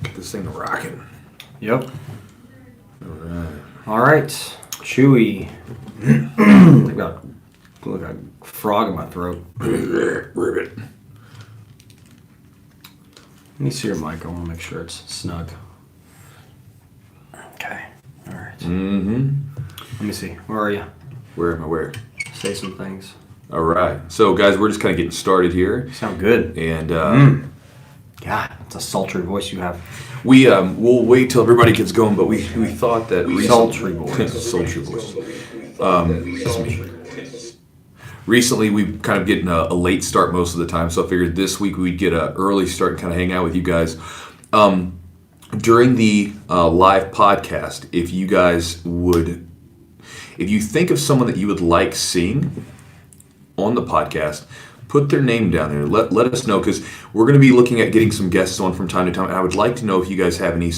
Get this thing rocking. Yep. Alright. Alright. Chewy. I got a frog in my throat. Ribbit. Let me see your mic. I want to make sure it's snug. Okay. Alright. Mm-hmm. Let me see. Where are you? Where am I? Where? Say some things. All right. So, guys, we're just kind of getting started here. You sound good. And God, it's a sultry voice you have. we'll wait till everybody gets going, but we thought that... Sultry voice. Sultry voice. That's me. Recently, we've kind of getting a late start most of the time, so I figured this week we'd get an early start and kind of hang out with you guys. During the live podcast, if you guys would... If you think of someone that you would like seeing on the podcast, put their name down there. Let us know, because we're going to be looking at getting some guests on from time to time. And I would like to know if you guys have any,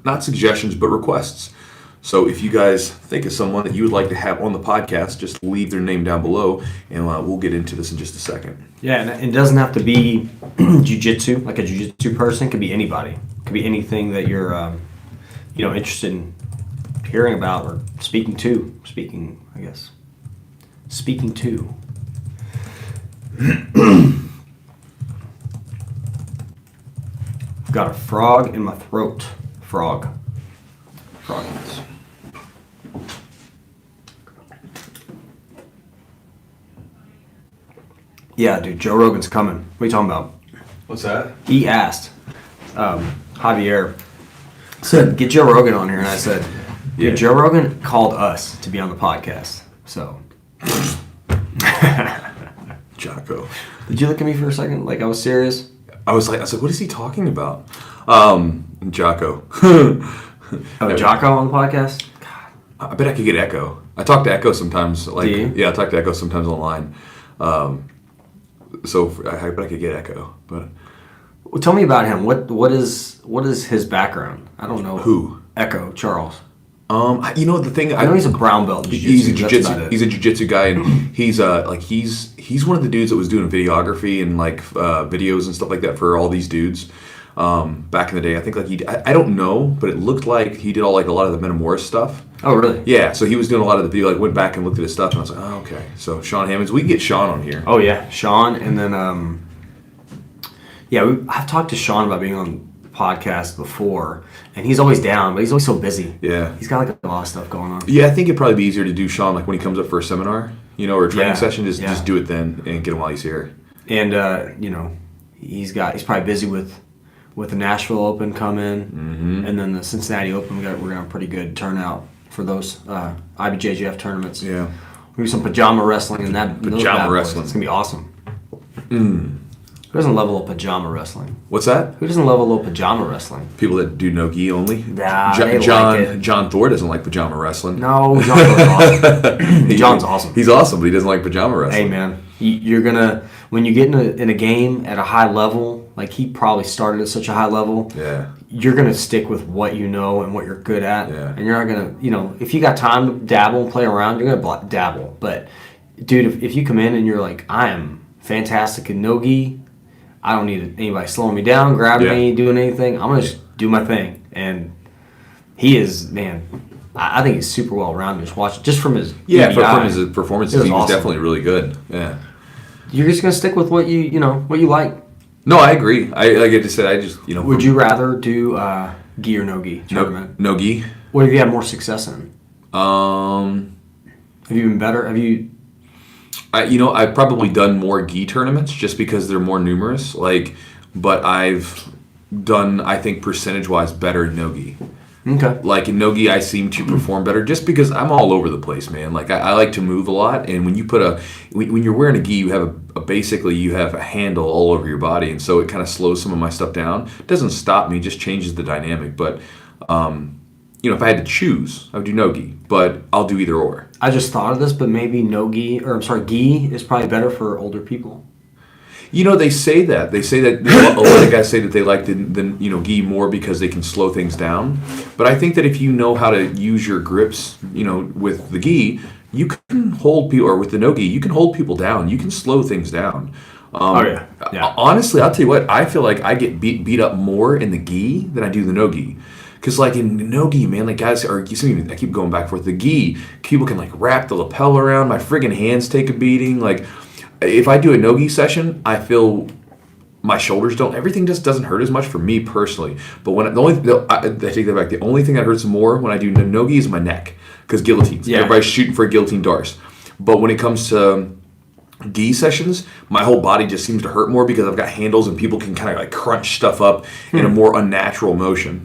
not suggestions, but requests. So if you guys think of someone that you would like to have on the podcast, just leave their name down below, and we'll get into this in just a second. Yeah, and it doesn't have to be jiu-jitsu, like a jiu-jitsu person. It could be anybody. It could be anything that you're interested in hearing about or speaking to. Speaking to. I've got a frog in my throat. Froggies. Yeah, dude, Joe Rogan's coming. What are you talking about? What's that? He asked Javier, said, get Joe Rogan on here. And I said, yeah. Joe Rogan called us to be on the podcast. So. Jocko. Did you look at me for a second like I was serious? I was like, what is he talking about? Jocko. Jocko on the podcast? God. I bet I could get Echo. I talk to Echo sometimes. Do you? Yeah, I talk to Echo sometimes online. So I bet I could get Echo. But Well, tell me about him. What is his background? I don't know. Who? Echo Charles. The thing I know he's a brown belt in jiu-jitsu. He's a jiu-jitsu. He's a jiu-jitsu guy, and he's one of the dudes that was doing videography and videos and stuff like that for all these dudes back in the day. I think I don't know, but it looked like he did a lot of the Metamorph stuff. Oh, really? Yeah, so he was doing a lot of the video. Went back and looked at his stuff, and I was like, oh, okay. So Sean Hammonds, we can get Sean on here. Oh yeah, Sean, and then I've talked to Sean about being on the podcast before, and he's always down, but he's always so busy. Yeah, he's got a lot of stuff going on. Yeah, I think it'd probably be easier to do Sean when he comes up for a seminar, or a training session. Just do it then and get him while he's here. And he's probably busy with the Nashville Open coming, and then the Cincinnati Open. We're gonna have a pretty good turnout for those IBJJF tournaments. Yeah, we do some pajama wrestling and that. Pajama wrestling. It's gonna be awesome. Who doesn't love a little pajama wrestling? What's that? Who doesn't love a little pajama wrestling? People that do no gi only. Nah, John Thor doesn't like pajama wrestling. No, John Thor's awesome. John's awesome. He's awesome, but he doesn't like pajama wrestling. Hey man, you're gonna when you get in a game at a high level, like he probably started at such a high level. Yeah. You're gonna stick with what you know and what you're good at. Yeah. And you're not gonna, if you got time to dabble and play around, you're gonna dabble. But dude, if you come in and you're like, I am fantastic in no gi. I don't need anybody slowing me down, grabbing me, doing anything. I'm going to just do my thing. And he is, man, I think he's super well-rounded. Just from his from his performances, he was awesome. definitely really good. Yeah. You're just going to stick with what you like. No, I agree. Like I just said, Would you rather do gi or no gi tournament? No gi. What have you had more success in? Have you been better? I've probably done more gi tournaments just because they're more numerous. But I've done, I think, percentage-wise better in no gi. Okay. Like in no gi, I seem to perform better just because I'm all over the place, man. Like I like to move a lot, and when you when you're wearing a gi, you have basically you have a handle all over your body, and so it kind of slows some of my stuff down. It doesn't stop me, it just changes the dynamic. But if I had to choose, I would do no gi, but I'll do either or. I just thought of this, but maybe gi is probably better for older people. They say that. A lot of guys say that they like the gi more because they can slow things down. But I think that if you know how to use your grips, with the gi, you can hold people, or with the no-gi, you can hold people down. You can slow things down. Honestly, I'll tell you what, I feel like I get beat up more in the gi than I do the no-gi. Because, like, in the no-gi, man, like, guys are, I keep going back and forth. The gi, people can, like, wrap the lapel around. My friggin' hands take a beating. Like, if I do a no-gi session, I feel my shoulders don't, everything just doesn't hurt as much for me personally. But when I take that back, the only thing that hurts more when I do no-gi is my neck. Because guillotines. Yeah. Everybody's shooting for a guillotine darce. But when it comes to gi sessions, my whole body just seems to hurt more because I've got handles and people can kind of like crunch stuff up in a more unnatural motion.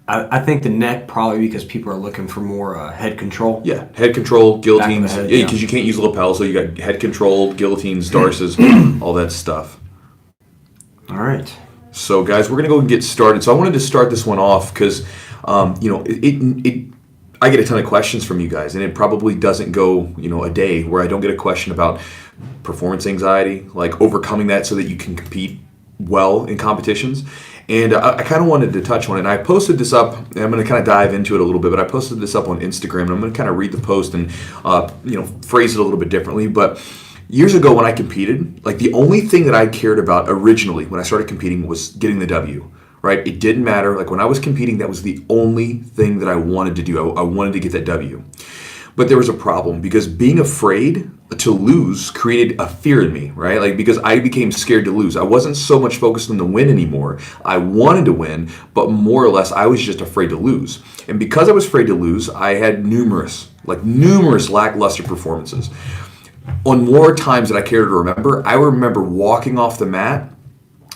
I think the neck probably because people are looking for more head control. Yeah, head control, guillotines. Because you can't use lapel, so you got head control, guillotines, darces, all that stuff. All right. So, guys, we're gonna go and get started. So, I wanted to start this one off because, I get a ton of questions from you guys, and it probably doesn't go, a day where I don't get a question about performance anxiety, like overcoming that so that you can compete well in competitions. And I kind of wanted to touch on it. And I posted this up, and I'm going to kind of dive into it a little bit, but I posted this up on Instagram, and I'm going to kind of read the post and, phrase it a little bit differently. But years ago when I competed, like the only thing that I cared about originally when I started competing was getting the W. Right? It didn't matter. Like when I was competing, that was the only thing that I wanted to do. I wanted to get that W. But there was a problem because being afraid to lose created a fear in me, right? Like because I became scared to lose. I wasn't so much focused on the win anymore. I wanted to win, but more or less I was just afraid to lose. And because I was afraid to lose, I had numerous lackluster performances. On more times that I care to remember, I remember walking off the mat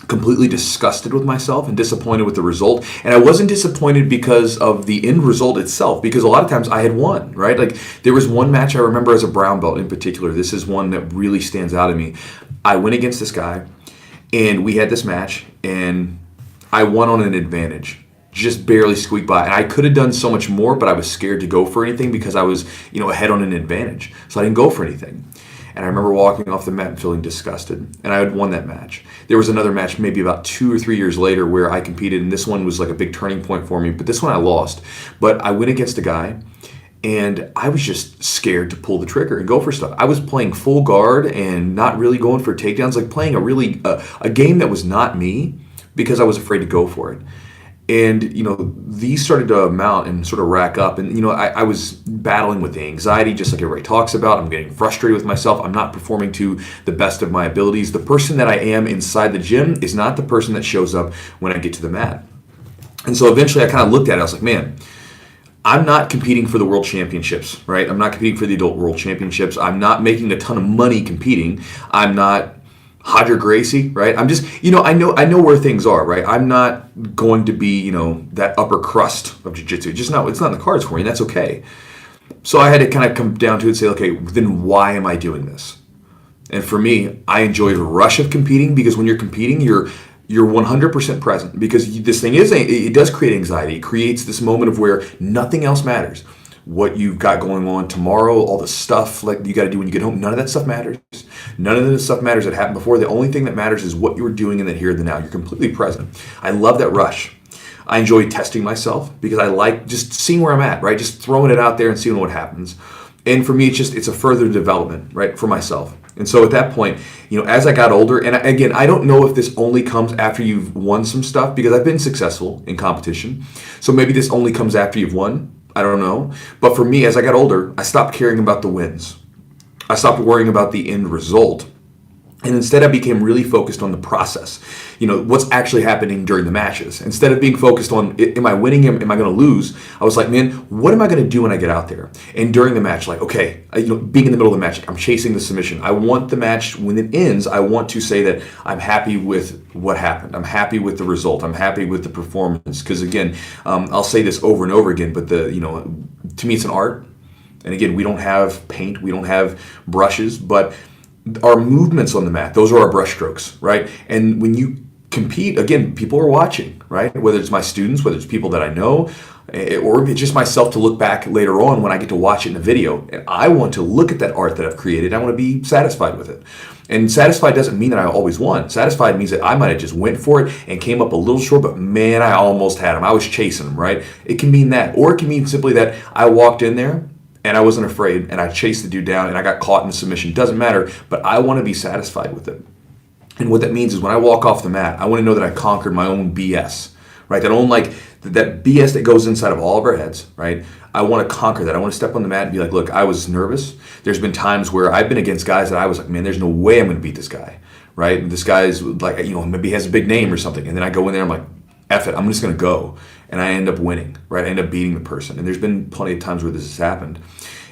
completely disgusted with myself and disappointed with the result. And I wasn't disappointed because of the end result itself, because a lot of times I had won, right? Like there was one match I remember as a brown belt in particular. This is one that really stands out to me. I went against this guy and we had this match and I won on an advantage. Just barely squeaked by. And I could have done so much more, but I was scared to go for anything because I was, ahead on an advantage. So I didn't go for anything. And I remember walking off the mat and feeling disgusted. And I had won that match. There was another match maybe about 2 or 3 years later where I competed, and this one was like a big turning point for me. But this one I lost. But I went against a guy, and I was just scared to pull the trigger and go for stuff. I was playing full guard and not really going for takedowns, like playing a game that was not me because I was afraid to go for it. And, these started to mount and sort of rack up. And, I was battling with the anxiety, just like everybody talks about. I'm getting frustrated with myself. I'm not performing to the best of my abilities. The person that I am inside the gym is not the person that shows up when I get to the mat. And so eventually I kind of looked at it. I was like, man, I'm not competing for the world championships, right? I'm not competing for the adult world championships. I'm not making a ton of money competing. I'm not Hodger Gracie, right? I'm just, I know where things are, right? I'm not going to be, that upper crust of jiu-jitsu. It's not in the cards for me, and that's okay. So I had to kind of come down to it and say, okay, then why am I doing this? And for me, I enjoy the rush of competing because when you're competing, you're 100% present because this thing it does create anxiety. It creates this moment of where nothing else matters. What you've got going on tomorrow, all the stuff like you got to do when you get home, none of that stuff matters. None of the stuff matters that happened before. The only thing that matters is what you were doing in the here and the now. You're completely present. I love that rush. I enjoy testing myself because I like just seeing where I'm at, right? Just throwing it out there and seeing what happens. And for me, it's a further development, right, for myself. And so at that point, as I got older, and again, I don't know if this only comes after you've won some stuff because I've been successful in competition. So maybe this only comes after you've won. I don't know. But for me, as I got older, I stopped caring about the wins. I stopped worrying about the end result. And instead, I became really focused on the process. What's actually happening during the matches. Instead of being focused on, am I winning? Am I going to lose? I was like, man, what am I going to do when I get out there? And during the match, like, okay, being in the middle of the match, I'm chasing the submission. I want the match, when it ends, I want to say that I'm happy with what happened. I'm happy with the result. I'm happy with the performance. Because again, I'll say this over and over again, but to me, it's an art. And again, we don't have paint. We don't have brushes, but our movements on the mat, those are our brush strokes, right? And when you compete, again, people are watching, right? Whether it's my students, whether it's people that I know, or just myself to look back later on when I get to watch it in a video. And I want to look at that art that I've created. I want to be satisfied with it. And satisfied doesn't mean that I always won. Satisfied means that I might have just went for it and came up a little short, but man, I almost had him. I was chasing him, right? It can mean that. Or it can mean simply that I walked in there and I wasn't afraid and I chased the dude down and I got caught in a submission. Doesn't matter, but I want to be satisfied with it. And what that means is when I walk off the mat, I want to know that I conquered my own BS, right? That own, like, that BS that goes inside of all of our heads, right? I want to conquer that. I want to step on the mat and be like, look, I was nervous. There's been times where I've been against guys that I was like, man, there's no way I'm going to beat this guy, right? This guy's like, maybe he has a big name or something. And then I go in there, I'm like, F it, I'm just going to go. And I end up winning, right? I end up beating the person. And there's been plenty of times where this has happened.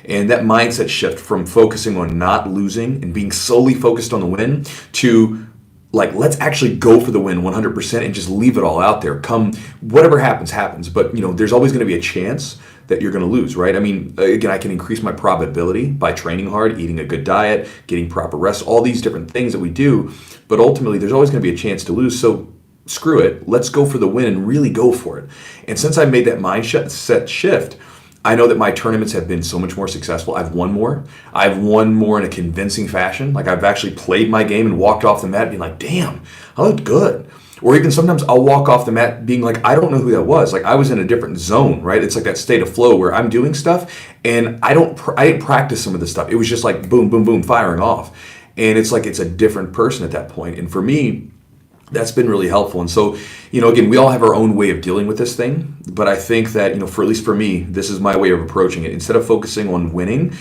And that mindset shift from focusing on not losing and being solely focused on the win to, like, let's actually go for the win 100% and just leave it all out there. Come, whatever happens. But, there's always going to be a chance that you're going to lose, right? I mean, again, I can increase my probability by training hard, eating a good diet, getting proper rest, all these different things that we do. But ultimately, there's always going to be a chance to lose. So screw it. Let's go for the win and really go for it. And since I made that mindset shift, I know that my tournaments have been so much more successful. I've won more. I've won more in a convincing fashion. Like, I've actually played my game and walked off the mat being like, damn, I looked good. Or even sometimes I'll walk off the mat being like, I don't know who that was. Like, I was in a different zone, right? It's like that state of flow where I'm doing stuff and I didn't practice some of this stuff. It was just like boom, boom, boom, firing off. And it's like it's a different person at that point. And for me, that's been really helpful. And so, again, we all have our own way of dealing with this thing. But I think that, for at least for me, this is my way of approaching it. Instead of focusing on winning,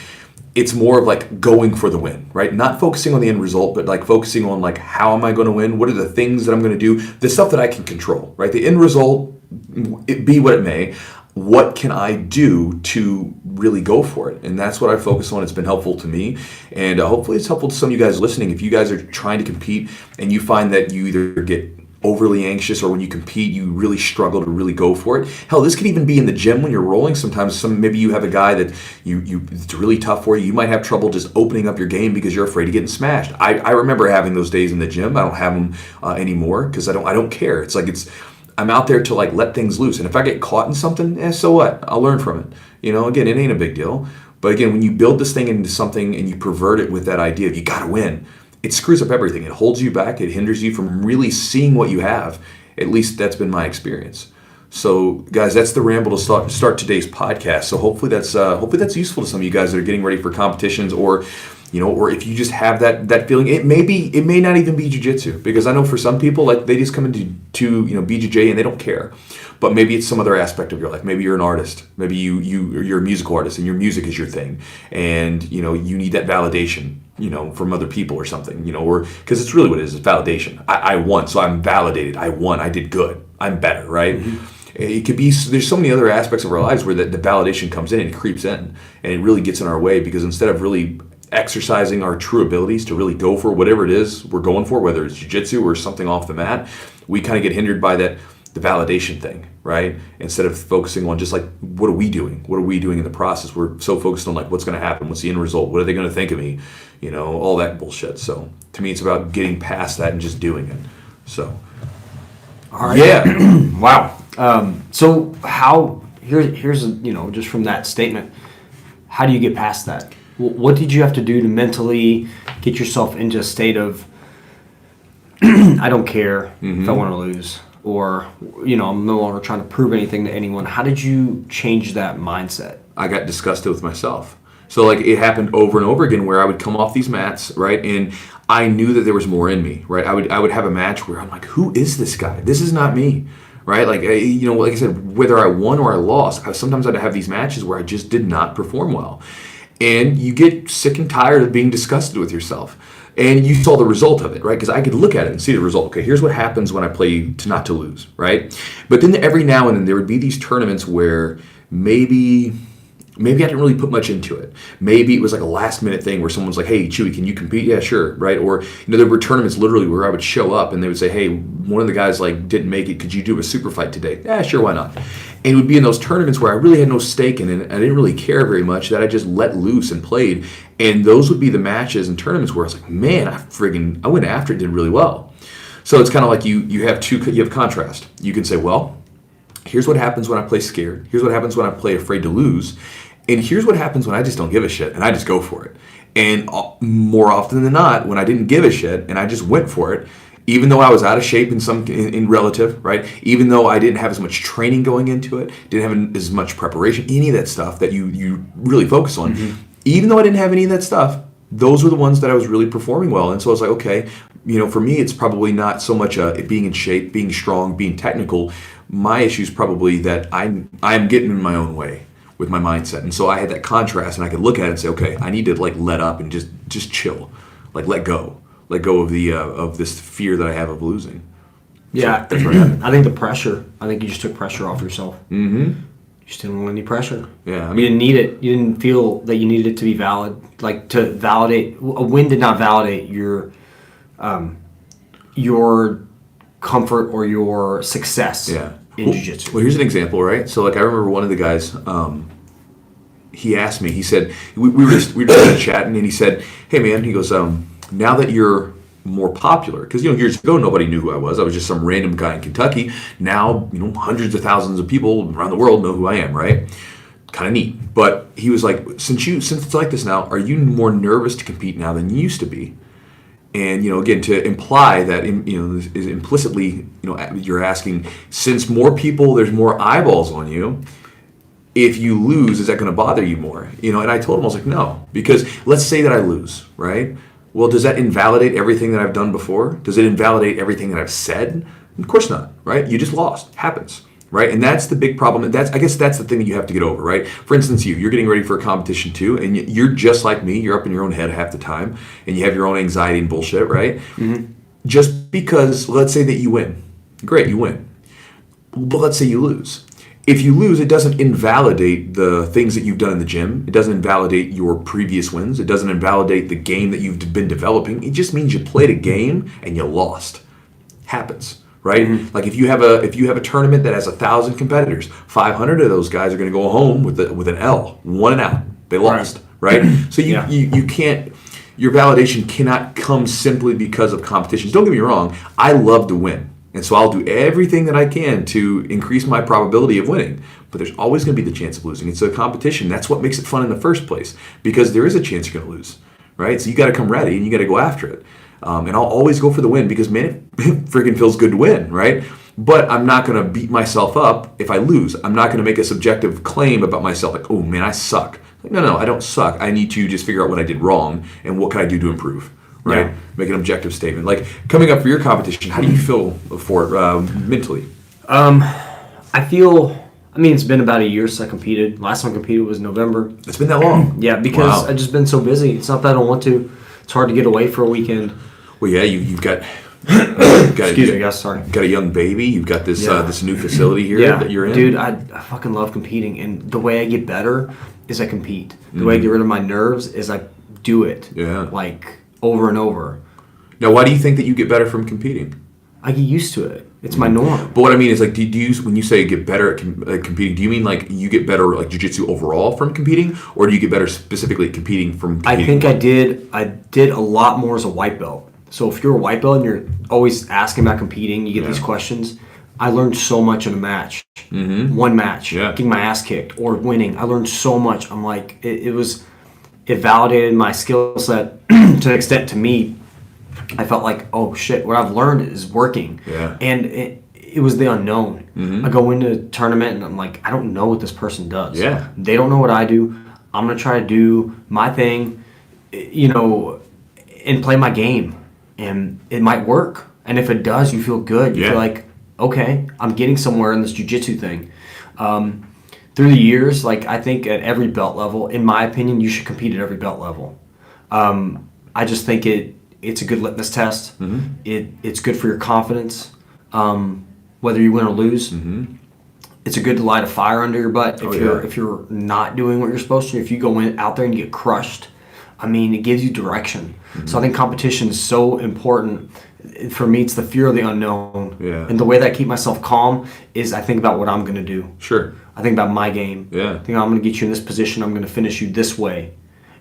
it's more of like going for the win, right? Not focusing on the end result, but like focusing on like, how am I going to win? What are the things that I'm going to do? The stuff that I can control, right? The end result, it be what it may. What can I do to really go for it? And that's what I focus on. It's been helpful to me. And hopefully it's helpful to some of you guys listening. If you guys are trying to compete and you find that you either get overly anxious or when you compete, you really struggle to really go for it. Hell, this could even be in the gym when you're rolling. Sometimes maybe you have a guy that it's really tough for you. You might have trouble just opening up your game because you're afraid of getting smashed. I remember having those days in the gym. I don't have them anymore because I don't care. It's like I'm out there to like let things loose. And if I get caught in something, so what? I'll learn from it. Again, it ain't a big deal. But again, when you build this thing into something and you pervert it with that idea of you got to win, it screws up everything. It holds you back. It hinders you from really seeing what you have. At least that's been my experience. So, guys, that's the ramble to start today's podcast. So hopefully that's useful to some of you guys that are getting ready for competitions, or or if you just have that feeling. It may not even be jiu-jitsu, because I know for some people, like, they just come into BJJ and they don't care. But maybe it's some other aspect of your life. Maybe you're an artist. Maybe you're a musical artist and your music is your thing, and you need that validation from other people or something, or because it's really what it is. It's validation. I won, so I'm validated. I won. I did good. I'm better, right? Mm-hmm. It could be. There's so many other aspects of our lives where the validation comes in and it creeps in, and it really gets in our way, because instead of really exercising our true abilities to really go for whatever it is we're going for, whether it's jiu-jitsu or something off the mat, we kind of get hindered by the validation thing, right? Instead of focusing on just like, what are we doing? What are we doing in the process? We're so focused on like, what's going to happen? What's the end result? What are they going to think of me? All that bullshit. So to me, it's about getting past that and just doing it. So, all right. Yeah. Wow. So here's just from that statement, how do you get past that? What did you have to do to mentally get yourself into a state of, I don't care if I want to lose, or, I'm no longer trying to prove anything to anyone. How did you change that mindset? I got disgusted with myself. So like, it happened over and over again where I would come off these mats, right? And I knew that there was more in me, right? I would have a match where I'm like, who is this guy? This is not me. Right, like like I said, whether I won or I lost, sometimes I'd have these matches where I just did not perform well, and you get sick and tired of being disgusted with yourself. And you saw the result of it, right? Because I could look at it and see the result. Okay, here's what happens when I play to not to lose, right? But then every now and then there would be these tournaments where maybe I didn't really put much into it. Maybe it was like a last minute thing where someone's like, hey, Chewy, can you compete? Yeah, sure, right? Or, there were tournaments literally where I would show up and they would say, hey, one of the guys like didn't make it. Could you do a super fight today? Yeah, sure, why not? And it would be in those tournaments where I really had no stake in it. I didn't really care very much, that I just let loose and played. And those would be the matches and tournaments where I was like, man, I went after it, did really well. So it's kind of like you have contrast. You can say, well, Here's what happens when I play scared. Here's what happens when I play afraid to lose. And here's what happens when I just don't give a shit and I just go for it. And more often than not, when I didn't give a shit and I just went for it, even though I was out of shape in relative, right? Even though I didn't have as much training going into it, didn't have as much preparation, any of that stuff that you really focus on. Mm-hmm. Even though I didn't have any of that stuff, those were the ones that I was really performing well. And so I was like, okay, for me, it's probably not so much being in shape, being strong, being technical. My issue is probably that I'm getting in my own way with my mindset. And so I had that contrast, and I could look at it and say, okay, I need to let up and just chill, let go of the of this fear that I have of losing. Yeah, so that's what happened. I think the pressure. I think you just took pressure off yourself. Mm-hmm. You just didn't want any pressure. Yeah, you didn't need it. You didn't feel that you needed it to be valid. Like to validate, a win did not validate your comfort or your success. Yeah. In jiu-jitsu. Well, here's an example, right? So, I remember one of the guys. He asked me. He said we were just chatting, and he said, "Hey, man," he goes, "Now that you're more popular, because years ago nobody knew who I was. I was just some random guy in Kentucky. Now, hundreds of thousands of people around the world know who I am, right? Kind of neat." But he was like, "Since it's like this now, are you more nervous to compete now than you used to be?" And again, to imply that is implicitly you're asking, since there's more eyeballs on you, if you lose, is that going to bother you more? And I told him, I was like, no, because let's say that I lose, right? Well, does that invalidate everything that I've done before? Does it invalidate everything that I've said? Of course not, right? You just lost. Happens. Right, and that's the big problem. I guess that's the thing that you have to get over, right? For instance, you're getting ready for a competition too, and you're just like me. You're up in your own head half the time, and you have your own anxiety and bullshit, right? Mm-hmm. Just because, let's say that you win, great, you win. But let's say you lose. If you lose, it doesn't invalidate the things that you've done in the gym. It doesn't invalidate your previous wins. It doesn't invalidate the game that you've been developing. It just means you played a game and you lost. Happens. Right? Mm-hmm. Like if you have a tournament that has 1,000 competitors, 500 of those guys are going to go home with an L, one and out. They lost, right? So you can't. Your validation cannot come simply because of competitions. Don't get me wrong. I love to win, and so I'll do everything that I can to increase my probability of winning. But there's always going to be the chance of losing. It's a competition. That's what makes it fun in the first place, because there is a chance you're going to lose, right? So you got to come ready and you got to go after it. And I'll always go for the win because, man, it freaking feels good to win, right? But I'm not going to beat myself up if I lose. I'm not going to make a subjective claim about myself like, oh, man, I suck. Like, no, I don't suck. I need to just figure out what I did wrong and what can I do to improve, right? Yeah. Make an objective statement. Like, coming up for your competition, how do you feel for it mentally? It's been about a year since I competed. Last time I competed was November. It's been that long? Yeah, because I've just been so busy. It's not that I don't want to. It's hard to get away for a weekend. Well, yeah, you've got excuse me, guys. Sorry. Got a young baby. You've got this this new facility here that you're in. Dude, I fucking love competing, and the way I get better is I compete. The way I get rid of my nerves is I do it. Yeah. Like over and over. Now, why do you think that you get better from competing? I get used to it. It's my norm. But what I mean is, like, do you when you say get better at competing, do you mean like you get better like jiu-jitsu overall from competing, or do you get better specifically at competing from competing? I think I did a lot more as a white belt. So if you're a white belt and you're always asking about competing, you get these questions. I learned so much in a match. Mm-hmm. One match, getting my ass kicked or winning. I learned so much. I'm like, it validated my skill set to an extent. To me, I felt like, oh shit, what I've learned is working. Yeah. And it was the unknown. Mm-hmm. I go into a tournament and I'm like, I don't know what this person does. Yeah. They don't know what I do. I'm going to try to do my thing, and play my game. And it might work. And if it does, you feel good. You feel like, okay, I'm getting somewhere in this jiu-jitsu thing. Through the years, like I think at every belt level, in my opinion, you should compete at every belt level. I just think it's a good litmus test. Mm-hmm. It's good for your confidence, whether you win or lose. Mm-hmm. It's a good to light a fire under your butt if you're not doing what you're supposed to. If you go out there and get crushed, it gives you direction. Mm-hmm. So I think competition is so important. For me, it's the fear of the unknown. Yeah. And the way that I keep myself calm is I think about what I'm going to do. Sure. I think about my game. Yeah. I think I'm going to get you in this position. I'm going to finish you this way.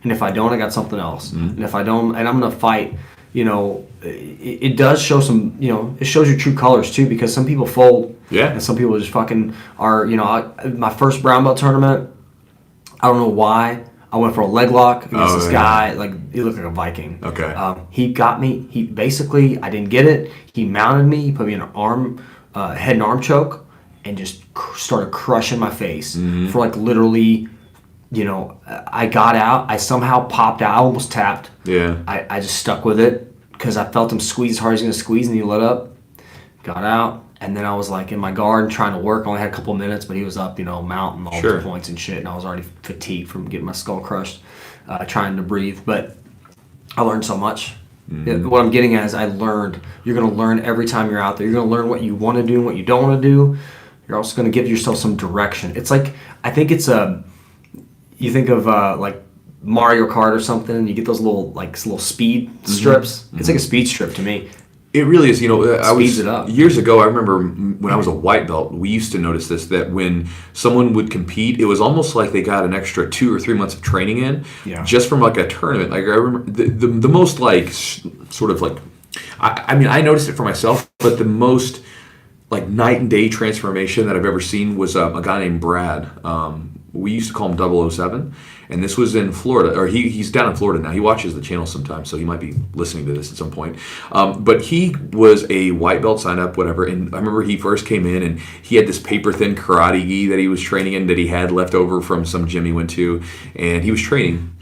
And if I don't, I got something else. Mm-hmm. And if I don't, and I'm going to fight, it does show some, it shows your true colors too, because some people fold. Yeah. And some people just fucking are, my first brown belt tournament, I don't know why. I went for a leg lock against this guy. Like, he looked like a Viking. Okay. He got me. I didn't get it. He mounted me. He put me in an head and arm choke, and just started crushing my face for like literally, I got out. I somehow popped out. I almost tapped. Yeah. I just stuck with it because I felt him squeeze as hard as he was going to squeeze, and he let up. Got out. And then I was like in my guard trying to work. I only had a couple of minutes, but he was up, mounting all the points and shit. And I was already fatigued from getting my skull crushed, trying to breathe. But I learned so much. What I'm getting at is you're going to learn every time you're out there. You're going to learn what you want to do and what you don't want to do. You're also going to give yourself some direction. It's like, I think it's you think of like Mario Kart or something, and you get those little speed strips. It's like a speed strip to me. It really is. Speeds it up. Years ago, I remember when I was a white belt, we used to notice this, that when someone would compete, it was almost like they got an extra 2 or 3 months of training in, just from like a tournament. Like, I remember the most like sort of like, I noticed it for myself, but the most like night and day transformation that I've ever seen was a guy named Brad. We used to call him 007, and this was in Florida, or he's down in Florida now. He watches the channel sometimes, so he might be listening to this at some point. But he was a white belt sign up, whatever, and I remember he first came in, and he had this paper-thin karate gi that he was training in that he had left over from some gym he went to, and he was training,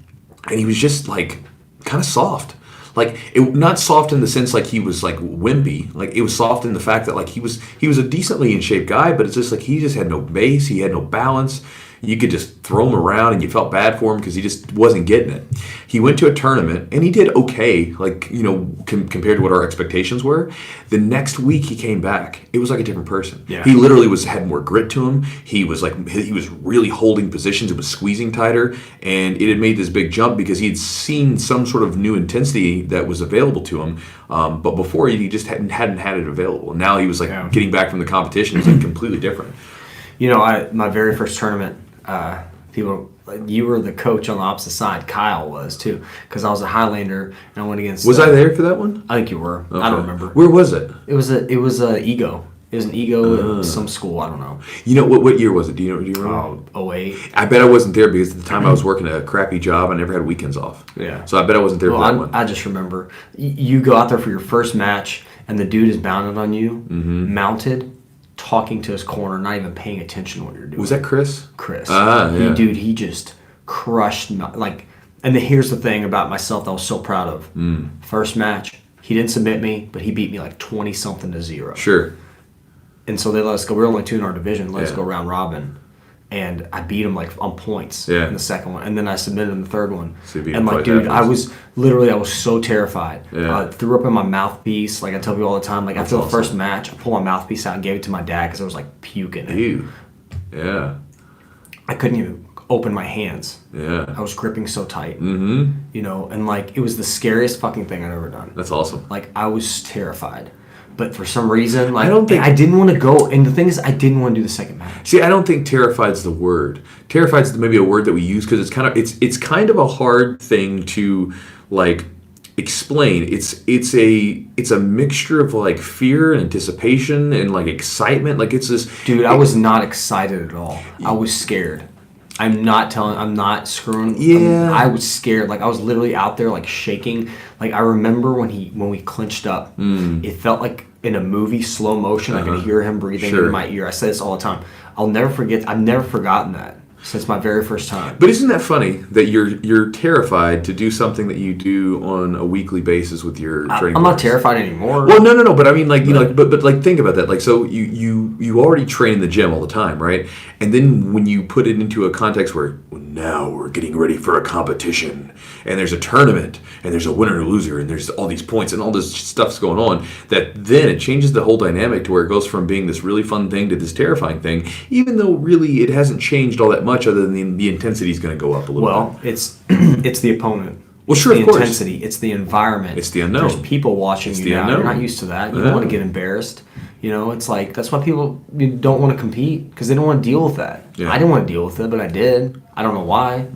and he was just like kind of soft. Like, not soft in the sense like he was like wimpy. Like, it was soft in the fact that like he was a decently in shape guy, but it's just like he just had no base, he had no balance. You could just throw him around and you felt bad for him because he just wasn't getting it. He went to a tournament and he did okay, like, compared to what our expectations were. The next week he came back, it was like a different person. Yeah. He literally had more grit to him. He was really holding positions. It was squeezing tighter, and it had made this big jump because he had seen some sort of new intensity that was available to him. But before he just hadn't had it available. And now he was like getting back from the competition. It was like completely different. My very first tournament, you were the coach on the opposite side. Kyle was too, because I was a Highlander and I went against. Was I there for that one? I think you were. Okay. I don't remember. Where was it? It was a ego. It was an ego at some school. I don't know. What year was it? Do you remember? 08. I bet I wasn't there because at the time I was working a crappy job. I never had weekends off. Yeah. So I bet I wasn't there for that one. I just remember you go out there for your first match and the dude is mounted on you, mounted, talking to his corner, not even paying attention to what you're doing. Was that Chris? Chris. Yeah. He just crushed and here's the thing about myself that I was so proud of. First match, he didn't submit me, but he beat me like 20-something to 0. Sure. And so they let us go. We were only 2 in our division. Let us go round robin. And I beat him like on points in the second one. And then I submitted in the third one. So you beat and him like, dude, happens. I was so terrified. Yeah. I threw up in my mouthpiece. Like I tell people all the time, like That's after the awesome. first match, I pulled my mouthpiece out and gave it to my dad because I was like puking. Ew. Yeah. I couldn't even open my hands. Yeah. I was gripping so tight. Mm-hmm. And like it was the scariest fucking thing I'd ever done. That's awesome. Like I was terrified. But for some reason, like I I didn't want to go. And the thing is, I didn't want to do the second match. See, I don't think terrified's the word. Terrified's maybe a word that we use because it's kind of a hard thing to like explain. It's a mixture of like fear and anticipation and like excitement. Like it's this. Dude, I was not excited at all. I was scared. I'm not screwing. Yeah. I was scared. Like I was literally out there like shaking. Like I remember when we clinched up, it felt like in a movie, slow motion. I could hear him breathing in my ear. I say this all the time. I'll never forget. I've never forgotten that since my very first time. But isn't that funny that you're terrified to do something that you do on a weekly basis with your training? I'm not terrified anymore. Well, no. But I mean, like but like think about that. Like, so you already train in the gym all the time, right? And then when you put it into a context where now we're getting ready for a competition, and there's a tournament, and there's a winner and a loser, and there's all these points, and all this stuff's going on, that then it changes the whole dynamic to where it goes from being this really fun thing to this terrifying thing, even though really it hasn't changed all that much other than the intensity is going to go up a little bit. Well, it's the opponent. Well, sure, the of course. intensity. It's the environment. It's the unknown. There's people watching you now. You're not used to that. You don't want to get embarrassed. It's like that's why people don't want to compete because they don't want to deal with that. Yeah. I didn't want to deal with it, but I did. I don't know why.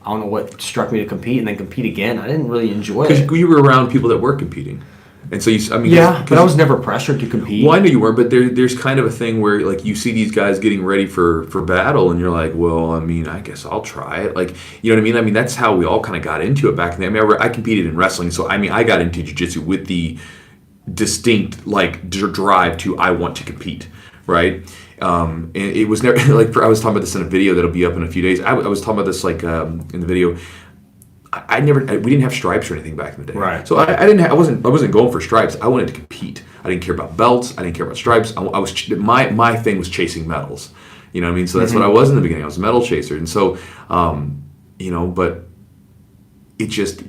I don't know what struck me to compete and then compete again. I didn't really enjoy it. Because you were around people that were competing. And so but I was never pressured to compete. Well, I know you weren't, but there's kind of a thing where like you see these guys getting ready for battle, and you're like, well, I mean, I guess I'll try it. Like, you know what I mean? I mean, that's how we all kind of got into it back in the day. I mean, I competed in wrestling, so I mean, I got into jiu-jitsu with the distinct like drive to I want to compete, right? And it was never like I was talking about this in a video that'll be up in a few days. I was talking about this like in the video. We didn't have stripes or anything back in the day. Right. So I wasn't going for stripes. I wanted to compete. I didn't care about belts. I didn't care about stripes. My thing was chasing medals. You know what I mean? So that's what I was in the beginning. I was a medal chaser. And so, but it just,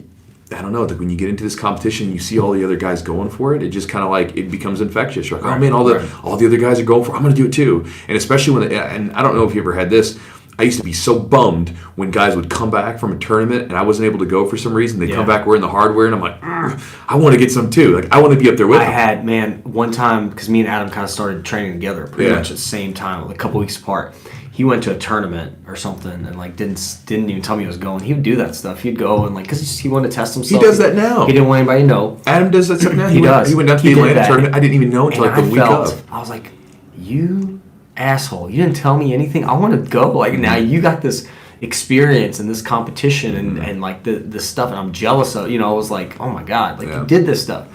I don't know, like when you get into this competition, you see all the other guys going for it. It just kind of like, it becomes infectious. You're like, oh man, all the other guys are going for it. I'm going to do it too. And especially and I don't know if you ever had this, I used to be so bummed when guys would come back from a tournament and I wasn't able to go for some reason. They'd come back wearing the hardware and I'm like, I want to get some too. Like, I want to be up there with them. I had, man, one time, because me and Adam kind of started training together pretty much at the same time, a couple weeks apart. He went to a tournament or something and like didn't even tell me he was going. He would do that stuff. He'd go and like, because he wanted to test himself. He does that now. He didn't want anybody to know. Adam does that stuff now. He does. He went down to the Atlanta tournament. I didn't even know until like the week of. I was like, you asshole, you didn't tell me anything. I want to go. Like, now you got this experience and this competition and like the stuff, and I'm jealous of, I was like, oh my God, like you did this stuff.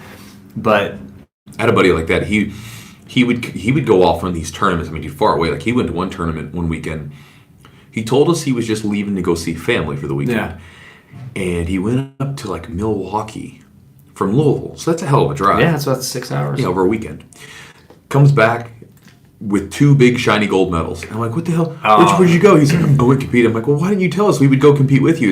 But I had a buddy like that. He would go off on these tournaments. I mean, he's far away. Like, he went to one tournament one weekend. He told us he was just leaving to go see family for the weekend. Yeah. And he went up to like Milwaukee from Louisville. So that's a hell of a drive. Yeah, that's about 6 hours. Yeah, over a weekend. Comes back with 2 big shiny gold medals. And I'm like, what the hell? Where'd you go? He's like, I went compete. I'm like, well, why didn't you tell us? We would go compete with you.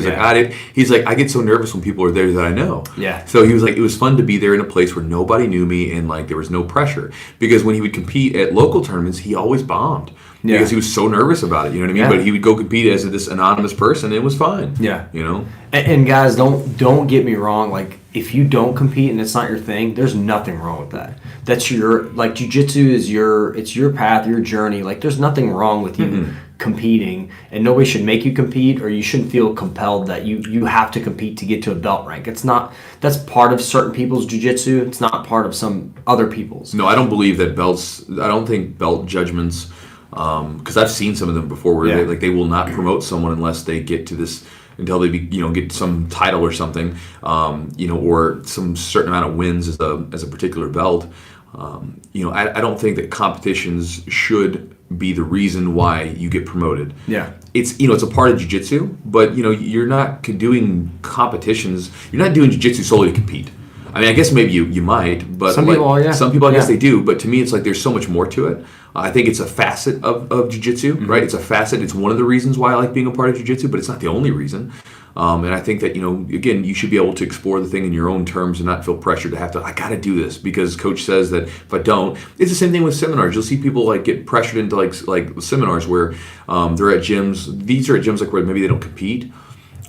He's like, I get so nervous when people are there that I know. Yeah. So he was like, it was fun to be there in a place where nobody knew me and like there was no pressure. Because when he would compete at local tournaments, he always bombed. Yeah. Because he was so nervous about it, you know what I mean? Yeah. But he would go compete as this anonymous person, and it was fine. Yeah. You know? And guys, don't get me wrong. Like, if you don't compete and it's not your thing, there's nothing wrong with that. That's like, jiu-jitsu is it's your path, your journey. Like, there's nothing wrong with you competing, and nobody should make you compete, or you shouldn't feel compelled that you have to compete to get to a belt rank. It's not, that's part of certain people's jiu-jitsu. It's not part of some other people's. No, I don't believe that I don't think belt judgments, because I've seen some of them before where they will not promote someone unless they get to this, until they get some title or something, or some certain amount of wins as a particular belt. I don't think that competitions should be the reason why you get promoted. Yeah. It's it's a part of jiu-jitsu, but you're not doing competitions. You're not doing jiu-jitsu solely to compete. I mean, I guess maybe you might, but some people, I guess they do. But to me, it's like there's so much more to it. I think it's a facet of jiu-jitsu, right? It's a facet. It's one of the reasons why I like being a part of jiu-jitsu, but it's not the only reason. And I think that, again, you should be able to explore the thing in your own terms and not feel pressured to have to, I got to do this because coach says that if I don't. It's the same thing with seminars. You'll see people like get pressured into like seminars where they're at gyms. These are at gyms like where maybe they don't compete.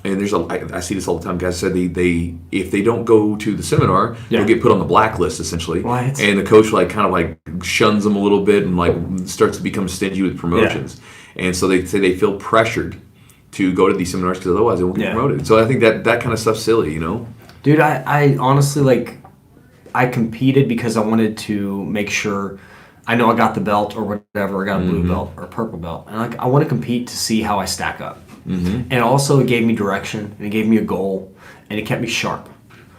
And I see this all the time. Guys said they if they don't go to the seminar, they'll get put on the blacklist essentially. What? And the coach shuns them a little bit and starts to become stingy with promotions. Yeah. And so they say they feel pressured to go to these seminars because otherwise they won't get promoted. So I think that kind of stuff's silly, Dude, I honestly I competed because I wanted to make sure I know I got the belt or whatever. I got a blue belt or a purple belt, and I want to compete to see how I stack up. Mm-hmm. And also, it gave me direction, and it gave me a goal, and it kept me sharp.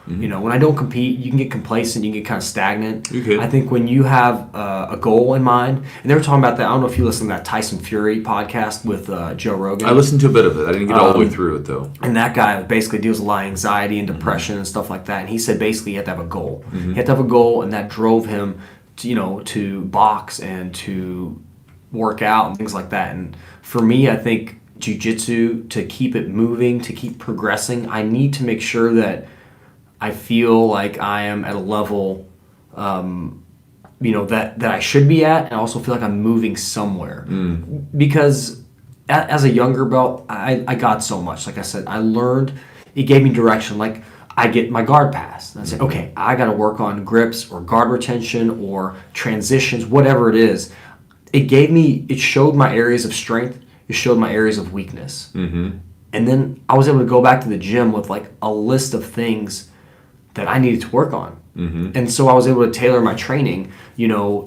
Mm-hmm. When I don't compete, you can get complacent, you can get kind of stagnant. Okay. I think when you have a goal in mind, and they were talking about that, I don't know if you listened to that Tyson Fury podcast with Joe Rogan. I listened to a bit of it. I didn't get all the way through it, though. And that guy basically deals with a lot of anxiety and depression and stuff like that. And he said basically you have to have a goal. Mm-hmm. You have to have a goal, and that drove him to box and to work out and things like that. And for me, I think jiu-jitsu, to keep it moving, to keep progressing, I need to make sure that I feel like I am at a level, that I should be at, and I also feel like I'm moving somewhere. Because as a younger belt, I got so much. Like I said, I learned, it gave me direction. Like, I get my guard pass. And I say, okay, I got to work on grips or guard retention or transitions, whatever it is. It showed my areas of strength. It showed my areas of weakness. Mm-hmm. And then I was able to go back to the gym with like a list of things that I needed to work on. Mm-hmm. And so I was able to tailor my training, to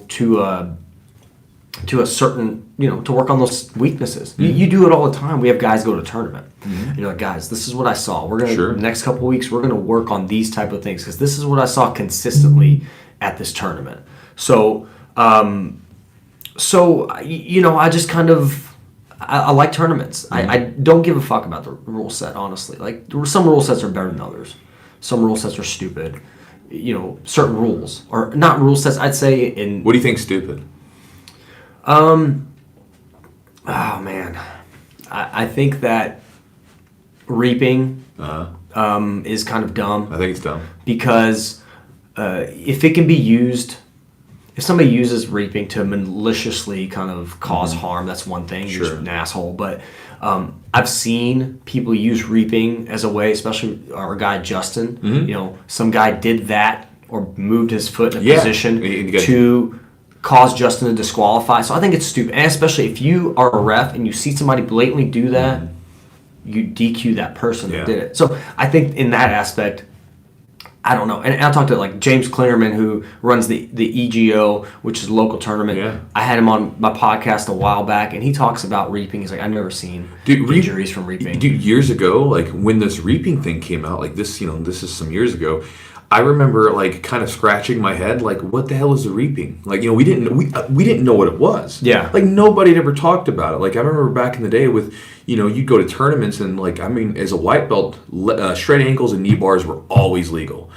a certain, to work on those weaknesses. Mm-hmm. You do it all the time. We have guys go to a tournament. Mm-hmm. And you're like, guys, this is what I saw. We're going to, the next couple of weeks, we're going to work on these type of things because this is what I saw consistently at this tournament. So, I just kind of, I like tournaments. Mm-hmm. I don't give a fuck about the rule set, honestly. Like, some rule sets are better than others. Some rule sets are stupid. Certain rules, or not rule sets, I'd say in... What do you think stupid? Oh, man. I think that reaping is kind of dumb. I think it's dumb. Because if it can be used... If somebody uses reaping to maliciously kind of cause harm, that's one thing. You're just an asshole. But I've seen people use reaping as a way, especially our guy Justin. Mm-hmm. Some guy did that or moved his foot in a position to cause Justin to disqualify. So I think it's stupid. And especially if you are a ref and you see somebody blatantly do that, you DQ that person that did it. So I think in that aspect... I don't know. And I talked to like James Klingerman, who runs the EGO, which is a local tournament. Yeah. I had him on my podcast a while back, and he talks about reaping. He's like, I've never seen injuries from reaping. Dude, years ago, like when this reaping thing came out, like this, this is some years ago. I remember like kind of scratching my head, like, what the hell is the reaping? Like, we didn't know what it was. Yeah. Like nobody had ever talked about it. Like I remember back in the day with, you'd go to tournaments and like, as a white belt, straight ankles and knee bars were always legal.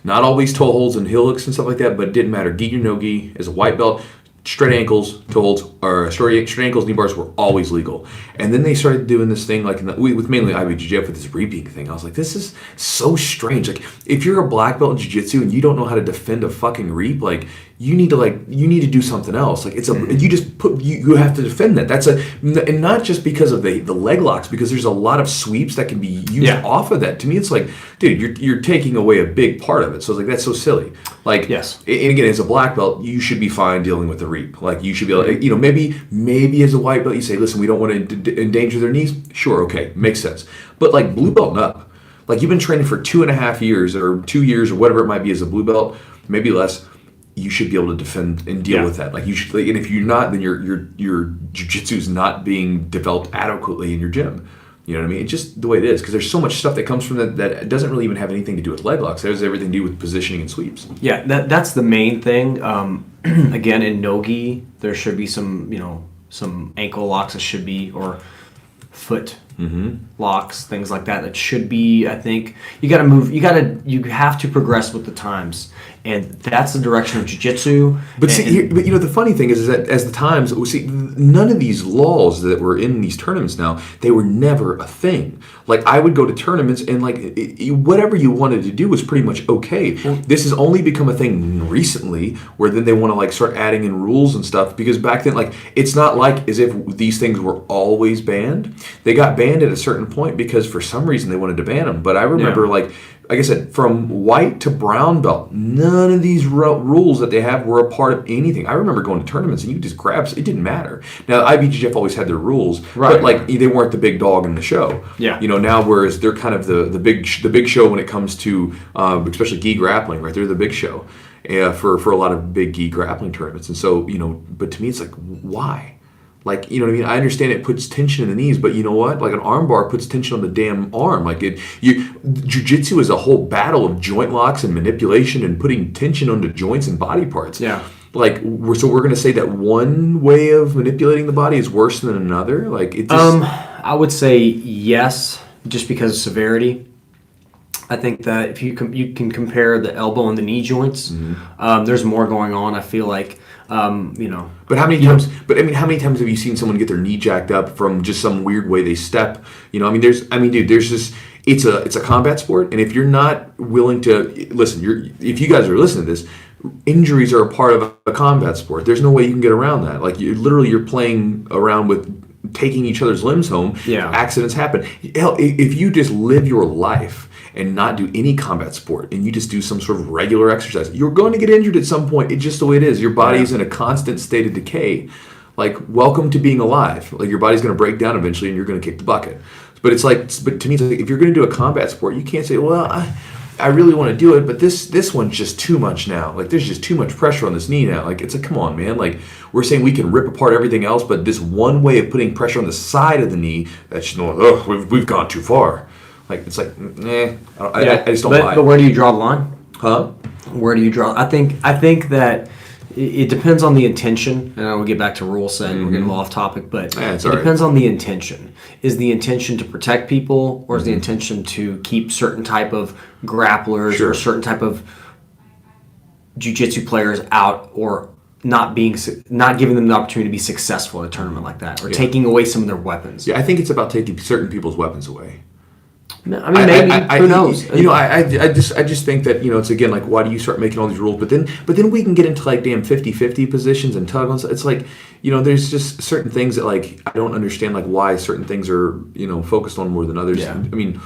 Not always toe holds and heel hooks and stuff like that, but it didn't matter. Gi or no gi, as a white belt, straight ankles, toe holds, or straight ankles, knee bars were always legal. And then they started doing this thing like with mainly IBJJF with this reaping thing. I was like, this is so strange. Like, if you're a black belt in jiu-jitsu and you don't know how to defend a fucking reap, like you need to do something else. Like you have to defend that. And not just because of the leg locks, because there's a lot of sweeps that can be used off of that. To me, it's like, dude, you're taking away a big part of it. So it's like, that's so silly. Like, yes. And again, as a black belt, you should be fine dealing with the reap. Like you should be able, maybe as a white belt, you say, listen, we don't want to endanger their knees. Sure, okay, makes sense. But like blue belt and up, like you've been training for 2.5 years or 2 years or whatever it might be as a blue belt, maybe less. You should be able to defend and deal with that. Like you should, and if you're not, then your jiu-jitsu is not being developed adequately in your gym. You know what I mean? It's just the way it is, because there's so much stuff that comes from that doesn't really even have anything to do with leg locks. There's everything to do with positioning and sweeps. Yeah, that's the main thing. Again, in no-gi, there should be some ankle locks that should be, or foot locks, things like that. That should be, I think, you have to progress with the times. And that's the direction of jiu-jitsu. But the funny thing is that as the times, none of these laws that were in these tournaments now, they were never a thing. Like, I would go to tournaments and, like, whatever you wanted to do was pretty much okay. This has only become a thing recently, where then they want to, like, start adding in rules and stuff. Because back then, like, it's not like as if these things were always banned. They got banned at a certain point because for some reason they wanted to ban them. But I remember, like I said, from white to brown belt, none of these rules that they have were a part of anything. I remember going to tournaments and you just grab, it didn't matter. Now, IBJJF always had their rules, but like they weren't the big dog in the show. Yeah. Now, whereas they're kind of the big show when it comes to, especially gi grappling, right? They're the big show for a lot of big gi grappling tournaments. And so, but to me, it's like, why? Like, you know what I mean? I understand it puts tension in the knees, but you know what? Like an arm bar puts tension on the damn arm. Like jiu-jitsu is a whole battle of joint locks and manipulation and putting tension onto joints and body parts. Yeah. Like, we're going to say that one way of manipulating the body is worse than another? Like, it just... I would say yes, just because of severity. I think that if you can compare the elbow and the knee joints, there's more going on. I feel like, But how many times? But I mean, how many times have you seen someone get their knee jacked up from just some weird way they step? There's just. It's a combat sport, and if you're not willing to listen, if you guys are listening to this, injuries are a part of a combat sport. There's no way you can get around that. Like you're playing around with taking each other's limbs home. Yeah. Accidents happen. Hell, if you just live your life and not do any combat sport, and you just do some sort of regular exercise, you're going to get injured at some point. It's just the way it is. Your body's in a constant state of decay. Like, welcome to being alive. Like, your body's going to break down eventually, and you're going to kick the bucket. But it's like, but to me, it's like, if you're going to do a combat sport, you can't say, well, I really want to do it, but this one's just too much now. Like, there's just too much pressure on this knee now. Like, it's like, come on, man. Like, we're saying we can rip apart everything else, but this one way of putting pressure on the side of the knee, that's just, we've gone too far. Like, it's like, I just don't buy it. But where do you draw the line? Huh? Where do you draw? I think that it depends on the intention, and I will get back to rule set. We're getting a little off topic, but it depends on the intention. Is the intention to protect people, or is the intention to keep certain type of grapplers or certain type of jiu-jitsu players out, or not giving them the opportunity to be successful at a tournament like that, or taking away some of their weapons? Yeah, I think it's about taking certain people's weapons away. I mean, maybe. Who knows? I just think that, it's again, like, why do you start making all these rules? But then we can get into, like, damn 50-50 positions and tug on. It's like, there's just certain things that, like, I don't understand, like, why certain things are, focused on more than others. Yeah. I mean,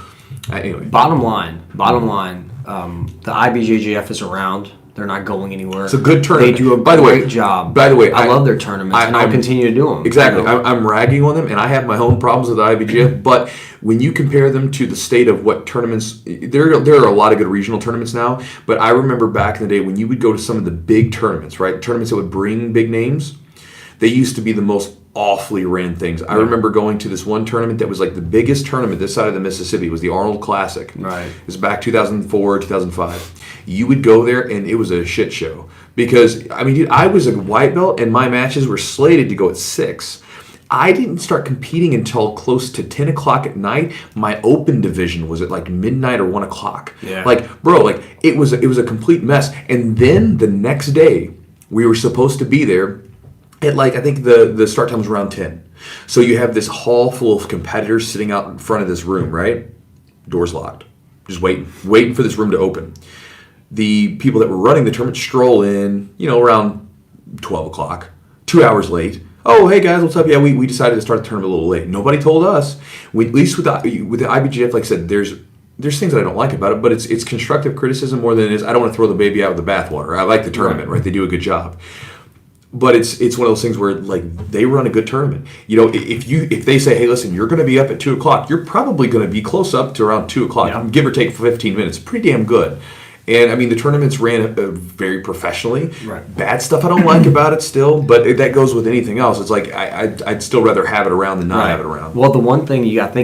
anyway. Bottom line, the IBJJF is around. They're not going anywhere. It's a good tournament. They do a great job. By the way, I love their tournaments, and I'll continue to do them. Exactly. I'm ragging on them, and I have my own problems with the IBJJF, but when you compare them to the state of what tournaments, there are a lot of good regional tournaments now, but I remember back in the day when you would go to some of the big tournaments, right? Tournaments that would bring big names, they used to be the most awfully ran things. I remember going to this one tournament that was like the biggest tournament this side of the Mississippi. It was the Arnold Classic. Right. It was back 2004, 2005. You would go there and it was a shit show. Because, I mean, dude, I was a white belt and my matches were slated to go at 6. I didn't start competing until close to 10 o'clock at night. My open division was at like midnight or 1 o'clock. Yeah. Like, bro, like it was a complete mess. And then the next day, we were supposed to be there at like, I think the start time was around 10. So you have this hall full of competitors sitting out in front of this room, right? Doors locked. Just waiting for this room to open. The people that were running the tournament stroll in, around 12 o'clock, 2 hours late. Oh, hey guys, what's up? Yeah, we decided to start the tournament a little late. Nobody told us. At least with the IBJJF, like I said, there's things that I don't like about it, but it's constructive criticism more than it is. I don't want to throw the baby out with the bathwater. I like the tournament, right? They do a good job. But it's one of those things where, like, they run a good tournament. If they say, hey, listen, you're going to be up at 2 o'clock, you're probably going to be close up to around 2 o'clock, give or take 15 minutes. Pretty damn good. And, I mean, the tournaments ran very professionally. Right. Bad stuff I don't like about it still, but that goes with anything else. It's like I'd still rather have it around than not have it around. Well, the one thing you got to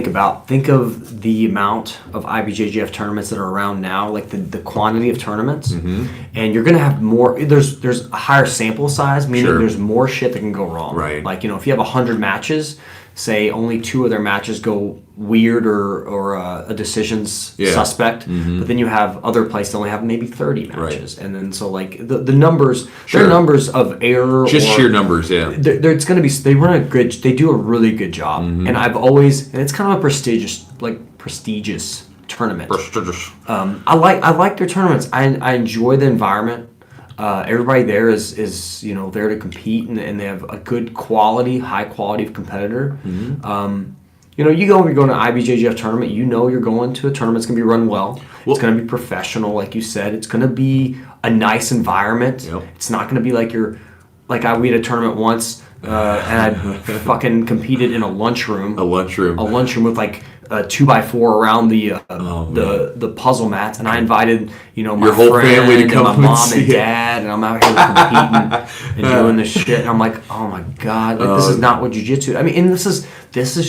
think of the amount of IBJJF tournaments that are around now, like the quantity of tournaments, and you're going to have more. There's a higher sample size, meaning there's more shit that can go wrong. Right. Like, if you have 100 matches, say only 2 of their matches go weird or a decision's suspect, but then you have other places that only have maybe 30 matches, and then so like the numbers, their numbers of error, just sheer numbers, it's going to be, they do a really good job, and and it's kind of a prestigious tournament. I like their tournaments. I enjoy the environment. Everybody there is there to compete, and they have a good high quality of competitor. You're going to an IBJJF tournament, you're going to a tournament that's going to be run well. It's going to be professional, like you said. It's going to be a nice environment. Yep. It's not going to be like we had a tournament once, and I fucking competed in a lunchroom. A lunchroom with like a 2x4 around the puzzle mats, and I invited my your whole friend family to come and my mom and dad, and I'm out here competing and doing this shit, and I'm like, oh my god, like this is not what jiu-jitsu. I mean, and this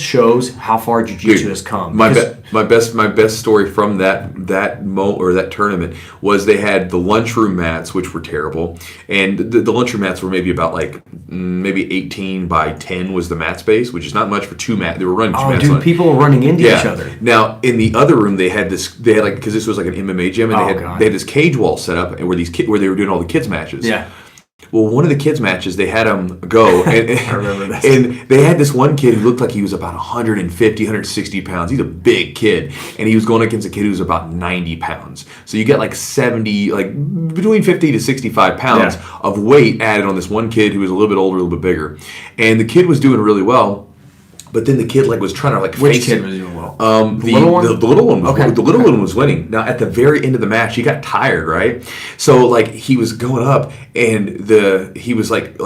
shows how far jiu-jitsu has come. My best story from that tournament was they had the lunchroom mats, which were terrible, and the lunchroom mats were maybe about maybe 18 by 10 was the mat space, which is not much for 2 mats. They were running 2 mats. Dude, people were running into each other. Now in the other room they had because this was like an MMA gym, and they had this cage wall set up, and where they were doing all the kids matches. Yeah. Well, one of the kids' matches, they had him go, and I remember this. And they had this one kid who looked like he was about 150, 160 pounds. He's a big kid, and he was going against a kid who was about 90 pounds. So you get like 70, like between 50 to 65 pounds of weight added on this one kid who was a little bit older, a little bit bigger. And the kid was doing really well. But then the kid like was trying to like Which face kid him. was doing well? The little one? the little one was Okay. the little one was winning. Now at the very end of the match, he got tired, right? So like he was going up, and he was like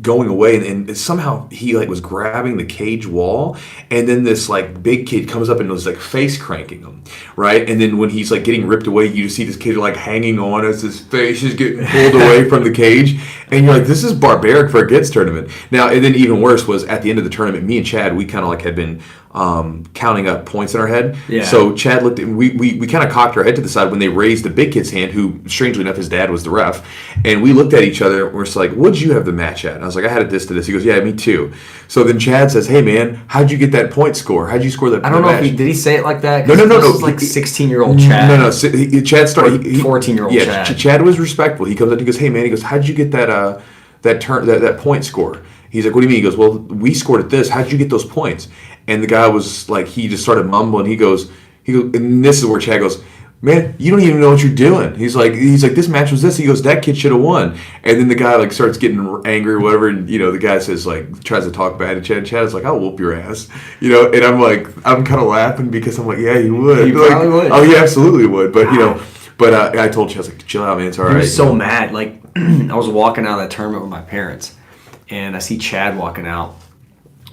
going away, and somehow he like was grabbing the cage wall, and then this like big kid comes up and was like face cranking him, right? And then when he's like getting ripped away, you just see this kid like hanging on as his face is getting pulled away from the cage, and you're like, this is barbaric for a kids tournament. Now, and then even worse was at the end of the tournament, me and Chad, we kind of like had been counting up points in our head. Yeah. So Chad looked at, we kind of cocked our head to the side when they raised the big kid's hand, who strangely enough his dad was the ref, and we looked at each other and we're just like, what'd you have the match at? And I was like, I had it this to this. He goes, yeah, me too. So then Chad says, hey man, how'd you get that point score? How'd you score that? I don't know match? if did he say it like that? No. This is like 16-year-old Chad. No. Chad started. 14-year-old Yeah, Chad. Chad was respectful. He comes up and he goes, "Hey man," he goes, "How'd you get that point score?" He's like, "What do you mean?" He goes, "Well, we scored at this. How'd you get those points?" And the guy was like, he just started mumbling. He goes, and this is where Chad goes, "Man, you don't even know what you're doing." He's like, this match was this. He goes, "That kid should have won." And then the guy like starts getting angry or whatever, and the guy says like tries to talk bad to Chad. Chad is like, "I'll whoop your ass," and I'm kind of laughing because I'm like, yeah, he would. He probably would. Oh, he absolutely would. But I told Chad, I was like, chill out, man. It's all right. He was so mad. Like I was walking out of that tournament with my parents, and I see Chad walking out.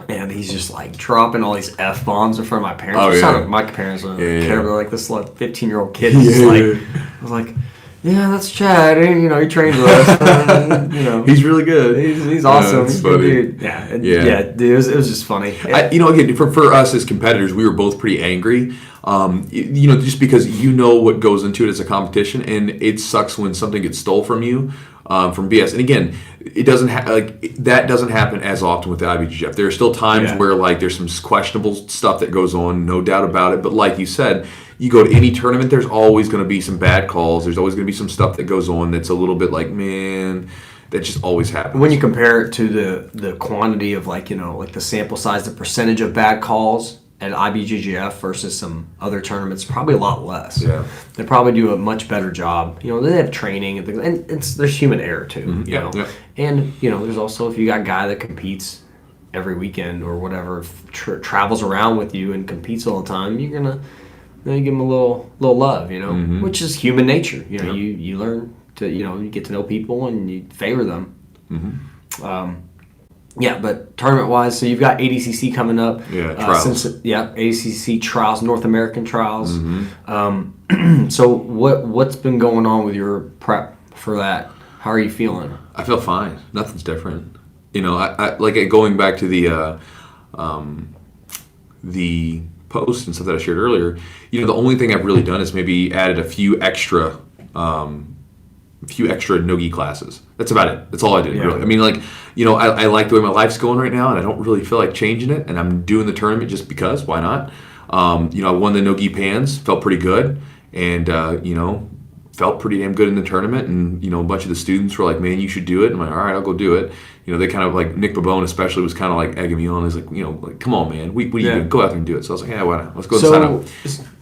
And he's just like dropping all these F-bombs in front of my parents. Oh, It's yeah. not like my parents don't Yeah. care. They're like this like 15-year-old kid. He's like, I was like, yeah, that's Chad. And, he trained with us. He's really good. He's awesome. That's He's a funny. good dude. Yeah, dude, it was just funny. Again, for us as competitors, we were both pretty angry. Just because what goes into it as a competition, and it sucks when something gets stole from you from BS. And again, it doesn't that doesn't happen as often with the IBJJF. There are still times where like there's some questionable stuff that goes on, no doubt about it. But like you said, you go to any tournament, there's always going to be some bad calls. There's always going to be some stuff that goes on that's a little bit like, man, that just always happens. When you compare it to the quantity of like the sample size, the percentage of bad calls at IBJJF versus some other tournaments, probably a lot less. Yeah. They probably do a much better job. They have training and things, and there's human error too. Mm-hmm. Yeah. And there's also, if you got a guy that competes every weekend or whatever, travels around with you and competes all the time, you're gonna give him a little love, Mm-hmm. which is human nature. You learn to you get to know people and you favor them. Mm-hmm. Yeah, but tournament-wise, so you've got ADCC coming up. Yeah, trials. ADCC trials, North American trials. Mm-hmm. So what's been going on with your prep for that? How are you feeling? I feel fine. Nothing's different. I like going back to the post and stuff that I shared earlier. The only thing I've really done is maybe added a few extra no-gi classes. That's about it. That's all I did, really. I mean, I like the way my life's going right now, and I don't really feel like changing it, and I'm doing the tournament just because. Why not? I won the no-gi pans, felt pretty good, and, felt pretty damn good in the tournament, and, a bunch of the students were like, man, you should do it. I'm like, all right, I'll go do it. They kind of like, Nick Babone especially was kind of like egging me on. He's like, come on, man, what are you doing? Go out there and do it. So I was like, yeah, why not? Let's go sign up.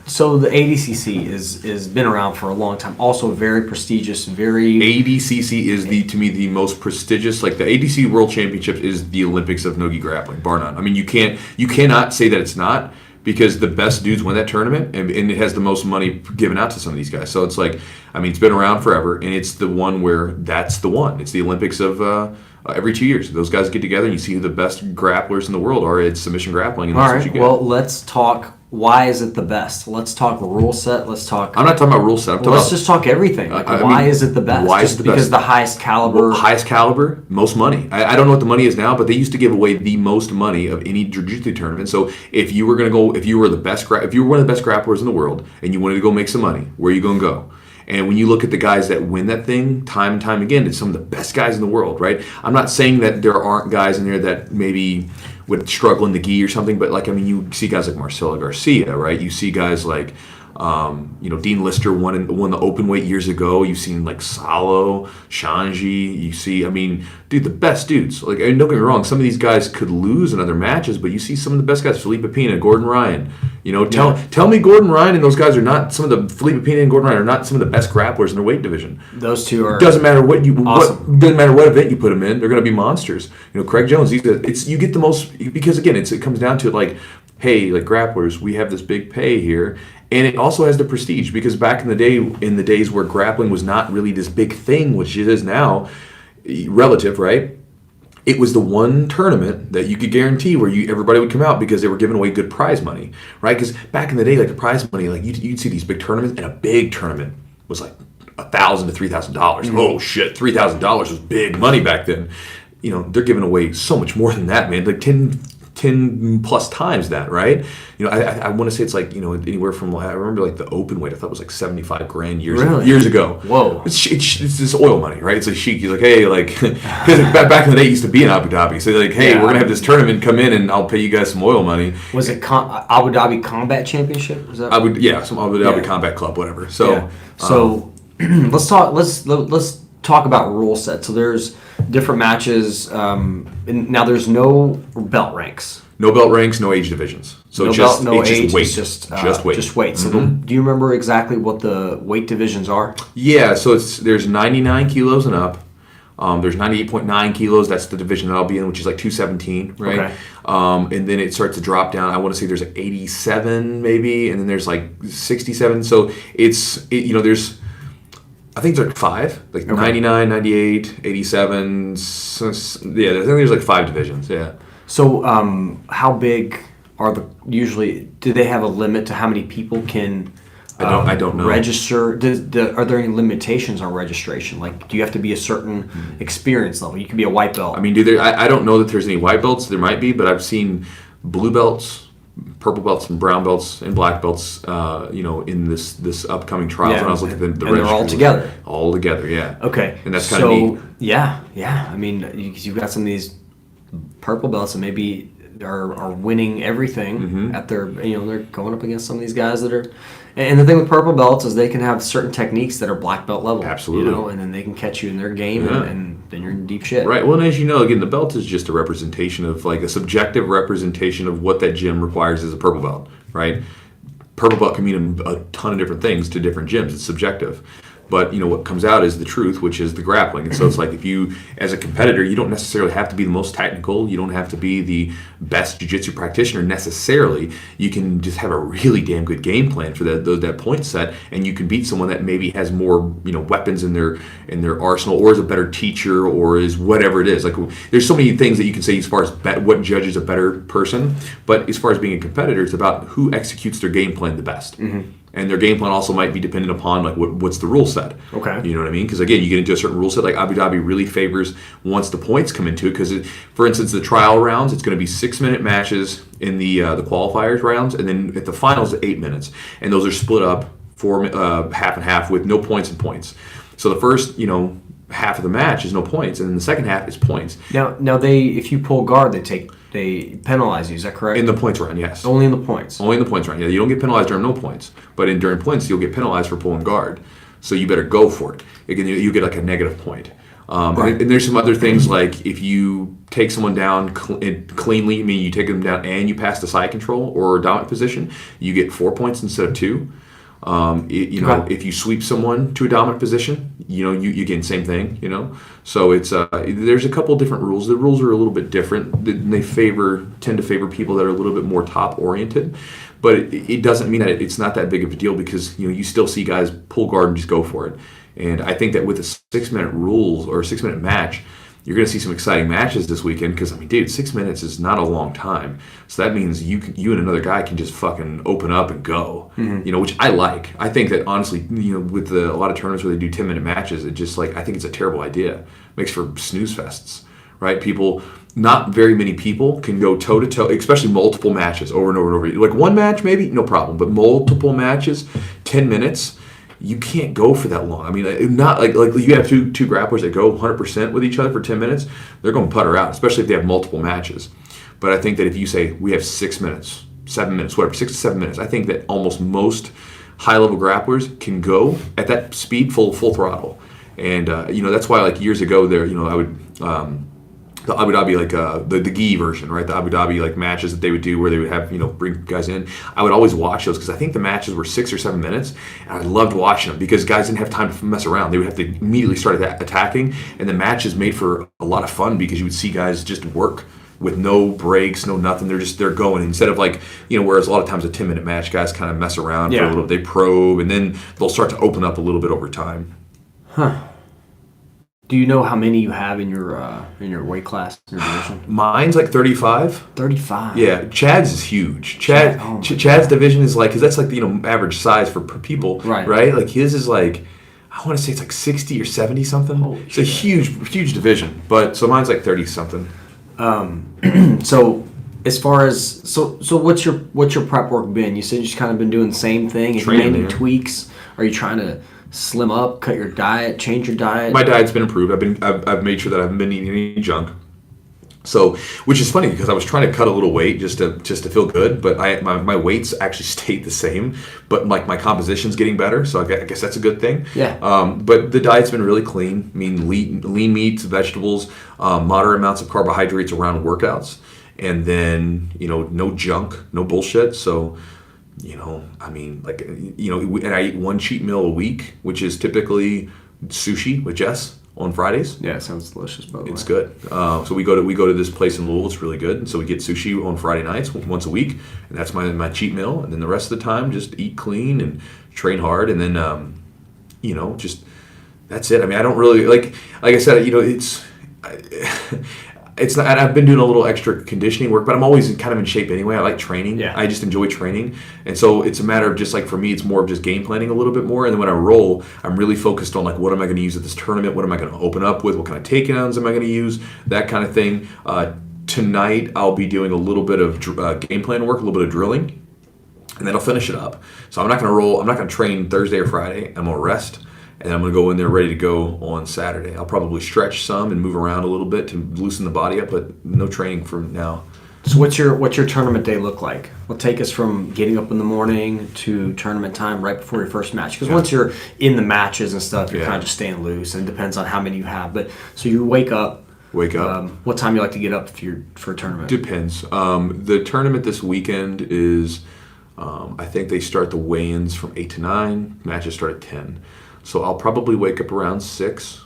So the ADCC is been around for a long time. Also very prestigious, very... ADCC is to me the most prestigious. Like the ADCC World Championship is the Olympics of no-gi grappling, bar none. I mean, you cannot say that it's not, because the best dudes win that tournament, and it has the most money given out to some of these guys. So it's like, I mean, it's been around forever, and it's the one where that's the one. It's the Olympics of every 2 years. Those guys get together, and you see who the best grapplers in the world are. It's submission grappling, and that's what you get. Well, let's talk. Why is it the best? Let's talk rule set. Let's talk. I'm not talking about rule set. Let's just talk everything. Why is it the best? Why is it the because best? the highest caliber. Highest caliber, most money. I don't know what the money is now, but they used to give away the most money of any jiu-jitsu tournament. So if you were if you were one of the best grapplers in the world, and you wanted to go make some money, where are you going to go? And when you look at the guys that win that thing time and time again, it's some of the best guys in the world, right? I'm not saying that there aren't guys in there that maybe would struggle in the gi or something, but you see guys like Marcelo Garcia, right? You see guys like Dean Lister won the open weight years ago. You've seen like Salo, Shanji. You see, dude, the best dudes. Like, don't get me wrong, some of these guys could lose in other matches, but you see some of the best guys, Felipe Pina, Gordon Ryan. Tell me Gordon Ryan and those guys are not some of the Felipe Pina and Gordon Ryan are not some of the best grapplers in their weight division. Those two are doesn't matter what awesome. doesn't matter what event you put them in, they're going to be monsters. Craig Jones, you get the most because again, it comes down to like, hey, like grapplers, we have this big pay here. And it also has the prestige because back in the days where grappling was not really this big thing, which it is now, relative, right? It was the one tournament that you could guarantee where everybody would come out because they were giving away good prize money, right? Because back in the day, like the prize money, like you'd see these big tournaments, and a big tournament was like $1,000 to $3,000. Mm-hmm. Oh shit, $3,000 was big money back then. They're giving away so much more than that, man. Like 10 plus times that, right? I want to say it's like, anywhere from, I remember like the open weight, I thought it was like 75 grand years ago. Whoa. It's this oil money, right? It's like chic. You're like, hey, like, because back in the day it used to be in Abu Dhabi. So they're like, hey, we're going to have this tournament, come in and I'll pay you guys some oil money. Was it Abu Dhabi Combat Championship? Was that? Some Abu Dhabi Combat Club, whatever. So, let's talk about rule sets. So there's different matches. And now there's no belt ranks. No belt ranks, no age divisions. So Age, just weight. just weight. Just weight. So do you remember exactly what the weight divisions are? Yeah, so there's 99 kilos and up. There's 98.9 kilos. That's the division that I'll be in, which is like 217, right? Okay. And then it starts to drop down. I want to say there's like 87 maybe, and then there's like 67. So there's, I think there's like 5, like okay. 99, 98, 87. So, yeah, I think there's like 5 divisions. Yeah. So how big are do they have a limit to how many people can I don't know. register? Are there any limitations on registration? Like, do you have to be a certain experience level? You can be a white belt. I don't know that there's any white belts. There might be, but I've seen blue belts, purple belts, and brown belts and black belts. In this upcoming trial. Yeah, when I was looking at the and they're all together. All together, yeah. Okay, and that's kind of neat. Yeah. You've got some of these purple belts that maybe are winning everything at their, they're going up against some of these guys that are. And the thing with purple belts is they can have certain techniques that are black belt level. Absolutely. And then they can catch you in their game, and then you're in deep shit. Right. Well, and as you know, again, the belt is just a representation of, like, a subjective representation of what that gym requires as a purple belt, right? Purple belt can mean a ton of different things to different gyms. It's subjective. But, what comes out is the truth, which is the grappling. And so it's like if you, as a competitor, you don't necessarily have to be the most technical. You don't have to be the best jiu-jitsu practitioner necessarily. You can just have a really damn good game plan for that point set, and you can beat someone that maybe has more, weapons in their arsenal, or is a better teacher, or is whatever it is. Like, there's so many things that you can say as far as what judges a better person. But as far as being a competitor, it's about who executes their game plan the best. Mm-hmm. And their game plan also might be dependent upon, like, what's the rule set. Okay. You know what I mean? Because, again, you get into a certain rule set. Like, Abu Dhabi really favors once the points come into it. Because, for instance, the trial rounds, it's going to be 6-minute matches in the qualifiers rounds. And then at the finals, 8 minutes. And those are split up for half and half with no points and points. So the first, half of the match is no points. And then the second half is points. Now if you pull guard, they penalize you, is that correct? In the points round, yes. Only in the points? Only in the points round, yeah. You don't get penalized during no points. But during points, you'll get penalized for pulling guard. So you better go for it. Again, you get like a negative point. Right. And there's some other things, like if you take someone down cleanly, you take them down and you pass the side control or dominant position, you get 4 points instead of 2. If you sweep someone to a dominant position, you gain the same thing, So it's there's a couple different rules. The rules are a little bit different. They tend to favor people that are a little bit more top oriented, but it doesn't mean that it's not that big of a deal, because you still see guys pull guard and just go for it. And I think that with a 6-minute rules or a 6-minute match, you're going to see some exciting matches this weekend, because, 6 minutes is not a long time. So that means you and another guy can just fucking open up and go, which I like. I think that, honestly, with a lot of tournaments where they do 10-minute matches, it just, I think it's a terrible idea. It makes for snooze fests, right? Not very many people can go toe-to-toe, especially multiple matches over and over and over. Like one match, maybe, no problem. But multiple matches, 10 minutes... You can't go for that long. Not like you have two grapplers that go 100% with each other for 10 minutes. They're going to putter out, especially if they have multiple matches. But I think that if you say we have 6 minutes, 7 minutes, whatever, 6 to 7 minutes, I think that almost most high level grapplers can go at that speed full throttle. And that's why like years ago there, I would the Abu Dhabi like the gi version, right? The Abu Dhabi like matches that they would do where they would have bring guys in. I would always watch those because I think the matches were 6 or 7 minutes, and I loved watching them because guys didn't have time to mess around. They would have to immediately start attacking, and the matches made for a lot of fun because you would see guys just work with no breaks, no nothing. They're going instead of like whereas a lot of times a 10-minute match guys kind of mess around for a little. They probe and then they'll start to open up a little bit over time. Huh. Do you know how many you have in your weight class, in your division? Mine's like 35. 35. Yeah, Chad's is huge. Chad's division is like, because that's like the average size for people, right? Like his is like, I want to say it's like 60 or 70 something. It's a huge division. But so mine's like 30 something. So as far as so what's your prep work been? You said you've just kind of been doing the same thing. Have you made any tweaks? Are you trying to slim up, cut your diet, change your diet? My diet's been improved. I've made sure that I haven't been eating any junk. So, which is funny because I was trying to cut a little weight just to feel good, but my weights actually stayed the same, but like my composition's getting better. So I guess that's a good thing. Yeah. But the diet's been really clean. I mean, lean meats, vegetables, moderate amounts of carbohydrates around workouts, and then no junk, no bullshit. So. I mean, like, and I eat one cheat meal a week, which is typically sushi with Jess on Fridays. Yeah, it sounds delicious, by the way. It's good. So we go to this place in Louisville. It's really good. And so we get sushi on Friday nights once a week, and that's my cheat meal. And then the rest of the time, just eat clean and train hard. And then, just that's it. I mean, I don't really like I said, it's not. I've been doing a little extra conditioning work, but I'm always kind of in shape anyway. I like training. Yeah. I just enjoy training, and so it's a matter of just like for me, it's more of just game planning a little bit more. And then when I roll, I'm really focused on like what am I going to use at this tournament? What am I going to open up with? What kind of takedowns am I going to use? That kind of thing. Tonight I'll be doing a little bit of game plan work, a little bit of drilling, and then I'll finish it up. So I'm not going to roll. I'm not going to train Thursday or Friday. I'm going to rest. And I'm going to go in there ready to go on Saturday. I'll probably stretch some and move around a little bit to loosen the body up, but no training for now. So what's your tournament day look like? Well, take us from getting up in the morning to tournament time right before your first match. Because once you're in the matches and stuff, you're kind of just staying loose, and it depends on how many you have. But so you wake up. What time you like to get up for a tournament? Depends. The tournament this weekend is, I think they start the weigh-ins from 8 to 9. Matches start at 10. So I'll probably wake up around 6,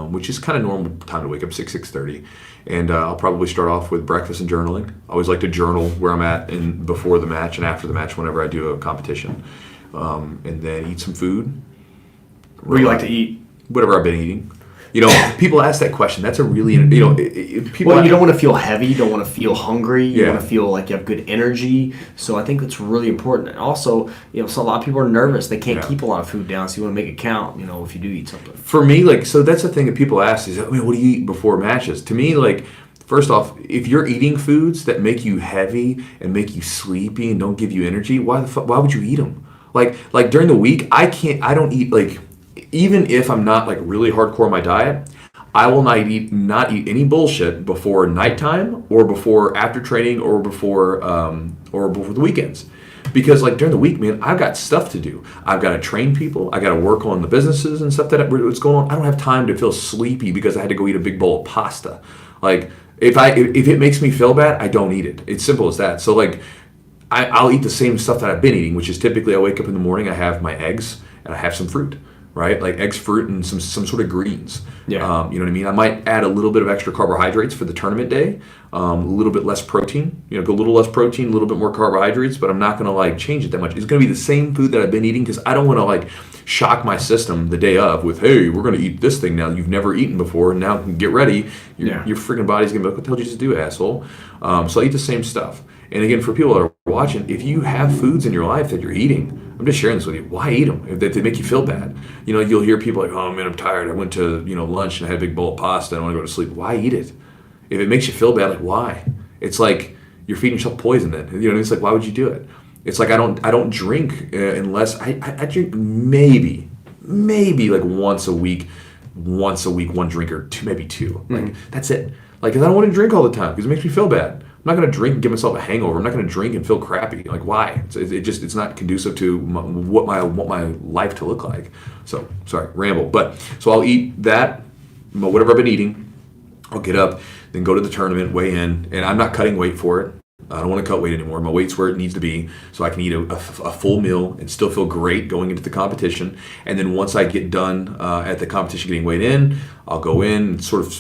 which is kind of normal time to wake up, 6:30. And I'll probably start off with breakfast and journaling. I always like to journal where I'm at before the match and after the match whenever I do a competition. And then eat some food. What do you like to eat? Whatever I've been eating. People ask that question. That's a really, people. Well, you don't want to feel heavy. You don't want to feel hungry. You Yeah. want to feel like you have good energy. So I think that's really important. And also, so a lot of people are nervous. They can't keep a lot of food down. So you want to make it count. If you do eat something. For me, so that's the thing that people ask is, what do you eat before matches? To me, first off, if you're eating foods that make you heavy and make you sleepy and don't give you energy, why would you eat them? Like during the week, I don't eat even if I'm not really hardcore on my diet, I will not eat any bullshit before nighttime or before after training or before the weekends. Because during the week, man, I've got stuff to do. I've got to train people. I got to work on the businesses and stuff what's going on. I don't have time to feel sleepy because I had to go eat a big bowl of pasta. If it makes me feel bad, I don't eat it. It's simple as that. So I'll eat the same stuff that I've been eating, which is typically I wake up in the morning, I have my eggs and I have some fruit. Right, like eggs, fruit, and some sort of greens. Yeah. You know what I mean? I might add a little bit of extra carbohydrates for the tournament day, a little bit less protein. Go a little less protein, a little bit more carbohydrates, but I'm not going to change it that much. It's going to be the same food that I've been eating because I don't want to shock my system the day of with, hey, we're going to eat this thing now you've never eaten before, and now get ready. Your freaking body's going to be like, what the hell did you just do, asshole? So I eat the same stuff. And again, for people that are watching, if you have foods in your life that you're eating, I'm just sharing this with you. Why eat them if they make you feel bad? You'll hear people like, oh man, I'm tired. I went to lunch and I had a big bowl of pasta. I don't want to go to sleep. Why eat it? If it makes you feel bad, why? It's like you're feeding yourself poison then. It's like, why would you do it? It's like I don't drink unless I drink maybe once a week, one drink or two, maybe two. That's it. Because I don't want to drink all the time because it makes me feel bad. I'm not going to drink and give myself a hangover. I'm not going to drink and feel crappy. Like, why? It's not conducive to what my life to look like. So, sorry, ramble. But so I'll eat that, whatever I've been eating. I'll get up, then go to the tournament, weigh in, and I'm not cutting weight for it. I don't want to cut weight anymore. My weight's where it needs to be, so I can eat a full meal and still feel great going into the competition. And then once I get done at the competition getting weighed in, I'll go in and sort of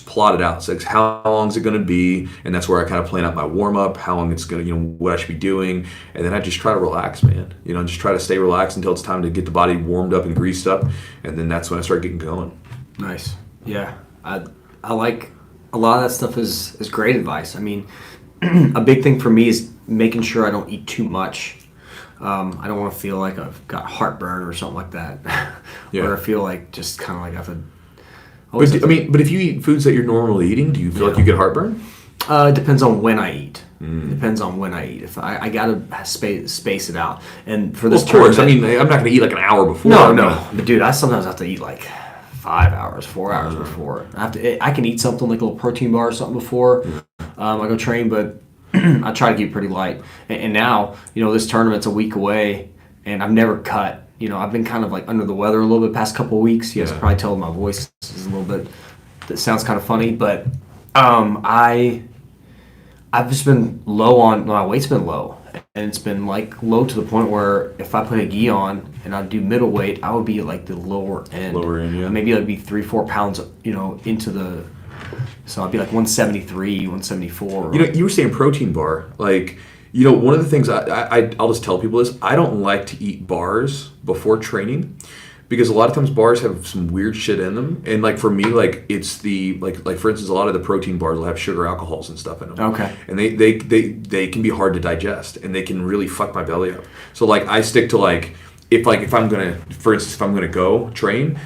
plot it out. So it's how long is it going to be, and that's where I kind of plan out my warm up, how long it's going to, what I should be doing, and then I just try to relax, man. Just try to stay relaxed until it's time to get the body warmed up and greased up, and then that's when I start getting going. Nice. Yeah, I like a lot of that stuff is great advice. I mean, a big thing for me is making sure I don't eat too much. I don't want to feel like I've got heartburn or something like that. Yeah. Or I feel like just kind of like I have to. But if you eat foods that you're normally eating, do you feel like you get heartburn? It depends on when I eat. Depends on when I eat. If I gotta space it out, and for this, of course. I mean, I'm not going to eat like an hour before. No. But dude, I sometimes have to eat like 5 hours, 4 hours before. I can eat something like a little protein bar or something before I go train, but I try to keep it pretty light. And now, this tournament's a week away, and I've never cut. I've been kind of like under the weather a little bit past couple of weeks. You guys can probably tell my voice is a little bit. That sounds kind of funny, but I've just been low on my weight's been low, and it's been like low to the point where if I put a gi on and I do middleweight, I would be at like the lower end. Yeah. Maybe I'd be 3-4 pounds, into the. So I'd be like 173, 174. You were saying protein bar, like. One of the things I'll just tell people is I don't like to eat bars before training because a lot of times bars have some weird shit in them. And like for me, like it's the like for instance, a lot of the protein bars will have sugar alcohols and stuff in them. Okay. And they can be hard to digest and they can really fuck my belly up. So like I stick to if I'm gonna, for instance, if I'm gonna go train,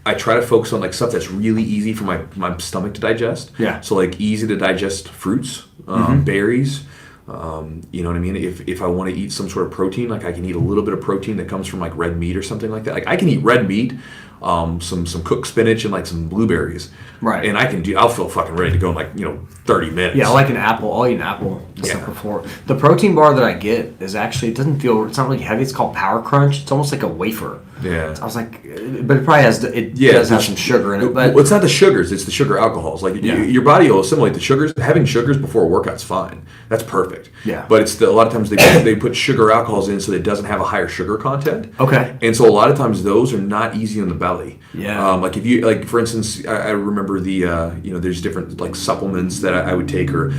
I try to focus on like stuff that's really easy for my stomach to digest. Yeah. So like easy to digest fruits, berries. You know what I mean? If I want to eat some sort of protein, like I can eat a little bit of protein that comes from like red meat or something like that. Like I can eat red meat, some cooked spinach and like some blueberries. Right. And I'll feel fucking ready to go in like 30 minutes. Yeah, I like an apple. I'll eat an apple stuff before. The protein bar that I get is actually, it's not really heavy. It's called Power Crunch. It's almost like a wafer. Yeah. I was like, but it probably does have some sugar in it. But it's not the sugars, it's the sugar alcohols. Like your body will assimilate the sugars. Having sugars before a workout's fine. That's perfect. Yeah. But it's a lot of times they put sugar alcohols in so that it doesn't have a higher sugar content. Okay. And so a lot of times those are not easy on the belly. Yeah. Like if you for instance, I remember there's different like supplements that I would take, or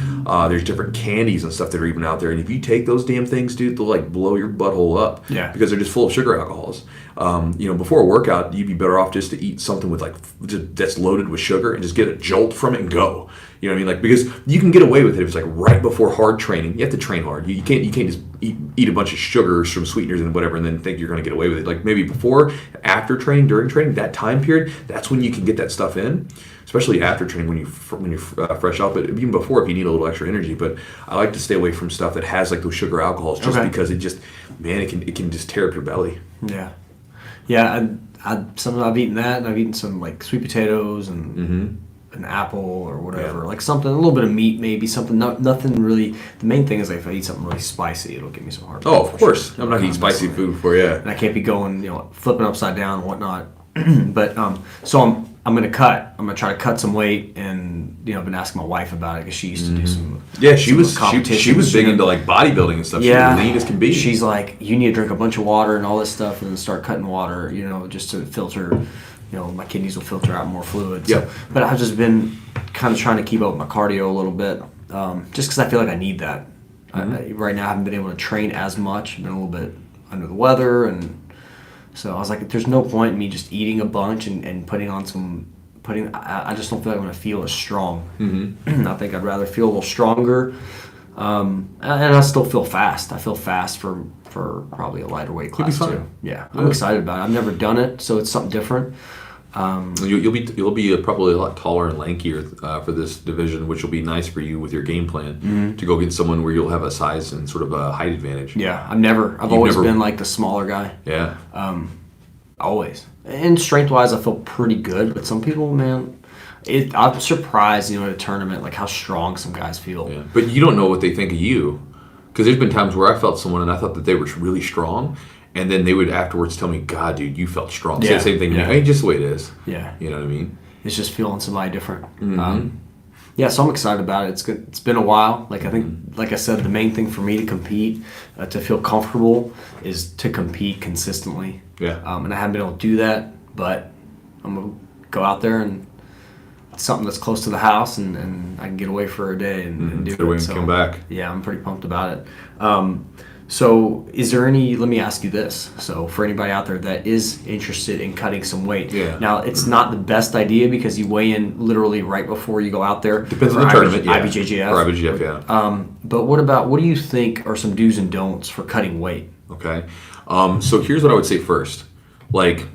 there's different candies and stuff that are even out there. And if you take those damn things, dude, they'll like blow your butthole up. Yeah. Because they're just full of sugar alcohols. Before a workout, you'd be better off just to eat something with that's loaded with sugar and just get a jolt from it and go. You know what I mean? Like, because you can get away with it if it's like right before hard training. You have to train hard. You can't just eat a bunch of sugars from sweeteners and whatever and then think you're going to get away with it. Like maybe before, after training, during training, that time period, that's when you can get that stuff in. Especially after training when you're fresh out, but even before if you need a little extra energy. But I like to stay away from stuff that has like those sugar alcohols, just because it can just tear up your belly. Yeah, yeah. Sometimes I've eaten that, and I've eaten some like sweet potatoes and an apple or whatever, like something, a little bit of meat, maybe something. Nothing really. The main thing is like if I eat something really spicy, it'll give me some heartburn. Oh, of course, I'm not eating spicy food before and I can't be going, flipping upside down and whatnot. But so I'm gonna try to cut some weight, and I've been asking my wife about it because she used to do some. Yeah, she was big into like bodybuilding and stuff. Yeah, she was lean as can be. She's like, you need to drink a bunch of water and all this stuff, and then start cutting water, just to filter. My kidneys will filter out more fluid. Yep. But I've just been kind of trying to keep up with my cardio a little bit, just because I feel like I need that. Right now, I haven't been able to train as much. I've been a little bit under the weather, and so I was like, there's no point in me just eating a bunch and putting on some. I just don't feel like I'm going to feel as strong. I think I'd rather feel a little stronger, and I still feel fast. I feel fast for probably a lighter weight class too. Yeah, I'm excited about it. I've never done it, so it's something different. You'll be probably a lot taller and lankier for this division, which will be nice for you with your game plan to go against someone where you'll have a size and sort of a height advantage. Yeah, I've always been like the smaller guy. Yeah. Always. And strength wise, I feel pretty good. But some people, man, I'm surprised, at a tournament, like how strong some guys feel. Yeah. But you don't know what they think of you. Because there's been times where I felt someone and I thought that they were really strong, and then they would afterwards tell me, God, dude, you felt strong. Say the same thing to me. Hey, just the way it is. Yeah. You know what I mean? It's just feeling somebody different. Yeah, so I'm excited about it. It's good. It's been a while. Like I think, like I said, the main thing for me to compete, to feel comfortable, is to compete consistently. Yeah. And I haven't been able to do that, but I'm gonna go out there and it's something that's close to the house, and I can get away for a day and do Get away it. and come back. Yeah, I'm pretty pumped about it. So is there any, let me ask you this. So for anybody out there that is interested in cutting some weight. Yeah. Now, it's not the best idea because you weigh in literally right before you go out there. Depends on the tournament, yeah. IBJJF. For IBJJF, yeah. But what do you think are some do's and don'ts for cutting weight? Okay. So here's what I would say first. Like,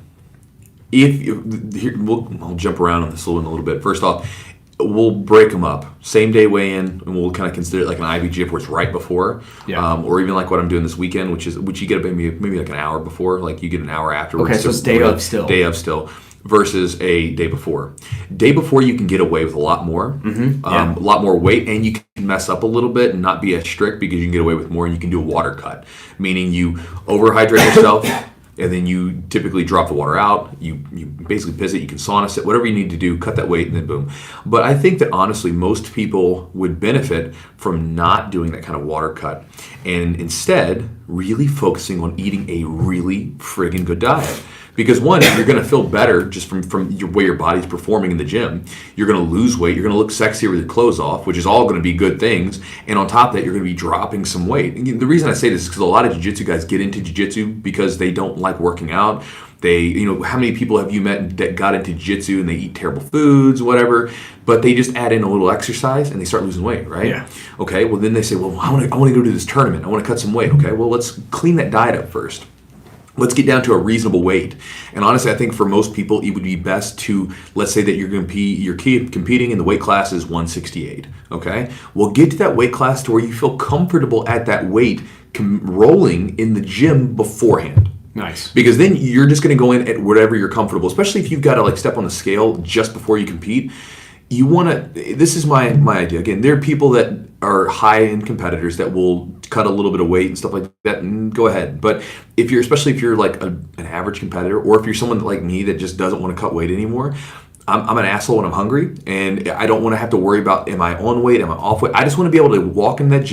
I'll jump around on this in a little bit. First off, we'll break them up. Same day weigh-in, and we'll kind of consider it like an IBJJF where it's right before. Yeah. Or even like what I'm doing this weekend, which you get maybe like an hour before. Like you get an hour afterwards. Okay, so it's day of still. Day of still. Versus a day before. Day before you can get away with a lot more. A lot more weight, and you can mess up a little bit and not be as strict because you can get away with more, and you can do a water cut. Meaning you overhydrate yourself. And then you typically drop the water out. You basically piss it. You can sauna sit, whatever you need to do, cut that weight, and then boom. But I think that honestly, most people would benefit from not doing that kind of water cut, and instead really focusing on eating a really friggin' good diet. Because one, you're going to feel better just from your way your body's performing in the gym. You're going to lose weight. You're going to look sexier with your clothes off, which is all going to be good things. And on top of that, you're going to be dropping some weight. And the reason I say this is because a lot of jiu-jitsu guys get into jiu-jitsu because they don't like working out. How many people have you met that got into jiu-jitsu and they eat terrible foods, whatever, but they just add in a little exercise and they start losing weight, right? Yeah. Okay, well then they say, well, I want to go to this tournament. I want to cut some weight. Okay, well, let's clean that diet up first. Let's get down to a reasonable weight. And honestly, I think for most people, it would be best to, let's say that you're competing and the weight class is 168, okay? Well, get to that weight class to where you feel comfortable at that weight rolling in the gym beforehand. Nice. Because then you're just going to go in at whatever you're comfortable, especially if you've got to like step on the scale just before you compete. You want to, this is my idea. Again, there are people that are high-end competitors that will cut a little bit of weight and stuff like that, and go ahead. But especially if you're like an average competitor, or if you're someone like me that just doesn't want to cut weight anymore, I'm an asshole when I'm hungry, and I don't want to have to worry about, am I on weight, am I off weight? I just want to be able to walk in that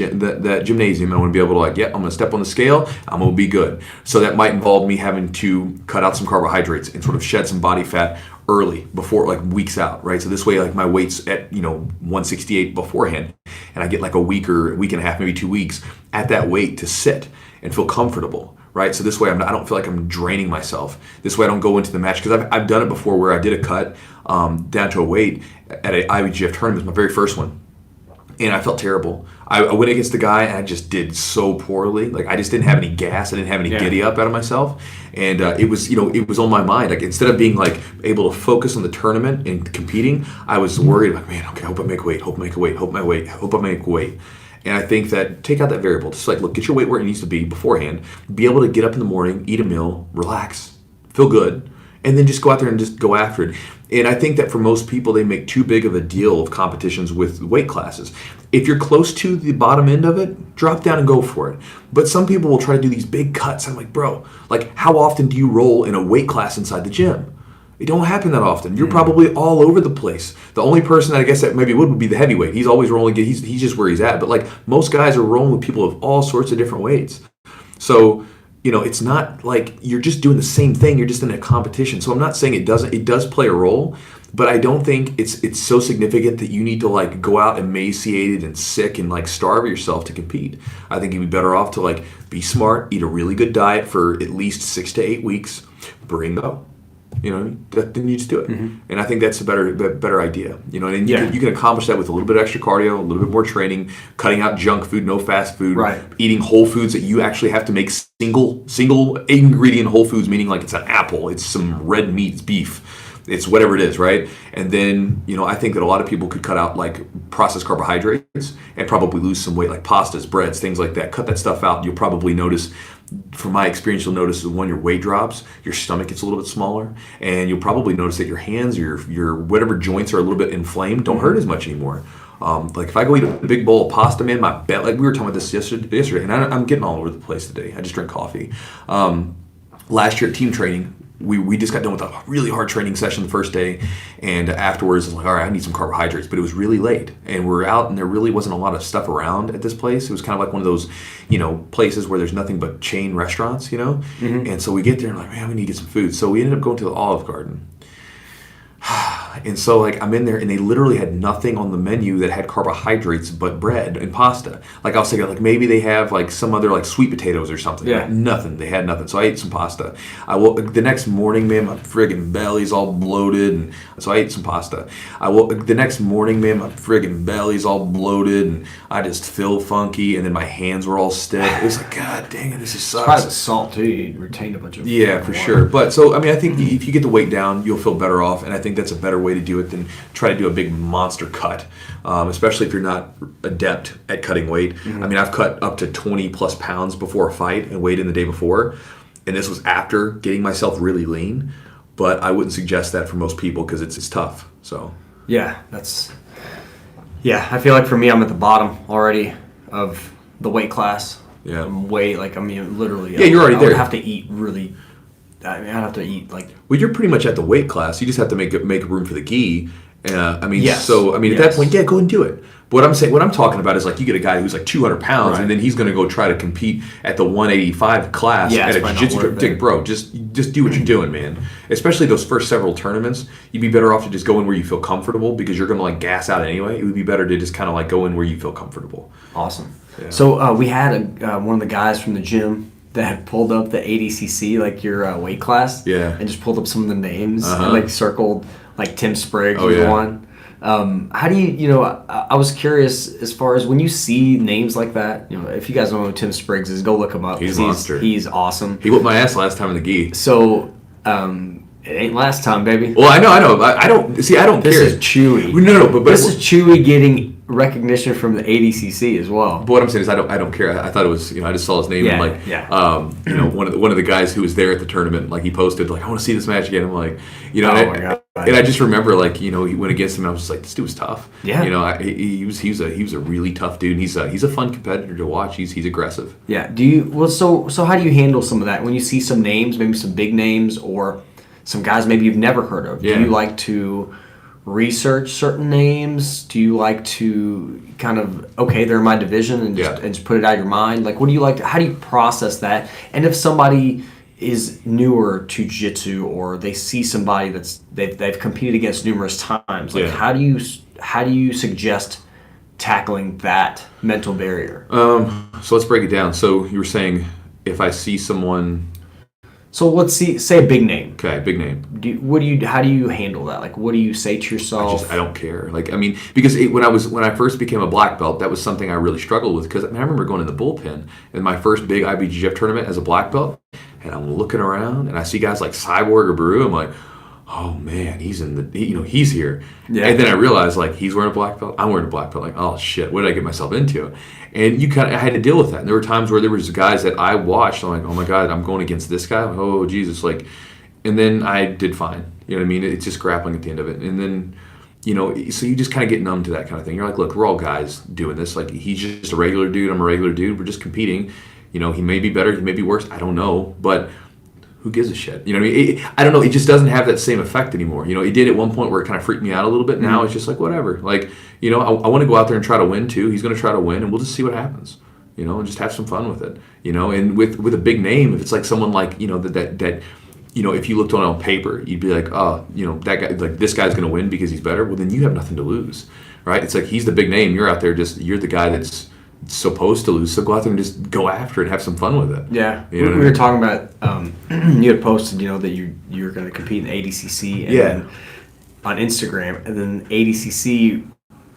gymnasium, and I want to be able to I'm going to step on the scale, I'm going to be good. So that might involve me having to cut out some carbohydrates and sort of shed some body fat early, before, like weeks out, right? So this way, like my weight's at 168 beforehand, and I get like a week or a week and a half, maybe 2 weeks at that weight to sit and feel comfortable, right? So this way I don't feel like I'm draining myself. This way I don't go into the match, because I've done it before where I did a cut down to a weight at an IBJJF tournament. It was my very first one, and I felt terrible. I went against the guy and I just did so poorly. Like I just didn't have any gas. I didn't have any giddy up out of myself. And it was on my mind. Like instead of being like able to focus on the tournament and competing, I was worried like, man, okay, I hope I make weight, hope I make weight, hope I make weight. And I think that take out that variable. Just like, look, get your weight where it needs to be beforehand. Be able to get up in the morning, eat a meal, relax, feel good, and then just go out there and just go after it. And I think that for most people, they make too big of a deal of competitions with weight classes. If you're close to the bottom end of it, drop down and go for it. But some people will try to do these big cuts. I'm like, bro, like how often do you roll in a weight class inside the gym? It don't happen that often. You're probably all over the place. The only person that I guess that maybe would be the heavyweight. He's always rolling. He's just where he's at. But like most guys are rolling with people of all sorts of different weights. So it's not like you're just doing the same thing. You're just in a competition. So I'm not saying it doesn't. It does play a role, but I don't think it's so significant that you need to like go out emaciated and sick and like starve yourself to compete. I think you'd be better off to like be smart, eat a really good diet for at least 6 to 8 weeks, bring up. Then you just do it. Mm-hmm. And I think that's a better idea. And you can accomplish that with a little bit of extra cardio, a little bit more training, cutting out junk food, no fast food, right. Eating whole foods that you actually have to make single ingredient whole foods, meaning like it's an apple, it's some red meat, it's beef, it's whatever it is, right? And then, I think that a lot of people could cut out like processed carbohydrates and probably lose some weight, like pastas, breads, things like that. Cut that stuff out. You'll probably notice from my experience, you'll notice that when your weight drops, your stomach gets a little bit smaller, and you'll probably notice that your hands, your whatever joints are a little bit inflamed, don't hurt as much anymore. Like if I go eat a big bowl of pasta, man, my belly, like we were talking about this yesterday, and I'm getting all over the place today. I just drink coffee. Last year at team training, we just got done with a really hard training session the first day, and afterwards I was like, all right, I need some carbohydrates, but it was really late, and we're out, and there really wasn't a lot of stuff around at this place. It was kind of like one of those, places where there's nothing but chain restaurants, and so we get there and like, man, we need to get some food. So we ended up going to the Olive Garden. And so like I'm in there and they literally had nothing on the menu that had carbohydrates but bread and pasta. Like I was thinking like maybe they have like some other like sweet potatoes or something. Yeah. Like, nothing. They had nothing. So I ate some pasta. I woke the next morning, man, my friggin' belly's all bloated, and so I ate some pasta. I woke the next morning, man, my friggin' belly's all bloated and I just feel funky, and then my hands were all stiff. It was like, God dang it, this just sucks. Probably the salt too. You retained a bunch of Yeah, for sure. But so I mean, I think if you get the weight down, you'll feel better off, and I think that's a better way to do it than try to do a big monster cut, especially if you're not adept at cutting weight. I mean, I've cut up to 20 plus pounds before a fight and weighed in the day before, and this was after getting myself really lean, but I wouldn't suggest that for most people because it's tough. So yeah, I feel like for me, I'm at the bottom already of the weight class. Yeah. Literally. Yeah, you're already I there. would have to eat really. I'd have to eat like. Well, you're pretty much at the weight class. You just have to make room for the gi. Yes. So at Yes. that point, yeah, go and do it. But what I'm talking about is like you get a guy who's like 200 pounds, Right. and then he's going to go try to compete at the 185 class Yeah, at it's a probably not jiu-jitsu. worth it. Bro, just do what you're doing, man. Especially those first several tournaments, you'd be better off to just go in where you feel comfortable because you're going to like gas out anyway. It would be better to just kind of like go in where you feel comfortable. Awesome. Yeah. So we had one of the guys from the gym that had pulled up the ADCC, like your weight class. Yeah. And just pulled up some of the names Uh-huh. and like circled like Tim Spriggs was yeah. one. How do I was curious as far as when you see names like that, if you guys don't know who Tim Spriggs is, go look him up. He's 'cause a monster. He's awesome. He whooped my ass last time in the gi. So, it ain't last time, baby. Well, I know. I don't This care. is Chewy. No, but This is Chewy getting recognition from the ADCC as well. But what I'm saying is I don't care. I thought it was, I just saw his name Yeah, and yeah. one of the guys who was there at the tournament, like he posted like, I want to see this match again. I'm like, Oh my God. and I just remember like, he went against him. And I was just like, this dude was tough. Yeah. He was a really tough dude. And he's a fun competitor to watch. He's aggressive. Yeah. So how do you handle some of that when you see some names, maybe some big names or some guys maybe you've never heard of? Yeah. Do you like to research certain names? Do you like to kind of, okay, they're in my division and just put it out of your mind? Like, what do you like? How do you process that? And if somebody is newer to jiu-jitsu or they see somebody they've competed against numerous times, like how do you suggest tackling that mental barrier? So let's break it down. So you were saying if I see someone. So let's say a big name. Okay, big name. How do you handle that? Like, what do you say to yourself? I don't care. Like, I mean, because when I first became a black belt, that was something I really struggled with. Because I remember going in the bullpen in my first big IBJJF tournament as a black belt, and I'm looking around and I see guys like Cyborg or Baru. I'm like, oh man, he's here. Yeah. And then I realized like he's wearing a black belt, I'm wearing a black belt. Like, oh shit, what did I get myself into? And I had to deal with that. And there were times where there was guys that I watched. I'm like, oh my God, I'm going against this guy. Oh Jesus, like, and then I did fine. You know what I mean? It's just grappling at the end of it. And then, so you just kind of get numb to that kind of thing. You're like, look, we're all guys doing this. Like, he's just a regular dude. I'm a regular dude. We're just competing. He may be better. He may be worse. I don't know. But who gives a shit? You know what I mean? I don't know. It just doesn't have that same effect anymore. It did at one point where it kind of freaked me out a little bit. Now it's just like, whatever. Like, I want to go out there and try to win too. He's going to try to win, and we'll just see what happens. And just have some fun with it. And with a big name, if it's like someone like, that if you looked on paper, you'd be like, oh, that guy, like this guy's going to win because he's better. Well, then you have nothing to lose, right? It's like he's the big name. You're out there you're the guy that's supposed to lose, so go out there and just go after it and have some fun with it. Yeah, You know we were talking about you had posted that you're going to compete in ADCC and then on Instagram, and then ADCC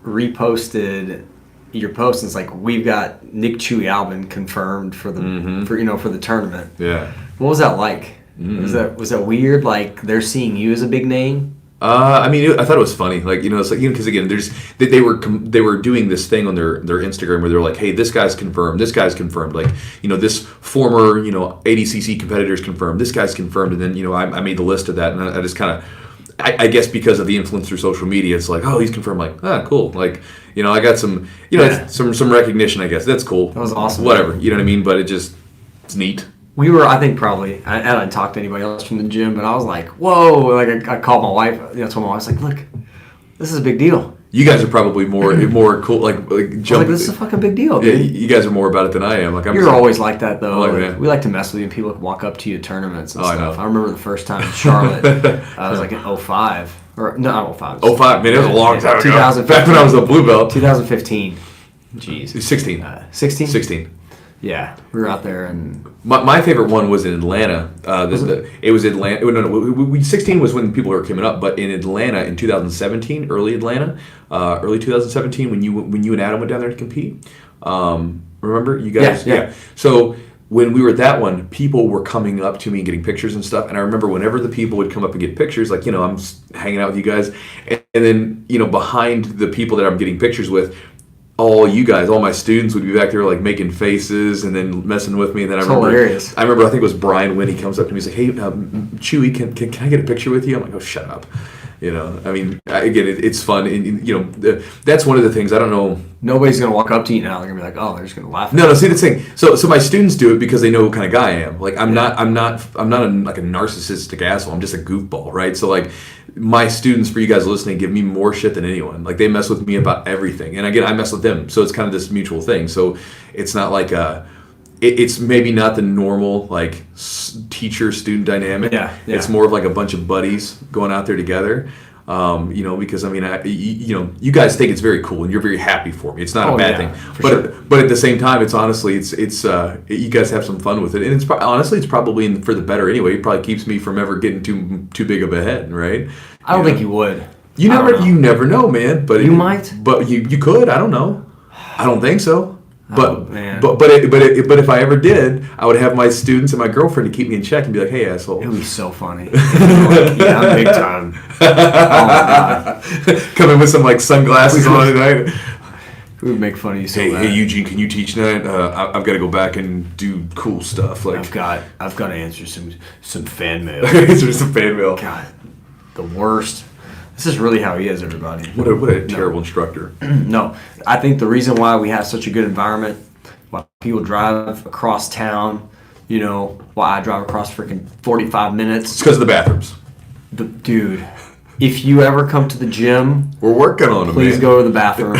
reposted your post and it's like, we've got Nick Chewy Albin confirmed for the for the tournament. Yeah. What was that like? Was that weird? Like they're seeing you as a big name? I mean, I thought it was funny. Like, it's like, because again, they were doing this thing on their Instagram where they're like, hey, this guy's confirmed, like, this former, ADCC competitor's confirmed, this guy's confirmed, and then, I made the list of that, and I just kind of, I guess because of the influence through social media, it's like, oh, he's confirmed, like, cool, like, I got some, some recognition, I guess. That's cool. That was awesome. Whatever, you know what I mean? But it's neat. We were, I think, probably, I didn't talk to anybody else from the gym, but I was like, whoa, like I called my wife, told my wife, I was like, look, this is a big deal. You guys are probably more cool, like jump. This is a fucking big deal, Yeah, dude. you guys are more about it than I am. Like You're always like that, though. Like, we like to mess with you, and people walk up to you at tournaments and I stuff. know. I remember the first time in Charlotte, I was like in 05. Or, no, not 05. 05, man, it was a long time ago. 2015. Back when I was a blue belt. 2015. Jeez. 16. 16? 16. Yeah, we were out there, and My favorite one was in Atlanta. It was Atlanta. No, 16 was when people were coming up, but in Atlanta in 2017, early 2017, when you and Adam went down there to compete. Remember, you guys? Yeah. So when we were at that one, people were coming up to me and getting pictures and stuff. And I remember whenever the people would come up and get pictures, like, I'm hanging out with you guys, and then behind the people that I'm getting pictures with, all my students would be back there like making faces and then messing with me. And then hilarious. I think it was Brian when he comes up to me, he's like, hey, Chewy, can I get a picture with you? I'm like, oh, shut up. I mean, again, it's fun. And, that's one of the things, I don't know. Nobody's going to walk up to you now. They're going to be like, oh, they're just going to laugh at No, see, that's the thing. So my students do it because they know what kind of guy I am. Like, I'm not like a narcissistic asshole. I'm just a goofball, right? So, like, my students, for you guys listening, give me more shit than anyone. Like, they mess with me about everything. And again, I mess with them. So it's kind of this mutual thing. So it's not like it's maybe not the normal, like, teacher-student dynamic. Yeah. It's more of like a bunch of buddies going out there together. Because I mean, you guys think it's very cool and you're very happy for me. It's not a bad thing, but at the same time, it's honestly, it's you guys have some fun with it, and it's probably for the better anyway. It probably keeps me from ever getting too big of a head, right? I don't think you would. You never know, man. But you might. But you could. I don't know. I don't think so. But man. but if I ever did, I would have my students and my girlfriend to keep me in check and be like, "Hey, asshole." It would be so funny. Like, yeah, I'm big time. Oh my god. Come in with some like sunglasses on tonight. We would make fun of you so bad. Hey, Eugene, can you teach tonight? I've got to go back and do cool stuff. Like I've got to answer some fan mail. Answer some fan mail. God, the worst. This is really how he is, everybody. What a terrible instructor. No, I think the reason why we have such a good environment, why people drive across town, why I drive across freaking 45 minutes. It's because of the bathrooms. Dude, if you ever come to the gym, we're working on them. Please go to the bathroom.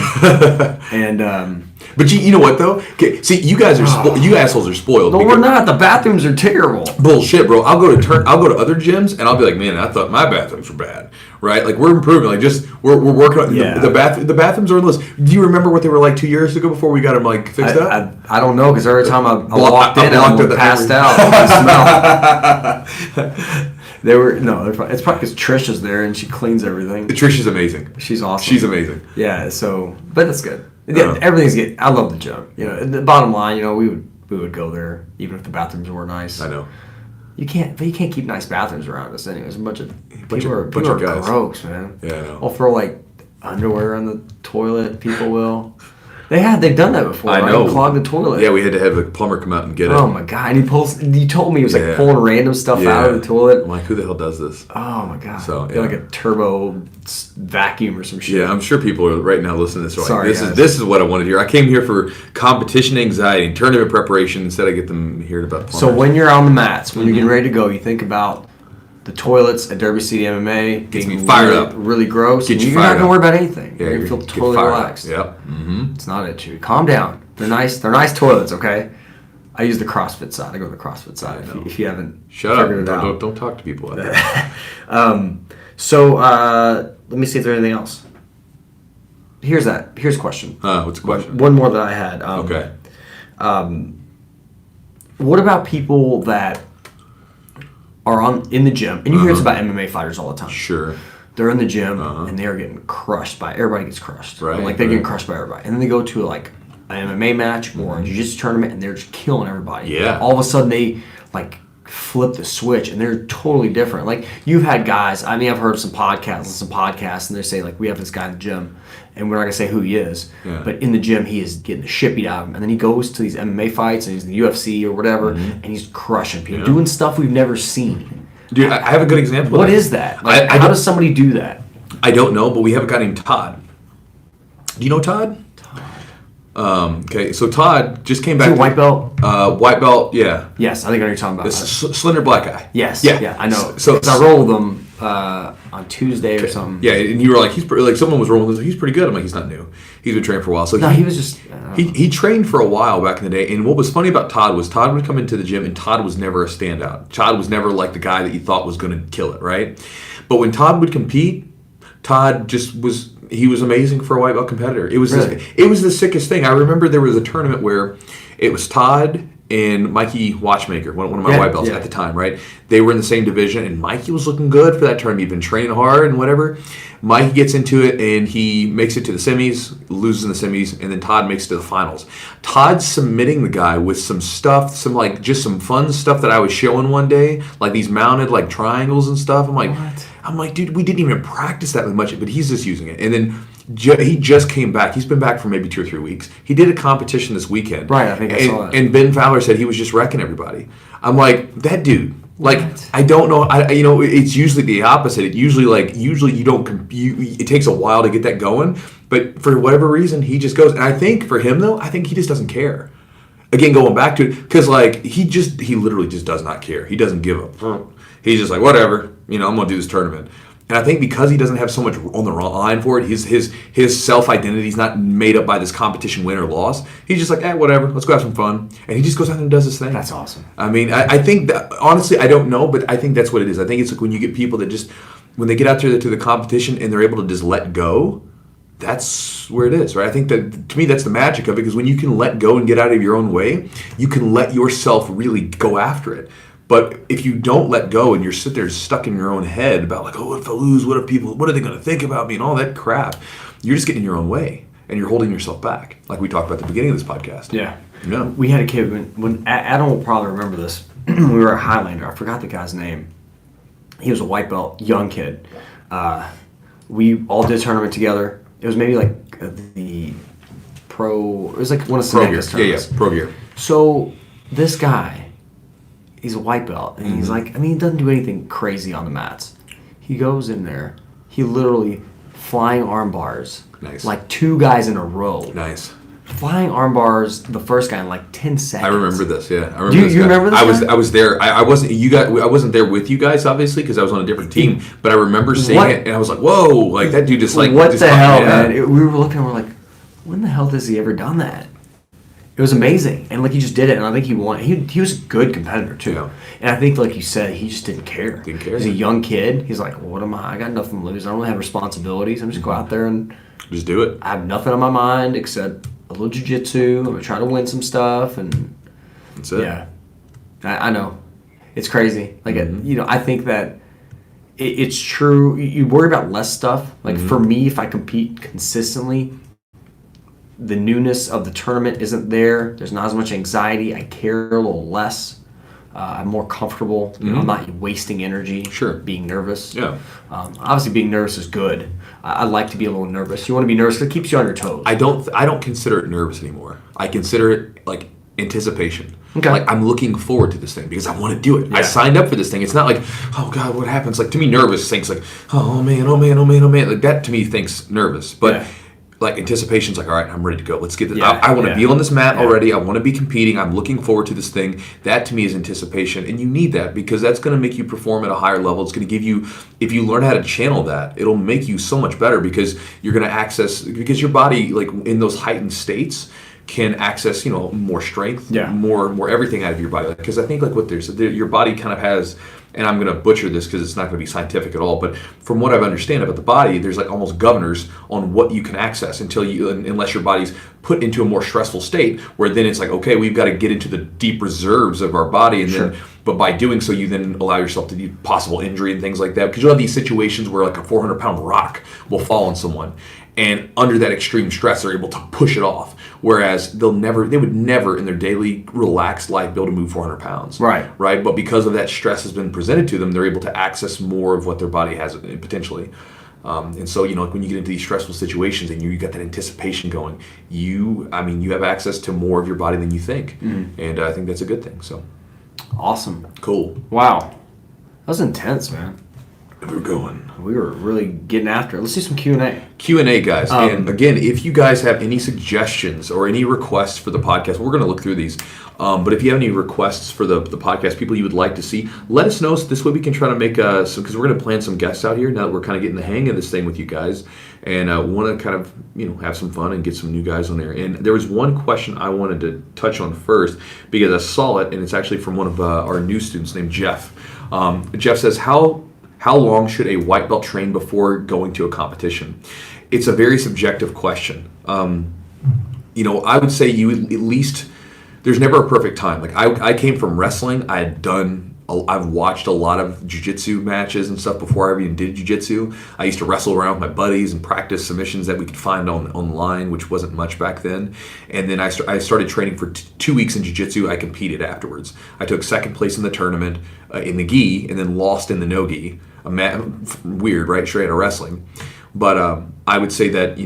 And but you know what though? Okay, see, you guys are you assholes are spoiled. No, we're not. The bathrooms are terrible. Bullshit, bro. I'll go to other gyms and I'll be like, man, I thought my bathrooms were bad, right? Like we're improving. Like we're working on the bathrooms are on the list. Do you remember what they were like 2 years ago before we got them like fixed up? I don't know because every time I walked in, I passed out. They were it's probably because Trish is there and she cleans everything. Trish is amazing. She's awesome. She's amazing. Yeah. So, but that's good. Yeah, everything's good. I love the gym. The bottom line, we would go there even if the bathrooms were nice. I know. You can't keep nice bathrooms around us anyways. A bunch of people are guys. gross, man. Yeah, I know. I'll throw like underwear on the toilet. People will. They've done that before. I know. Clog the toilet. Yeah, we had to have a plumber come out and get it. Oh my god! And he told me he was like pulling random stuff out of the toilet. I'm like, who the hell does this? Oh my god! So like a turbo vacuum or some shit. Yeah, I'm sure people are right now listening to this. Sorry, this is what I wanted to hear. I came here for competition anxiety and tournament preparation instead I get them hearing about plumbers. So when you're on the mats, when you're getting ready to go, you think about the toilets at Derby City MMA gets me fired up, really gross. Get you you're not gonna worry about anything. Yeah, you're gonna feel totally relaxed. Yep. Mm-hmm. It's not it, Chewy. Calm down. They're nice. They're nice toilets. Okay. I use the CrossFit side. I go to the CrossFit side. If you haven't figured it out. Don't talk to people like that. So let me see if there's anything else. Here's a question. What's the question? One more that I had. Okay. What about people that are in the gym, and you hear it's about MMA fighters all the time. Sure. They're in the gym and they are getting crushed by everybody. Gets crushed, right? Like they're getting crushed by everybody, and then they go to like an MMA match or a jiu-jitsu tournament, and they're just killing everybody. Yeah. All of a sudden, they like flip the switch, and they're totally different. Like, you've had guys, I mean, I've heard some podcasts, and they say, like, we have this guy in the gym, and we're not going to say who he is, but in the gym, he is getting the shit beat out of him. And then he goes to these MMA fights, and he's in the UFC or whatever, and he's crushing people, doing stuff we've never seen. Dude, I have a good example. What is that? Like, how does somebody do that? I don't know, but we have a guy named Todd. Do you know Todd? Okay, so Todd just came back. Is he a white belt? White belt, yeah. Yes, I think I know what you're talking about. This slender black guy. Yes, yeah, I know. So I rolled with him on Tuesday or something. Yeah, and you were like, someone was rolling with him. He's pretty good. I'm like, he's not new. He's been training for a while. So he was just. He trained for a while back in the day. And what was funny about Todd was Todd would come into the gym, and Todd was never a standout. Todd was never like the guy that you thought was going to kill it, right? But when Todd would compete, Todd just was. He was amazing for a white belt competitor. It was it was the sickest thing. I remember there was a tournament where it was Todd and Mikey Watchmaker, one of my white belts at the time, right? They were in the same division, and Mikey was looking good for that tournament. He'd been training hard and whatever. Mikey gets into it, and he makes it to the semis, loses in the semis, and then Todd makes it to the finals. Todd's submitting the guy with some stuff, just some fun stuff that I was showing one day, like these mounted like triangles and stuff. I'm like, what? I'm like, dude, we didn't even practice that much, but he's just using it. And then he just came back. He's been back for maybe 2 or 3 weeks. He did a competition this weekend. Right, I think I saw it. And Ben Fowler said he was just wrecking everybody. I'm like, that dude. Like, What? I don't know. It's usually the opposite. Usually you don't. It takes a while to get that going. But for whatever reason, he just goes. And I think for him though, I think he just doesn't care. Again, going back to it, because like he literally just does not care. He doesn't give a. He's just like, whatever. I'm gonna do this tournament. And I think because he doesn't have so much on the line for it, his self-identity is not made up by this competition win or loss. He's just like, whatever, let's go have some fun. And he just goes out and does his thing. That's awesome. I mean, I think that, honestly, I don't know, but I think that's what it is. I think it's like when you get people that just, when they get out there to the competition and they're able to just let go, that's where it is, right? I think that, to me, that's the magic of it, because when you can let go and get out of your own way, you can let yourself really go after it. But if you don't let go and you're sitting there stuck in your own head about like, what if I lose? What are they going to think about me? And all that crap. You're just getting in your own way and you're holding yourself back. Like we talked about at the beginning of this podcast. Yeah. Yeah. We had a kid, when Adam will probably remember this, we were at Highlander. I forgot the guy's name. He was a white belt, young kid. We all did a tournament together. It was maybe like it was like one of the Seneca's tournaments. Yeah, Pro Gear. So this guy, he's a white belt, and he's like, he doesn't do anything crazy on the mats. He goes in there, he literally flying arm bars, Nice. like 2 guys in a row. Nice. Flying arm bars the first guy in like 10 seconds. I remember this. Yeah, I remember. Do you remember this? I was there. I wasn't. I wasn't there with you guys, obviously, because I was on a different team. But I remember seeing it, and I was like, "Whoa!" Like that dude just like. What just the hell, man? We were looking, and we're like, "When the hell has he ever done that?" It was amazing, and like he just did it, and I think he won. He was a good competitor too, Yeah. and I think like you said, he just didn't care. Didn't care. He's a young kid. He's like, well, "What am I? I got nothing to lose. I don't have responsibilities. I'm just go out there and Just do it. I have nothing on my mind except a little jiu-jitsu. I'm gonna try to win some stuff, and That's it. yeah, I know, it's crazy. Like I think that it's true. You worry about less stuff. Like for me, if I compete consistently, the newness of the tournament isn't there. There's not as much anxiety. I care a little less. I'm more comfortable. I'm not wasting energy. Sure. Being nervous. Yeah. Obviously, being nervous is good. I like to be a little nervous. You want to be nervous because it keeps you on your toes. I don't consider it nervous anymore. I consider it like anticipation. Okay. Like I'm looking forward to this thing because I want to do it. Yeah. I signed up for this thing. It's not like, oh God, what happens? Like to me, nervous thinks like, oh man, oh man, oh man, oh man. Like that to me thinks nervous. But like anticipation's like, all right, I'm ready to go. Let's get this. Yeah. I want to be on this mat Yeah. already. I want to be competing. I'm looking forward to this thing. That to me is anticipation, and you need that because that's going to make you perform at a higher level. It's going to give you, if you learn how to channel that, it'll make you so much better because you're going to access, because your body, like in those heightened states, can access, more strength, more everything out of your body. Because I think like what your body kind of has, and I'm going to butcher this because it's not going to be scientific at all, but from what I understand about the body, there's like almost governors on what you can access unless your body's put into a more stressful state, where then it's like, okay, we've got to get into the deep reserves of our body, and then But by doing so, you then allow yourself to do possible injury and things like that. Because you'll have these situations where like a 400-pound rock will fall on someone. And under that extreme stress, they're able to push it off. Whereas they would never in their daily relaxed life be able to move 400 pounds. Right. Right. But because of that stress has been presented to them, they're able to access more of what their body has potentially. And so, like when you get into these stressful situations and you got that anticipation going, you have access to more of your body than you think. And I think that's a good thing. So awesome. Cool. Wow. That was intense, man. We're going. We were really getting after it. Let's do some Q&A. Q&A, guys. And again, if you guys have any suggestions or any requests for the podcast, we're going to look through these. But if you have any requests for the podcast, people you would like to see, let us know. So this way we can try to make some, because we're going to plan some guests out here now that we're kind of getting the hang of this thing with you guys. And want to kind of, have some fun and get some new guys on there. And there was one question I wanted to touch on first because I saw it, and it's actually from one of our new students named Jeff. Jeff says, How long should a white belt train before going to a competition? It's a very subjective question. I would say you at least, there's never a perfect time. Like I came from wrestling. I've watched a lot of jiu-jitsu matches and stuff before I even did jiu-jitsu. I used to wrestle around with my buddies and practice submissions that we could find online, which wasn't much back then. And then I started training for 2 weeks in jiu-jitsu. I competed afterwards. I took second place in the tournament in the gi and then lost in the no gi. Weird, right? Straight out of wrestling. But I would say that,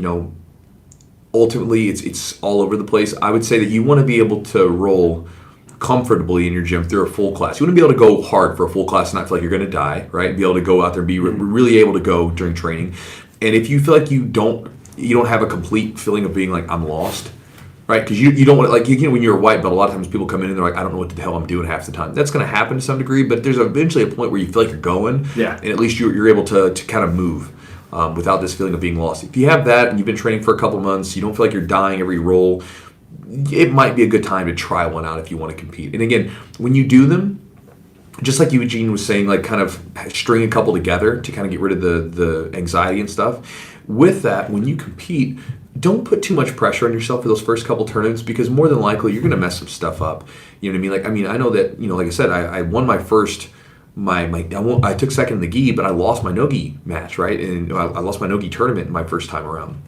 ultimately it's all over the place. I would say that you want to be able to roll comfortably in your gym through a full class. You want to be able to go hard for a full class and not feel like you're going to die, right? Be able to go out there and be really able to go during training. And if you feel like you don't have a complete feeling of being like, I'm lost, right? Because you don't want to, like, when you're a white belt, a lot of times people come in and they're like, I don't know what the hell I'm doing half the time. That's going to happen to some degree, but there's eventually a point where you feel like you're going, and at least you're able to kind of move without this feeling of being lost. If you have that and you've been training for a couple months, you don't feel like you're dying every roll, it might be a good time to try one out if you want to compete. And again, when you do them, just like Eugene was saying, like kind of string a couple together to kind of get rid of the anxiety and stuff. With that, when you compete, don't put too much pressure on yourself for those first couple tournaments because more than likely you're going to mess some stuff up. You know what I mean? I know that, like I said, I won my first, I took second in the gi, but I lost my no-gi match, right? And I lost my no-gi tournament my first time around.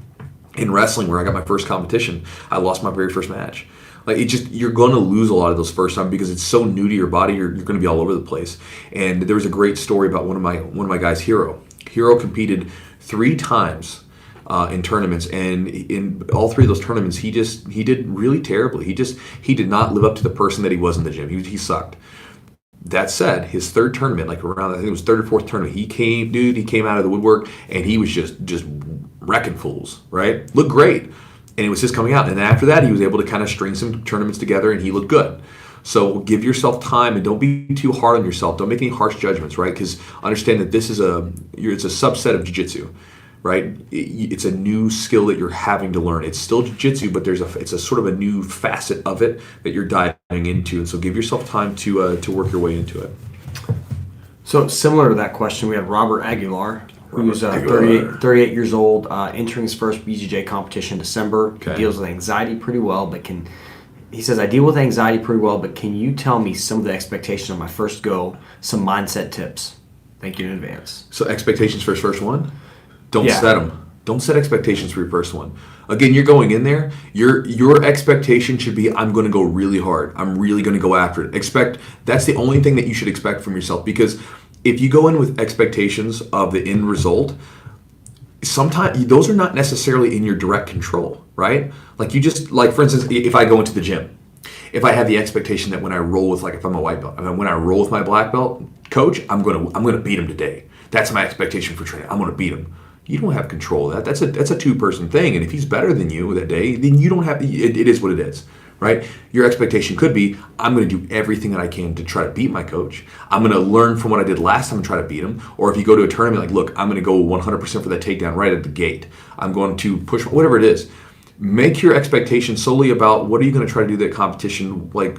In wrestling, where I got my first competition, I lost my very first match. Like you're going to lose a lot of those first time because it's so new to your body. You're going to be all over the place. And there was a great story about one of my guys, Hero. Hero competed 3 times in tournaments, and in all 3 of those tournaments, he did really terribly. He did not live up to the person that he was in the gym. He sucked. That said, his third tournament, like around, I think it was third or fourth tournament, he came out of the woodwork and he was just wrecking fools, right? Looked great. And it was just coming out. And then after that, he was able to kind of string some tournaments together and he looked good. So give yourself time and don't be too hard on yourself. Don't make any harsh judgments, right? Because understand that this is it's a subset of jiu-jitsu, right? It's a new skill that you're having to learn. It's still jiu-jitsu, but it's a sort of a new facet of it that you're diving into. And so give yourself time to work your way into it. So similar to that question, we have Robert Aguilar, who's 38 years old, entering his first BJJ competition in December. Okay. He deals with anxiety pretty well, but he says, I deal with anxiety pretty well, but can you tell me some of the expectations on my first go, some mindset tips? Thank you in advance. So expectations for his first one? Don't set them. Don't set expectations for your first one. Again, you're going in there. Your expectation should be, I'm going to go really hard. I'm really going to go after it. That's the only thing that you should expect from yourself, because if you go in with expectations of the end result, sometimes those are not necessarily in your direct control, right? Like for instance, if I go into the gym, if I have the expectation that when I roll with, like if I'm a white belt, when I roll with my black belt coach, I'm gonna beat him today. That's my expectation for training. I'm gonna beat him. You don't have control of that. That's a 2-person thing, and if he's better than you that day, then you don't have. It is what it is. Right? Your expectation could be, I'm going to do everything that I can to try to beat my coach. I'm going to learn from what I did last time and try to beat him. Or if you go to a tournament, like, look, I'm going to go 100% for that takedown right at the gate. I'm going to push, whatever it is. Make your expectation solely about what are you going to try to do that competition, like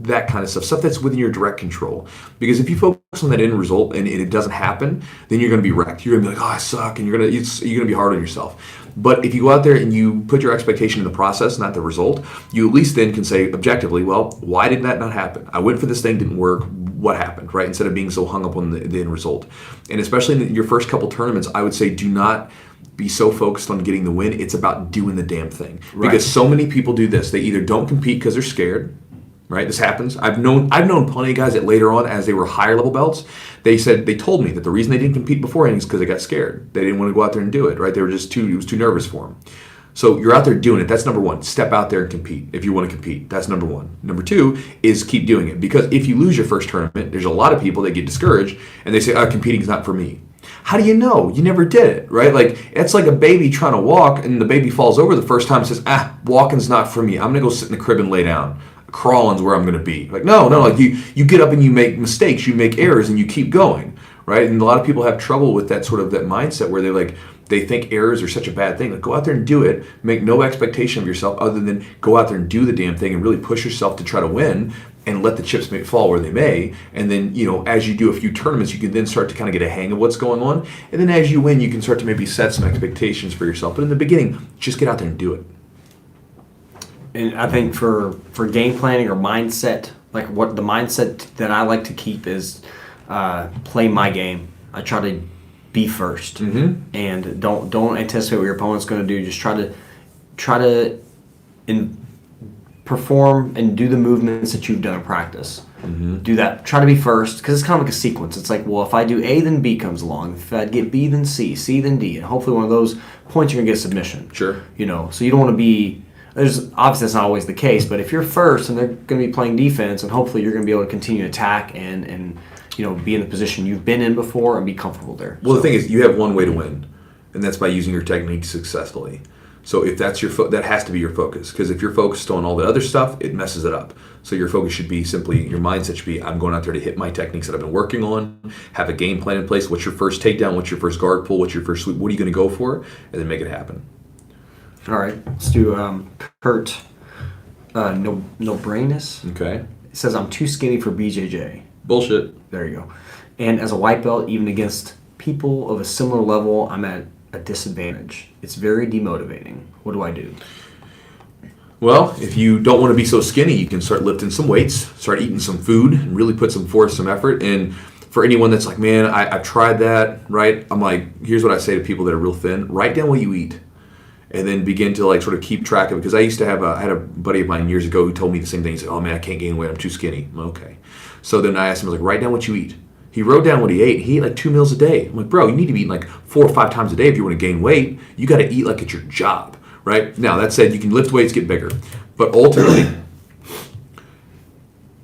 that kind of stuff that's within your direct control. Because if you focus on that end result and it doesn't happen, then you're going to be wrecked. You're going to be like, oh, I suck, and you're going to be hard on yourself. But if you go out there and you put your expectation in the process, not the result, you at least then can say objectively, well, why did that not happen? I went for this thing, didn't work. What happened, right? Instead of being so hung up on the end result. And especially in your first couple tournaments, I would say do not be so focused on getting the win. It's about doing the damn thing. Right. Because so many people do this. They either don't compete because they're scared, right? This happens. I've known plenty of guys that later on, as they were higher level belts, they told me that the reason they didn't compete beforehand is because they got scared. They didn't want to go out there and do it, right? It was too nervous for them. So you're out there doing it. That's number one. Step out there and compete if you want to compete. That's number one. Number two is keep doing it. Because if you lose your first tournament, there's a lot of people that get discouraged and they say, competing is not for me. How do you know? You never did it, right? Like, it's like a baby trying to walk and the baby falls over the first time and says, walking's not for me. I'm going to go sit in the crib and lay down. Crawling's where I'm going to be. Like, no, like you get up and you make mistakes, you make errors and you keep going, right? And a lot of people have trouble with that that mindset where they think errors are such a bad thing. Like, go out there and do it. Make no expectation of yourself other than go out there and do the damn thing and really push yourself to try to win and let the chips fall where they may. And then, as you do a few tournaments, you can then start to kind of get a hang of what's going on. And then as you win, you can start to maybe set some expectations for yourself. But in the beginning, just get out there and do it. And I think for game planning or mindset, like what the mindset that I like to keep is play my game. I try to be first, and don't anticipate what your opponent's going to do. Just try to perform and do the movements that you've done in practice. Do that. Try to be first, because it's kind of like a sequence. It's like, well, if I do A, then B comes along. If I get B, then C, C, then D, and hopefully one of those points you're gonna get a submission. Sure. So you don't want to be. Obviously that's not always the case, but if you're first and they're going to be playing defense, and hopefully you're going to be able to continue to attack and be in the position you've been in before and be comfortable there. Well, the thing is, you have one way to win, and that's by using your technique successfully. So if that's that has to be your focus, because if you're focused on all the other stuff, it messes it up. So your focus should be simply, your mindset should be, I'm going out there to hit my techniques that I've been working on, have a game plan in place. What's your first takedown? What's your first guard pull? What's your first sweep? What are you going to go for? And then make it happen. All right, let's do Kurt Nobranis. Okay. It says, I'm too skinny for BJJ. Bullshit. There you go. And as a white belt, even against people of a similar level, I'm at a disadvantage. It's very demotivating. What do I do? Well, if you don't want to be so skinny, you can start lifting some weights, start eating some food, and really put some forth, some effort. And for anyone that's like, man, I've tried that, right? I'm like, here's what I say to people that are real thin. Write down what you eat. And then begin to sort of keep track of it. Because I used to I had a buddy of mine years ago who told me the same thing. He said, oh man, I can't gain weight, I'm too skinny. Okay. So then I asked him, I was like, write down what you eat. He wrote down what he ate. He ate like 2 meals a day. I'm like, bro, you need to be eating like 4 or 5 times a day if you want to gain weight. You got to eat like it's your job, right? Now, that said, you can lift weights, get bigger. But ultimately,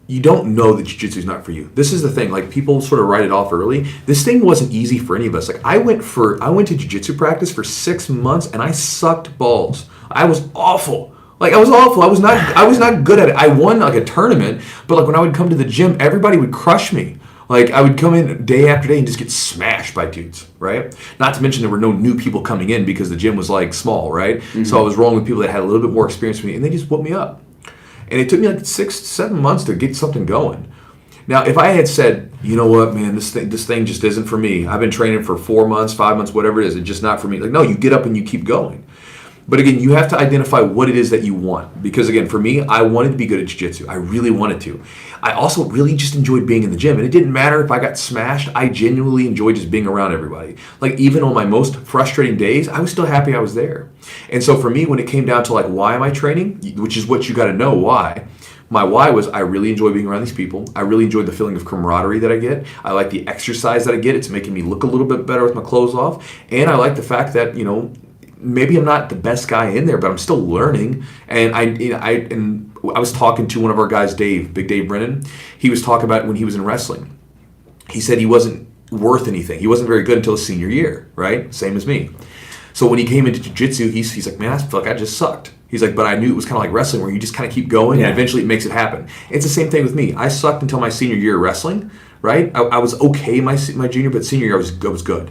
you don't know that jiu-jitsu is not for you. This is the thing. Like, people sort of write it off early. This thing wasn't easy for any of us. Like, I went to jiu-jitsu practice for 6 months and I sucked balls. I was awful. Like, I was awful. I was not good at it. I won like a tournament, but like when I would come to the gym, everybody would crush me. Like, I would come in day after day and just get smashed by dudes, right? Not to mention there were no new people coming in because the gym was like small, right? So I was rolling with people that had a little bit more experience than me, and they just whooped me up. And it took me like 6-7 months to get something going. Now, if I had said, you know what, man, this thing just isn't for me. I've been training for 4 months, 5 months, whatever it is. It's just not for me. Like, no, you get up and you keep going. But again, you have to identify what it is that you want. Because again, for me, I wanted to be good at jiu-jitsu. I really wanted to. I also really just enjoyed being in the gym. And it didn't matter if I got smashed. I genuinely enjoyed just being around everybody. Like, even on my most frustrating days, I was still happy I was there. And so for me, when it came down to like, why am I training? Which is what you got to know why. My why was I really enjoy being around these people. I really enjoy the feeling of camaraderie that I get. I like the exercise that I get. It's making me look a little bit better with my clothes off. And I like the fact that, maybe I'm not the best guy in there, but I'm still learning. And I was talking to one of our guys, Dave, Big Dave Brennan. He was talking about when he was in wrestling. He said he wasn't worth anything. He wasn't very good until his senior year, right? Same as me. So when he came into jiu-jitsu, he's like, man, I feel like I just sucked. He's like, but I knew it was kind of like wrestling where you just kind of keep going and eventually it makes it happen. It's the same thing with me. I sucked until my senior year of wrestling, right? I was okay my junior, but senior year I was good.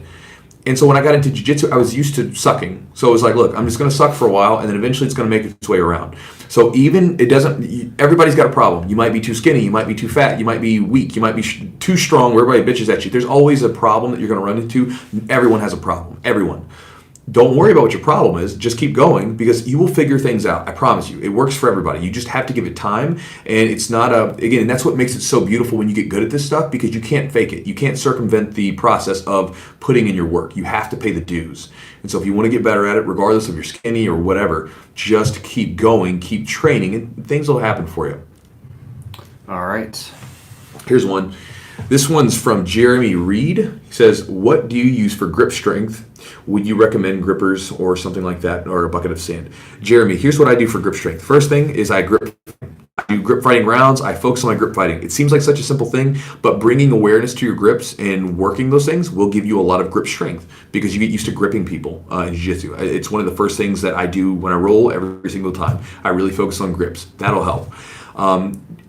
And so when I got into jiu-jitsu, I was used to sucking. So it was like, look, I'm just going to suck for a while, and then eventually it's going to make its way around. So everybody's got a problem. You might be too skinny. You might be too fat. You might be weak. You might be too strong where everybody bitches at you. There's always a problem that you're going to run into. Everyone has a problem. Everyone. don't worry about what your problem is. Just keep going because you will figure things out. I promise you. It works for everybody. You just have to give it time. And it's not again, and that's what makes it so beautiful when you get good at this stuff because you can't fake it. You can't circumvent the process of putting in your work. You have to pay the dues. And so if you want to get better at it, regardless if you're skinny or whatever, just keep going, keep training, and things will happen for you. All right. Here's one. This one's from Jeremy Reed. He says, what do you use for grip strength? Would you recommend grippers or something like that, or a bucket of sand? Jeremy, here's what I do for grip strength. First thing is I do grip fighting rounds. I focus on my grip fighting. It seems like such a simple thing, but bringing awareness to your grips and working those things will give you a lot of grip strength because you get used to gripping people in jiu-jitsu. It's one of the first things that I do when I roll every single time. I really focus on grips. That'll help.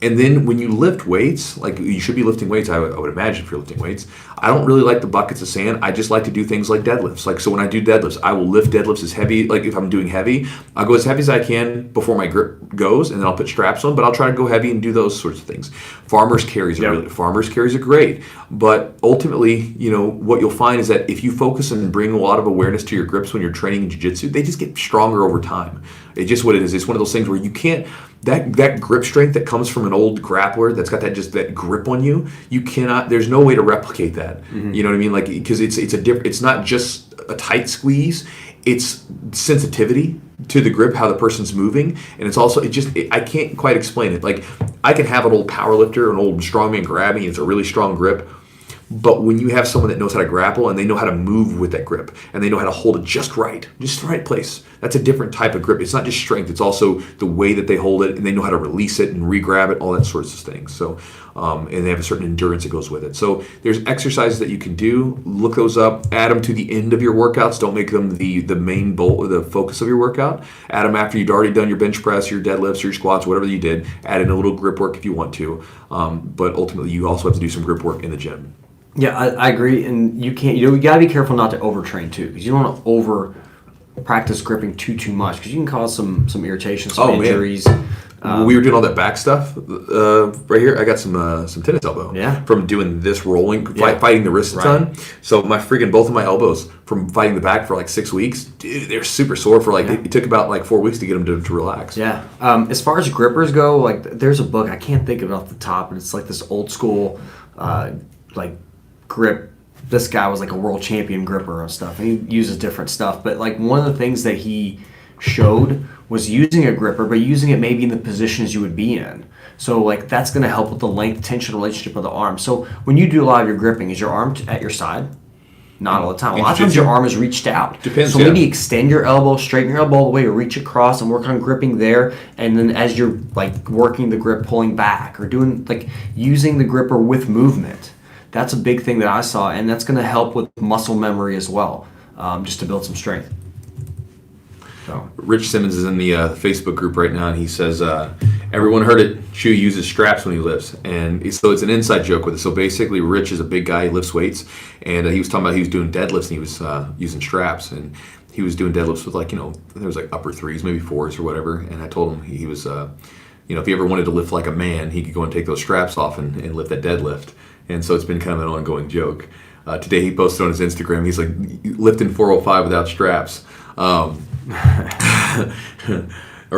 And then when you lift weights, like you should be lifting weights, I would imagine if you're lifting weights, I don't really like the buckets of sand. I just like to do things like deadlifts. Like, so when I do deadlifts, I will lift deadlifts as heavy, like if I'm doing heavy, I'll go as heavy as I can before my grip goes, and then I'll put straps on, but I'll try to go heavy and do those sorts of things. Farmer's carries are great, but ultimately, what you'll find is that if you focus and bring a lot of awareness to your grips when you're training in jiu-jitsu, they just get stronger over time. It's just what it is. It's one of those things where you can't, that grip strength that comes from an old grappler that's got that grip on you, you cannot, there's no way to replicate that. Mm-hmm. You know what I mean? Like, because it's not just a tight squeeze, it's sensitivity to the grip, how the person's moving, and it's also, I can't quite explain it. Like, I can have an old power lifter, an old strongman grab me, it's a really strong grip, but when you have someone that knows how to grapple and they know how to move with that grip and they know how to hold it just the right place, that's a different type of grip. It's not just strength, it's also the way that they hold it, and they know how to release it and re-grab it, all that sorts of things. So, and they have a certain endurance that goes with it. So there's exercises that you can do. Look those up. Add them to the end of your workouts. Don't make them the main bolt or the focus of your workout. Add them after you'd already done your bench press, your deadlifts, your squats, whatever you did. Add in a little grip work if you want to. But ultimately, you also have to do some grip work in the gym. Yeah, I agree, and you can't. You got to be careful not to overtrain too, because you don't want to over practice gripping too much, because you can cause some irritation, some injuries. We were doing all that back stuff right here. I got some tennis elbow from doing this rolling, fighting the wrist a ton. So both of my elbows from fighting the back for like 6 weeks, dude, they're super sore for it took about like 4 weeks to get them to relax. Yeah. As far as grippers go, like there's a book, I can't think of it off the top, but it's like this old school grip. This guy was like a world champion gripper and stuff, and he uses different stuff, but like one of the things that he showed was using a gripper, but using it maybe in the positions you would be in. So like that's going to help with the length tension relationship of the arm. So when you do a lot of your gripping, is your arm at your side? Not all the time. A lot of times your arm is reached out. Depends. So maybe extend your elbow, straighten your elbow all the way, or reach across and work on gripping there. And then as you're like working the grip, pulling back, or doing like using the gripper with movement. That's a big thing that I saw, and that's going to help with muscle memory as well, just to build some strength. So. Rich Simmons is in the Facebook group right now, and he says, everyone heard it, Chew uses straps when he lifts. And so it's an inside joke with it. So basically, Rich is a big guy, he lifts weights, and he was talking about he was doing deadlifts, and he was using straps. And he was doing deadlifts with there was like upper threes, maybe fours or whatever. And I told him he was, if he ever wanted to lift like a man, he could go and take those straps off and lift that deadlift. And so it's been kind of an ongoing joke. Today he posted on his Instagram, he's like lifting 405 without straps. Or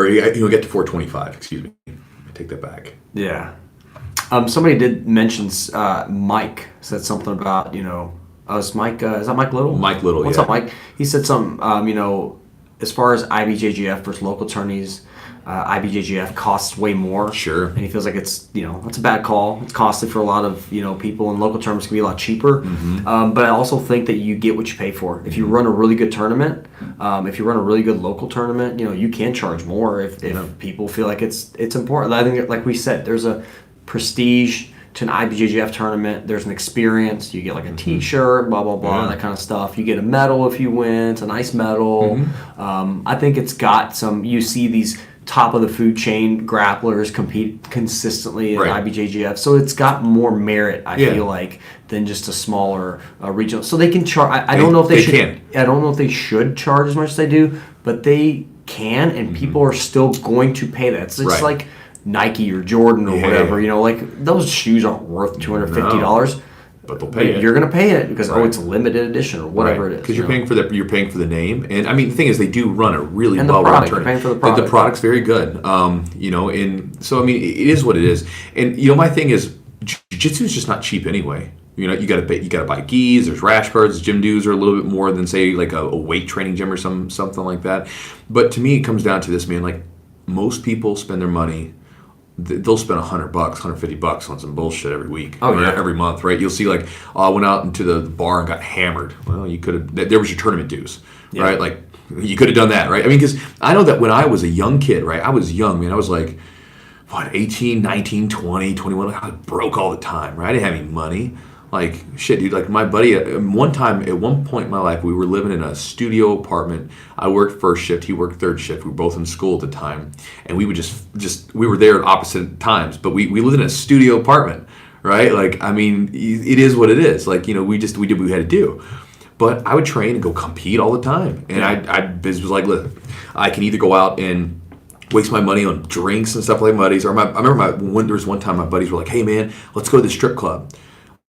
he'll get to 425, excuse me. I take that back. Yeah. Somebody did mention Mike said something about, is that Mike Little? Mike Little, What's up, Mike? He said something, as far as IBJJF versus local attorneys, IBJJF costs way more. Sure. And he feels like it's, it's a bad call. It's costly for a lot of, people, and local terms can be a lot cheaper. Mm-hmm. But I also think that you get what you pay for. If you run a really good tournament, if you run a really good local tournament, you can charge more if people feel like it's important. I think, like we said, there's a prestige to an IBJJF tournament. There's an experience. You get like a T-shirt, blah, blah, blah, that kind of stuff. You get a medal if you win. It's a nice medal. Mm-hmm. I think it's got you see these top of the food chain grapplers compete consistently in IBJJF, so it's got more merit, I feel like, than just a smaller regional. So they can charge. I don't know if they should. I don't know if they should charge as much as they do, but they can, and people are still going to pay that. It's like Nike or Jordan or whatever. Like those shoes aren't worth $250. but they'll pay it. You're going to pay it because it's a limited edition or whatever it is. Because you're paying for the name, and I mean the thing is they do run a really and well-run tournament. You're paying for the product. product. The product's very good, and so I mean it is what it is. And my thing is jiu-jitsu is just not cheap anyway. You got to buy gis. There's rash guards. Gym dues are a little bit more than say like a weight training gym or something like that. But to me, it comes down to this, man. Like most people spend their money. They'll spend $100, $150 on some bullshit every week, every month, right? You'll see like, I went out into the bar and got hammered. Well, you could have. There was your tournament dues, right? Like you could have done that, right? I mean, because I know that when I was a young kid, right? I was young, man. I was like, 18, 19, 20, 21. Like, I was broke all the time, right? I didn't have any money. Like shit, dude. Like my buddy, at one point in my life, we were living in a studio apartment. I worked first shift, he worked third shift. We were both in school at the time, and we would just we were there at opposite times, but we lived in a studio apartment, right? Like I mean, it is what it is. Like we did what we had to do. But I would train and go compete all the time, and I was like, look, I can either go out and waste my money on drinks and stuff like my buddies, or I remember there was one time my buddies were like, hey man, let's go to the strip club.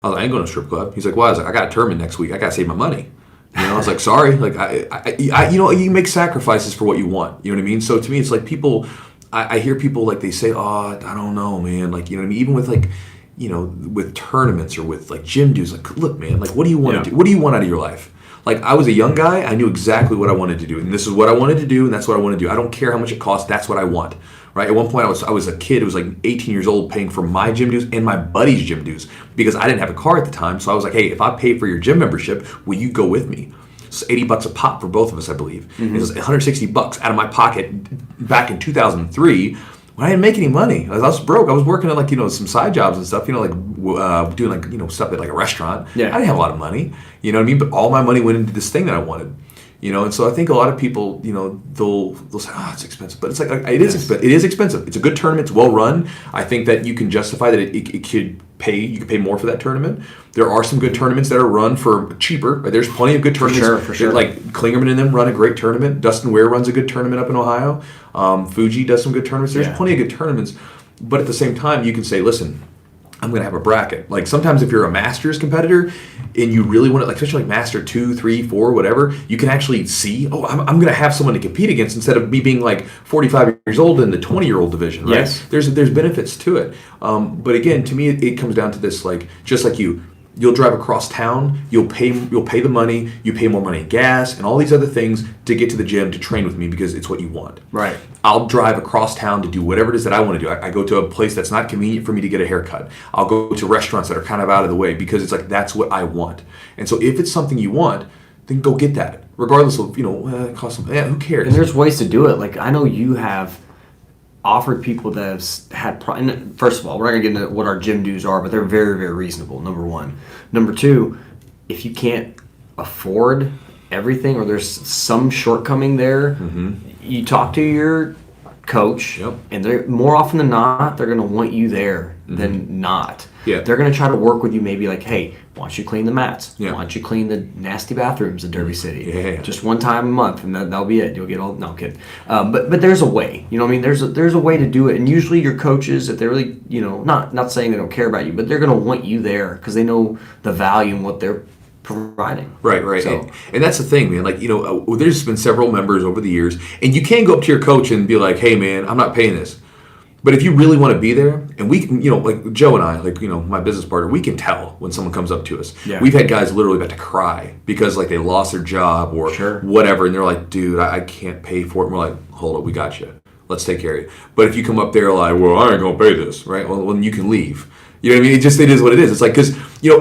I was like, I ain't going to a strip club. He's like, why? I was like, I got a tournament next week. I got to save my money. I was like, sorry. Like, I you make sacrifices for what you want. You know what I mean? So to me, it's like people, I hear people like they say, oh, I don't know, man. Like, you know what I mean? Even with like, with tournaments or with like gym dues, like, look, man, like, what do you want to do? What do you want out of your life? Like, I was a young guy. I knew exactly what I wanted to do. And this is what I wanted to do. And that's what I want to do. I don't care how much it costs. That's what I want. Right? At one point, I was a kid who was like 18 years old paying for my gym dues and my buddy's gym dues because I didn't have a car at the time. So I was like, hey, if I pay for your gym membership, will you go with me? It's $80 a pop for both of us, I believe. Mm-hmm. It was $160 out of my pocket back in 2003 when I didn't make any money. I was broke. I was working at like, some side jobs and stuff, like doing like, stuff at like a restaurant. Yeah. I didn't have a lot of money, you know what I mean? But all my money went into this thing that I wanted. And so I think a lot of people, they'll say, oh, it's expensive. But it's like, it is expensive. It is expensive. It's a good tournament. It's well run. I think that you can justify that it could pay, you could pay more for that tournament. There are some good tournaments that are run for cheaper. Right? There's plenty of good tournaments. For sure. Like Klingerman and them run a great tournament. Dustin Ware runs a good tournament up in Ohio. Fuji does some good tournaments. There's plenty of good tournaments. But at the same time, you can say, listen, I'm going to have a bracket. Like sometimes if you're a Masters competitor and you really want to, like especially like Master 2, 3, 4, whatever, you can actually see, I'm going to have someone to compete against instead of me being like 45 years old in the 20-year-old division, right? Yes. There's benefits to it. But again, to me, it comes down to this, like just like you'll drive across town, you'll pay the money, you pay more money in gas and all these other things to get to the gym to train with me because it's what you want. Right. I'll drive across town to do whatever it is that I want to do. I go to a place that's not convenient for me to get a haircut. I'll go to restaurants that are kind of out of the way because it's like that's what I want. And so if it's something you want, then go get that. Regardless of, it costs some, who cares? And there's ways to do it. Like I know you have offered people that have had and first of all, we're not going to get into what our gym dues are, but they're very, very reasonable, number one. Number two, if you can't afford everything or there's some shortcoming there, you talk to your coach, and they're more often than not, they're going to want you there than not. Yeah. They're going to try to work with you maybe like, hey, why don't you clean the mats? Yeah. Why don't you clean the nasty bathrooms in Derby City? Yeah. Just one time a month, and that'll be it. You'll get all... No, I'm kidding. But there's a way. You know what I mean? There's a way to do it. And usually your coaches, if they're really, not saying they don't care about you, but they're going to want you there because they know the value in what they're providing. Right. So, and that's the thing, man. Like, there's been several members over the years, and you can go up to your coach and be like, hey, man, I'm not paying this. But if you really want to be there, and we can, like Joe and I, like, my business partner, we can tell when someone comes up to us. Yeah. We've had guys literally about to cry because, like, they lost their job or whatever, and they're like, dude, I can't pay for it. And we're like, hold it, we got you. Let's take care of you. But if you come up there like, well, I ain't going to pay this, right? Well, then you can leave. You know what I mean? It is what it is. It's like, because,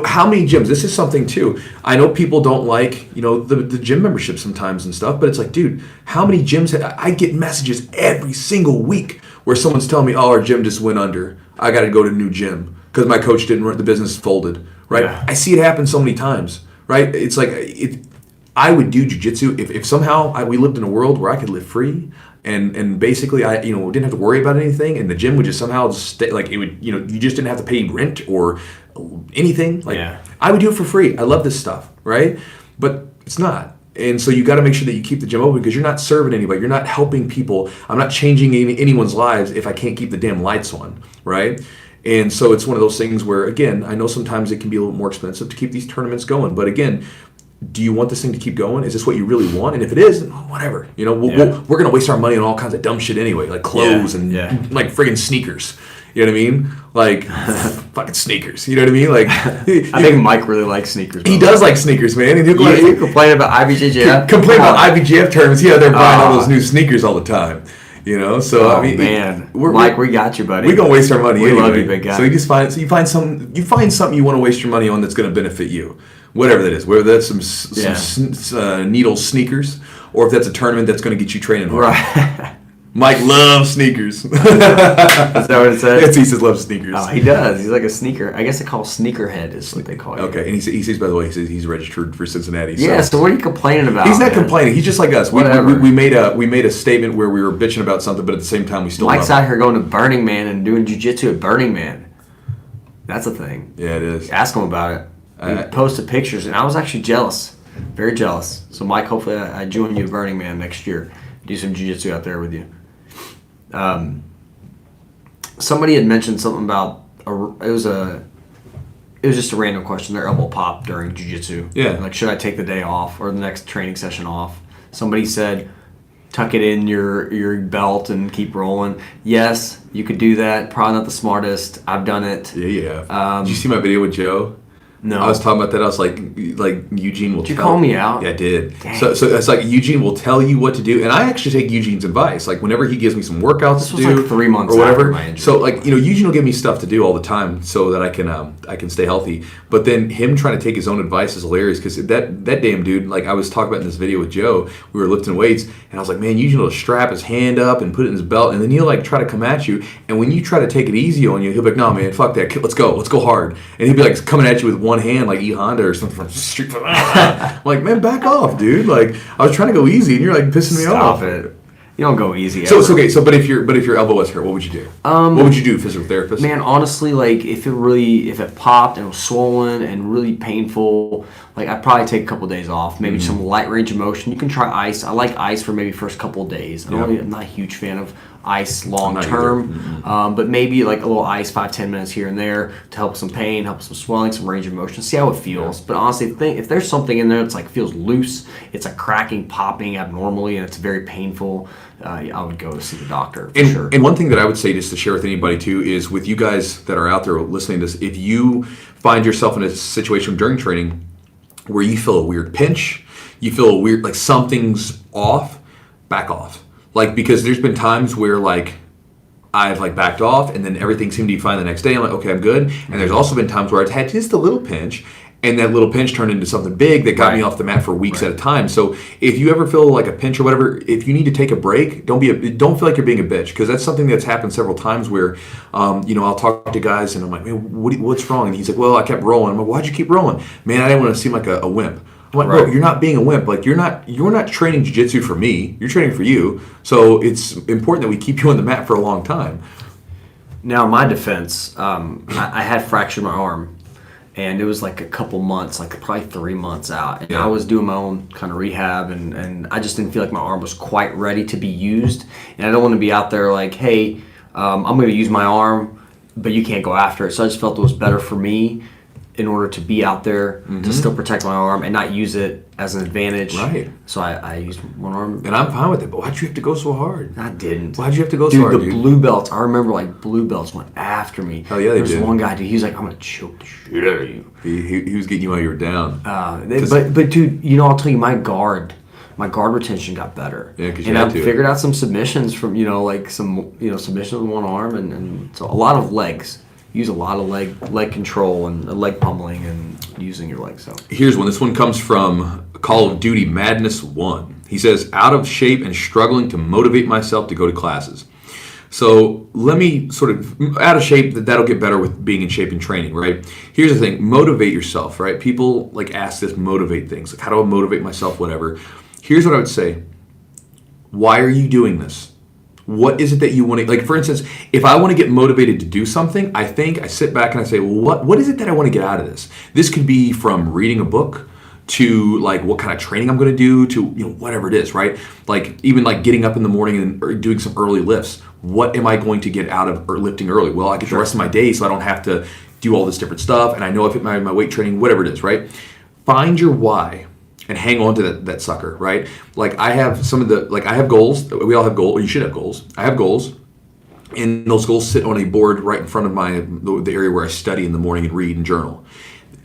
how many gyms, this is something too. I know people don't like, the gym membership sometimes and stuff, but it's like, dude, how many gyms, I get messages every single week where someone's telling me, oh, our gym just went under. I got to go to a new gym because my coach didn't run, the business folded, right? Yeah. I see it happen so many times, right? It's like, I would do jiu-jitsu if somehow we lived in a world where I could live free and basically I didn't have to worry about anything and the gym would just somehow stay, like it would, you just didn't have to pay rent or anything. Like I would do it for free. I love this stuff, right? But it's not. And so you got to make sure that you keep the gym open because you're not serving anybody. You're not helping people. I'm not changing anyone's lives if I can't keep the damn lights on, right? And so it's one of those things where, again, I know sometimes it can be a little more expensive to keep these tournaments going. But again, do you want this thing to keep going? Is this what you really want? And if it is, then whatever. You know, we're going to waste our money on all kinds of dumb shit anyway, like clothes and like friggin' sneakers. You know what I mean? Like, fucking sneakers. You know what I mean? Like, I think Mike really likes sneakers. He does like sneakers, man. And he'll you complain about IBJJF? Complain about IBJJF tournaments. Yeah, they're buying all those new sneakers all the time. You know, so I mean, man, Mike, we got you, buddy. We're gonna waste our money. We anyway. love you, big guy. So you find something you want to waste your money on that's gonna benefit you, whatever that is. Whether that's some needle sneakers, or if that's a tournament that's gonna get you training hard. Right. Mike loves sneakers. Is that what it says? Yes, he says loves sneakers. Oh, he does. He's like a sneaker. I guess they call sneakerhead is what they call it. Okay, and he says, by the way, he's registered for Cincinnati. Yeah. So what are you complaining about? He's not complaining. He's just like us. Whatever. We made a statement where we were bitching about something, but at the same time we still. Mike's out here going to Burning Man and doing jiu-jitsu at Burning Man. That's a thing. Yeah, it is. Ask him about it. He posted pictures, and I was actually jealous, very jealous. So Mike, hopefully I join you at Burning Man next year. Do some jiu-jitsu out there with you. Somebody had mentioned something about it was just a random question. Their elbow popped during jiu-jitsu. Yeah. Like, should I take the day off or the next training session off? Somebody said, tuck it in your belt and keep rolling. Yes, you could do that. Probably not the smartest. I've done it. Yeah. Did you see my video with Joe? No. I was talking about that. I was like Eugene will. Did you call me out? Yeah, I did. Dang. So it's like Eugene will tell you what to do, and I actually take Eugene's advice. Like whenever he gives me some workouts This to was do, like 3 months or whatever. after my injury. So like Eugene will give me stuff to do all the time so that I can stay healthy. But then him trying to take his own advice is hilarious because that damn dude. Like I was talking about in this video with Joe, we were lifting weights, and I was like, man, Eugene will strap his hand up and put it in his belt, and then he'll like try to come at you, and when you try to take it easy on you, he'll be like, no man, fuck that, let's go hard, and he'll be like coming at you with one hand like Honda or something from Street Fighter. I'm like, man, back off, dude. Like, I was trying to go easy, and you're like pissing me off. Stop it. You don't go easy. So it's okay. So, but if your elbow was hurt, what would you do? What would you do, physical therapist? Man, honestly, like if it popped and it was swollen and really painful, like I'd probably take a couple of days off. Maybe some light range of motion. You can try ice. I like ice for maybe first couple of days. I'm not a huge fan of ice long term, but maybe like a little ice 5-10 minutes here and there to help some pain, help some swelling, some range of motion, see how it feels. But honestly, if there's something in there that's like feels loose, it's like cracking, popping abnormally, and it's very painful, I would go to see the doctor for sure. And one thing that I would say just to share with anybody too is with you guys that are out there listening to this, if you find yourself in a situation during training where you feel a weird pinch, you feel a weird, like something's off, back off. Like, because there's been times where, like, I've, like, backed off, and then everything seemed to be fine the next day. I'm like, okay, I'm good. And there's also been times where I've had just a little pinch, and that little pinch turned into something big that got me off the mat for weeks at a time. So if you ever feel like a pinch or whatever, if you need to take a break, don't feel like you're being a bitch, because that's something that's happened several times where, I'll talk to guys, and I'm like, man, what's wrong? And he's like, well, I kept rolling. I'm like, why'd you keep rolling? Man, I didn't want to seem like a wimp. I'm like, bro, you're not being a wimp. Like, you're not training jiu-jitsu for me. You're training for you. So it's important that we keep you on the mat for a long time. Now, in my defense, I had fractured my arm, and it was like a couple months, like probably 3 months out. And I was doing my own kind of rehab, and I just didn't feel like my arm was quite ready to be used. And I don't want to be out there like, hey, I'm going to use my arm, but you can't go after it. So I just felt it was better for me in order to be out there to still protect my arm and not use it as an advantage. Right. So I used one arm. And I'm fine with it, but why'd you have to go so hard? I didn't. Why'd you have to go so hard, dude? The blue belts, I remember like blue belts went after me. Oh yeah, they did. There was one guy, dude, he was like, I'm going to choke the shit out of you. He was getting you while you were down. But dude, I'll tell you, my guard retention got better. Yeah, because you and had I to. figured out some submissions from, submissions with one arm and so a lot of legs. Use a lot of leg control and leg pummeling and using your legs. So here's one. This one comes from Call of Duty Madness 1. He says, out of shape and struggling to motivate myself to go to classes. So let me sort of, out of shape, that'll get better with being in shape and training, right? Here's the thing, motivate yourself, right? People like ask this motivate things. Like, how do I motivate myself, whatever. Here's what I would say. Why are you doing this? What is it that you want to, like, for instance, if I want to get motivated to do something, I sit back and I say, well, what is it that I want to get out of this? This could be from reading a book to like what kind of training I'm going to do, to whatever it is, right? Like even like getting up in the morning and or doing some early lifts. What am I going to get out of lifting early? Well, I get the rest of my day, so I don't have to do all this different stuff, and I know if it my weight training, whatever it is, right? Find your why and hang on to that sucker, right? Like I have I have goals. We all have goals. Or you should have goals. I have goals. And those goals sit on a board right in front of the area where I study in the morning and read and journal.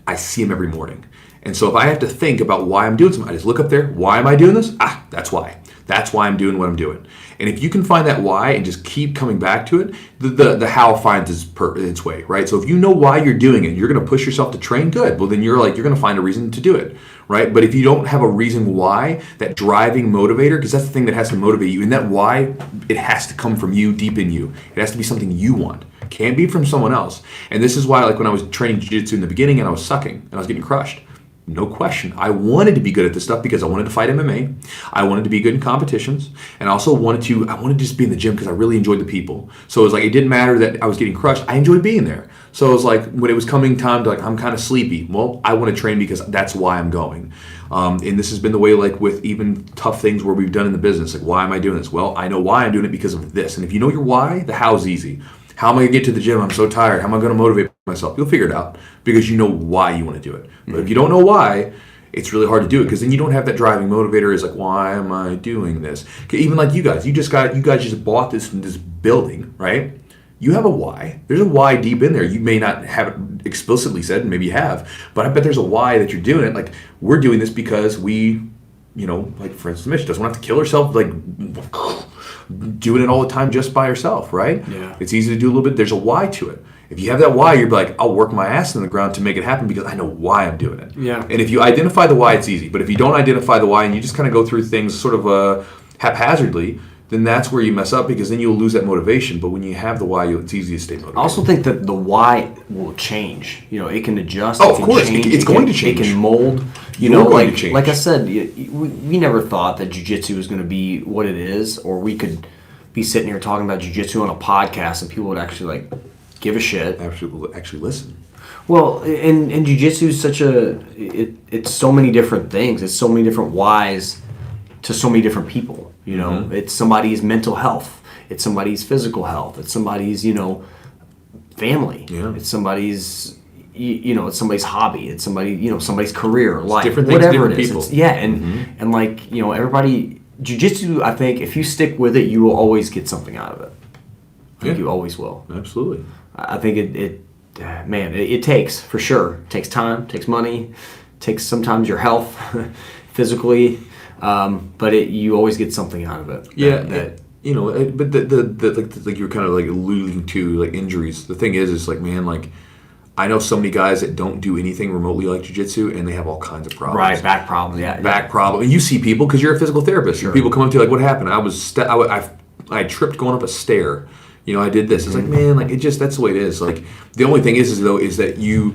I see them every morning. And so if I have to think about why I'm doing something, I just look up there. Why am I doing this? That's why. That's why I'm doing what I'm doing. And if you can find that why and just keep coming back to it, the how finds its way, right? So if you know why you're doing it, you're going to push yourself to train, good. Well, then you're going to find a reason to do it, right? But if you don't have a reason why, that driving motivator, because that's the thing that has to motivate you, and that why, it has to come from you, deep in you. It has to be something you want. It can't be from someone else. And this is why, like when I was training jiu-jitsu in the beginning and I was sucking and I was getting crushed, no question. I wanted to be good at this stuff because I wanted to fight MMA. I wanted to be good in competitions. And I also wanted to just be in the gym because I really enjoyed the people. So it was like, it didn't matter that I was getting crushed. I enjoyed being there. So it was like, when it was coming time to like, I'm kind of sleepy. Well, I want to train because that's why I'm going. And this has been the way like with even tough things where we've done in the business. Like, why am I doing this? Well, I know why I'm doing it because of this. And if you know your why, the how's easy. How am I going to get to the gym? I'm so tired. How am I going to motivate myself? You'll figure it out because you know why you want to do it. But if you don't know why, it's really hard to do it because then you don't have that driving motivator. It's like, why am I doing this? Even like you guys just bought this building, right? You have a why. There's a why deep in there. You may not have it explicitly said, maybe you have, but I bet there's a why that you're doing it. Like, we're doing this because we, like for instance, Mitch doesn't want to kill herself, like doing it all the time just by herself, right? Yeah. It's easy to do a little bit. There's a why to it. If you have that why, you're like, I'll work my ass in the ground to make it happen because I know why I'm doing it. Yeah. And if you identify the why, it's easy. But if you don't identify the why and you just kind of go through things sort of haphazardly, then that's where you mess up because then you'll lose that motivation. But when you have the why, it's easy to stay motivated. I also think that the why will change. It can adjust. Oh, of course. It's going to change. It can mold. Like I said, we never thought that jiu-jitsu was going to be what it is, or we could be sitting here talking about jiu-jitsu on a podcast and people would actually like give a shit. Actually listen. Well, and jiu-jitsu is such it's so many different things. It's so many different whys to so many different people. It's somebody's mental health. It's somebody's physical health. It's somebody's, family. Yeah. It's somebody's, it's somebody's hobby. It's somebody's career, life, different things, whatever different it is. people. And like, everybody, jiu-jitsu, I think if you stick with it, you will always get something out of it. I think you always will. Absolutely. I think it takes, for sure. It takes time, takes money, takes sometimes your health, physically, but you always get something out of it. But like you're kind of like alluding to like injuries. The thing is like, man, like I know so many guys that don't do anything remotely like jiu-jitsu and they have all kinds of problems. Right, back problems, Back problem. And you see people because you're a physical therapist. Sure. People come up to you like, what happened? I tripped going up a stair. I did this. It's like, man, like that's the way it is. Like the only thing is that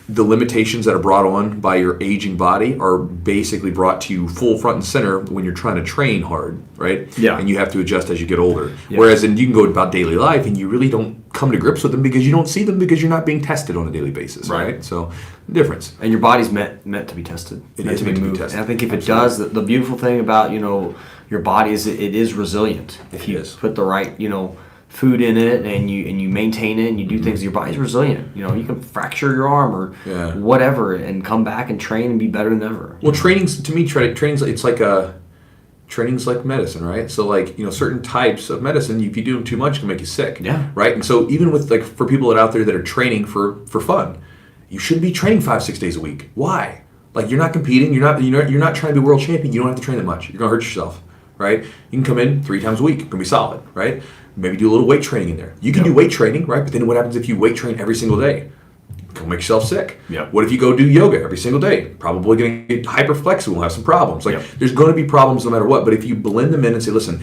the limitations that are brought on by your aging body are basically brought to you full front and center when you're trying to train hard, right? Yeah. And you have to adjust as you get older. Yeah. Whereas then you can go about daily life and you really don't come to grips with them because you don't see them because you're not being tested on a daily basis, right? So, difference. And your body's meant to be tested. It is meant to be tested. And I think if it does, the beautiful thing about, your body is it is resilient. If you put the right, food in it and you maintain it and you do things, your body's resilient. You can fracture your arm or whatever and come back and train and be better than ever. Well, training's like medicine, right? So like, certain types of medicine, if you do them too much, can make you sick. Yeah. Right? And so even with like for people that out there that are training for fun, you shouldn't be training 5-6 days a week. Why? Like you're not competing, you're not trying to be world champion, you don't have to train that much. You're gonna hurt yourself, right? You can come in 3 times a week, gonna be solid, right? Maybe do a little weight training in there. You can do weight training, right? But then what happens if you weight train every single day? You'll make yourself sick. Yeah. What if you go do yoga every single day? Probably going to get hyper flexible and have some problems. Like there's going to be problems no matter what. But if you blend them in and say, listen,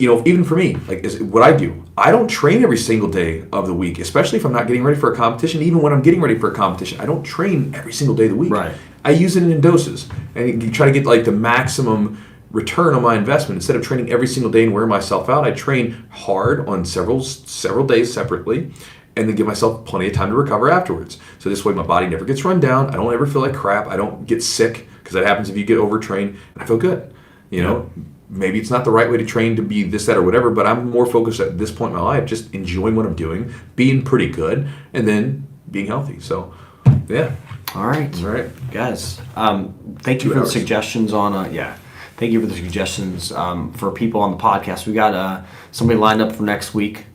even for me, like what I do, I don't train every single day of the week, especially if I'm not getting ready for a competition. Even when I'm getting ready for a competition, I don't train every single day of the week. Right. I use it in doses, and you try to get like the maximum return on my investment. Instead of training every single day and wearing myself out, I train hard on several days separately and then give myself plenty of time to recover afterwards. So this way my body never gets run down. I don't ever feel like crap. I don't get sick because that happens if you get overtrained. And I feel good. You know, maybe it's not the right way to train to be this, that, or whatever, but I'm more focused at this point in my life, just enjoying what I'm doing, being pretty good, and then being healthy. So, yeah. All right, guys. Thank you for the suggestions on. Thank you for the suggestions for people on the podcast. We got somebody lined up for next week.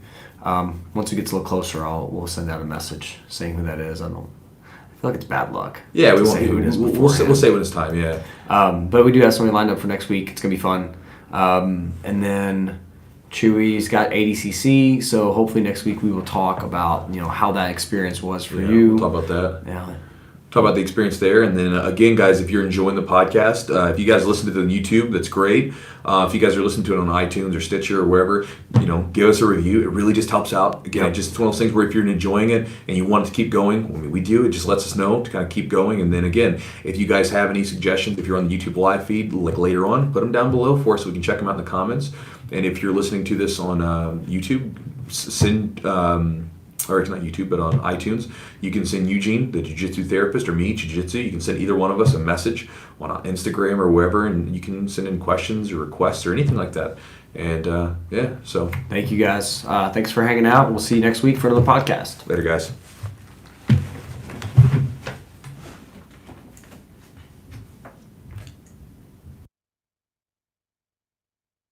Once it gets a little closer, we'll send out a message saying who that is. I feel like it's bad luck. Yeah, we won't say who it is. We'll say when it's time. Yeah. But we do have somebody lined up for next week. It's gonna be fun. And then Chewy's got ADCC, so hopefully next week we will talk about how that experience was for you. We'll talk about that. Yeah. Talk about the experience there. And then again, guys, if you're enjoying the podcast, if you guys listen to it on YouTube, that's great. If you guys are listening to it on iTunes or Stitcher or wherever, give us a review. It really just helps out. Again, it's one of those things where if you're enjoying it and you want it to keep going, I mean, we do. It just lets us know to kind of keep going. And then again, if you guys have any suggestions, if you're on the YouTube live feed, like later on, put them down below for us so we can check them out in the comments. And if you're listening to this on YouTube, send... or it's not YouTube, but on iTunes, you can send Eugene, the jiu-jitsu therapist, or me, jiu-jitsu. You can send either one of us a message on Instagram or wherever, and you can send in questions or requests or anything like that. And so. Thank you, guys. Thanks for hanging out. We'll see you next week for another podcast. Later, guys.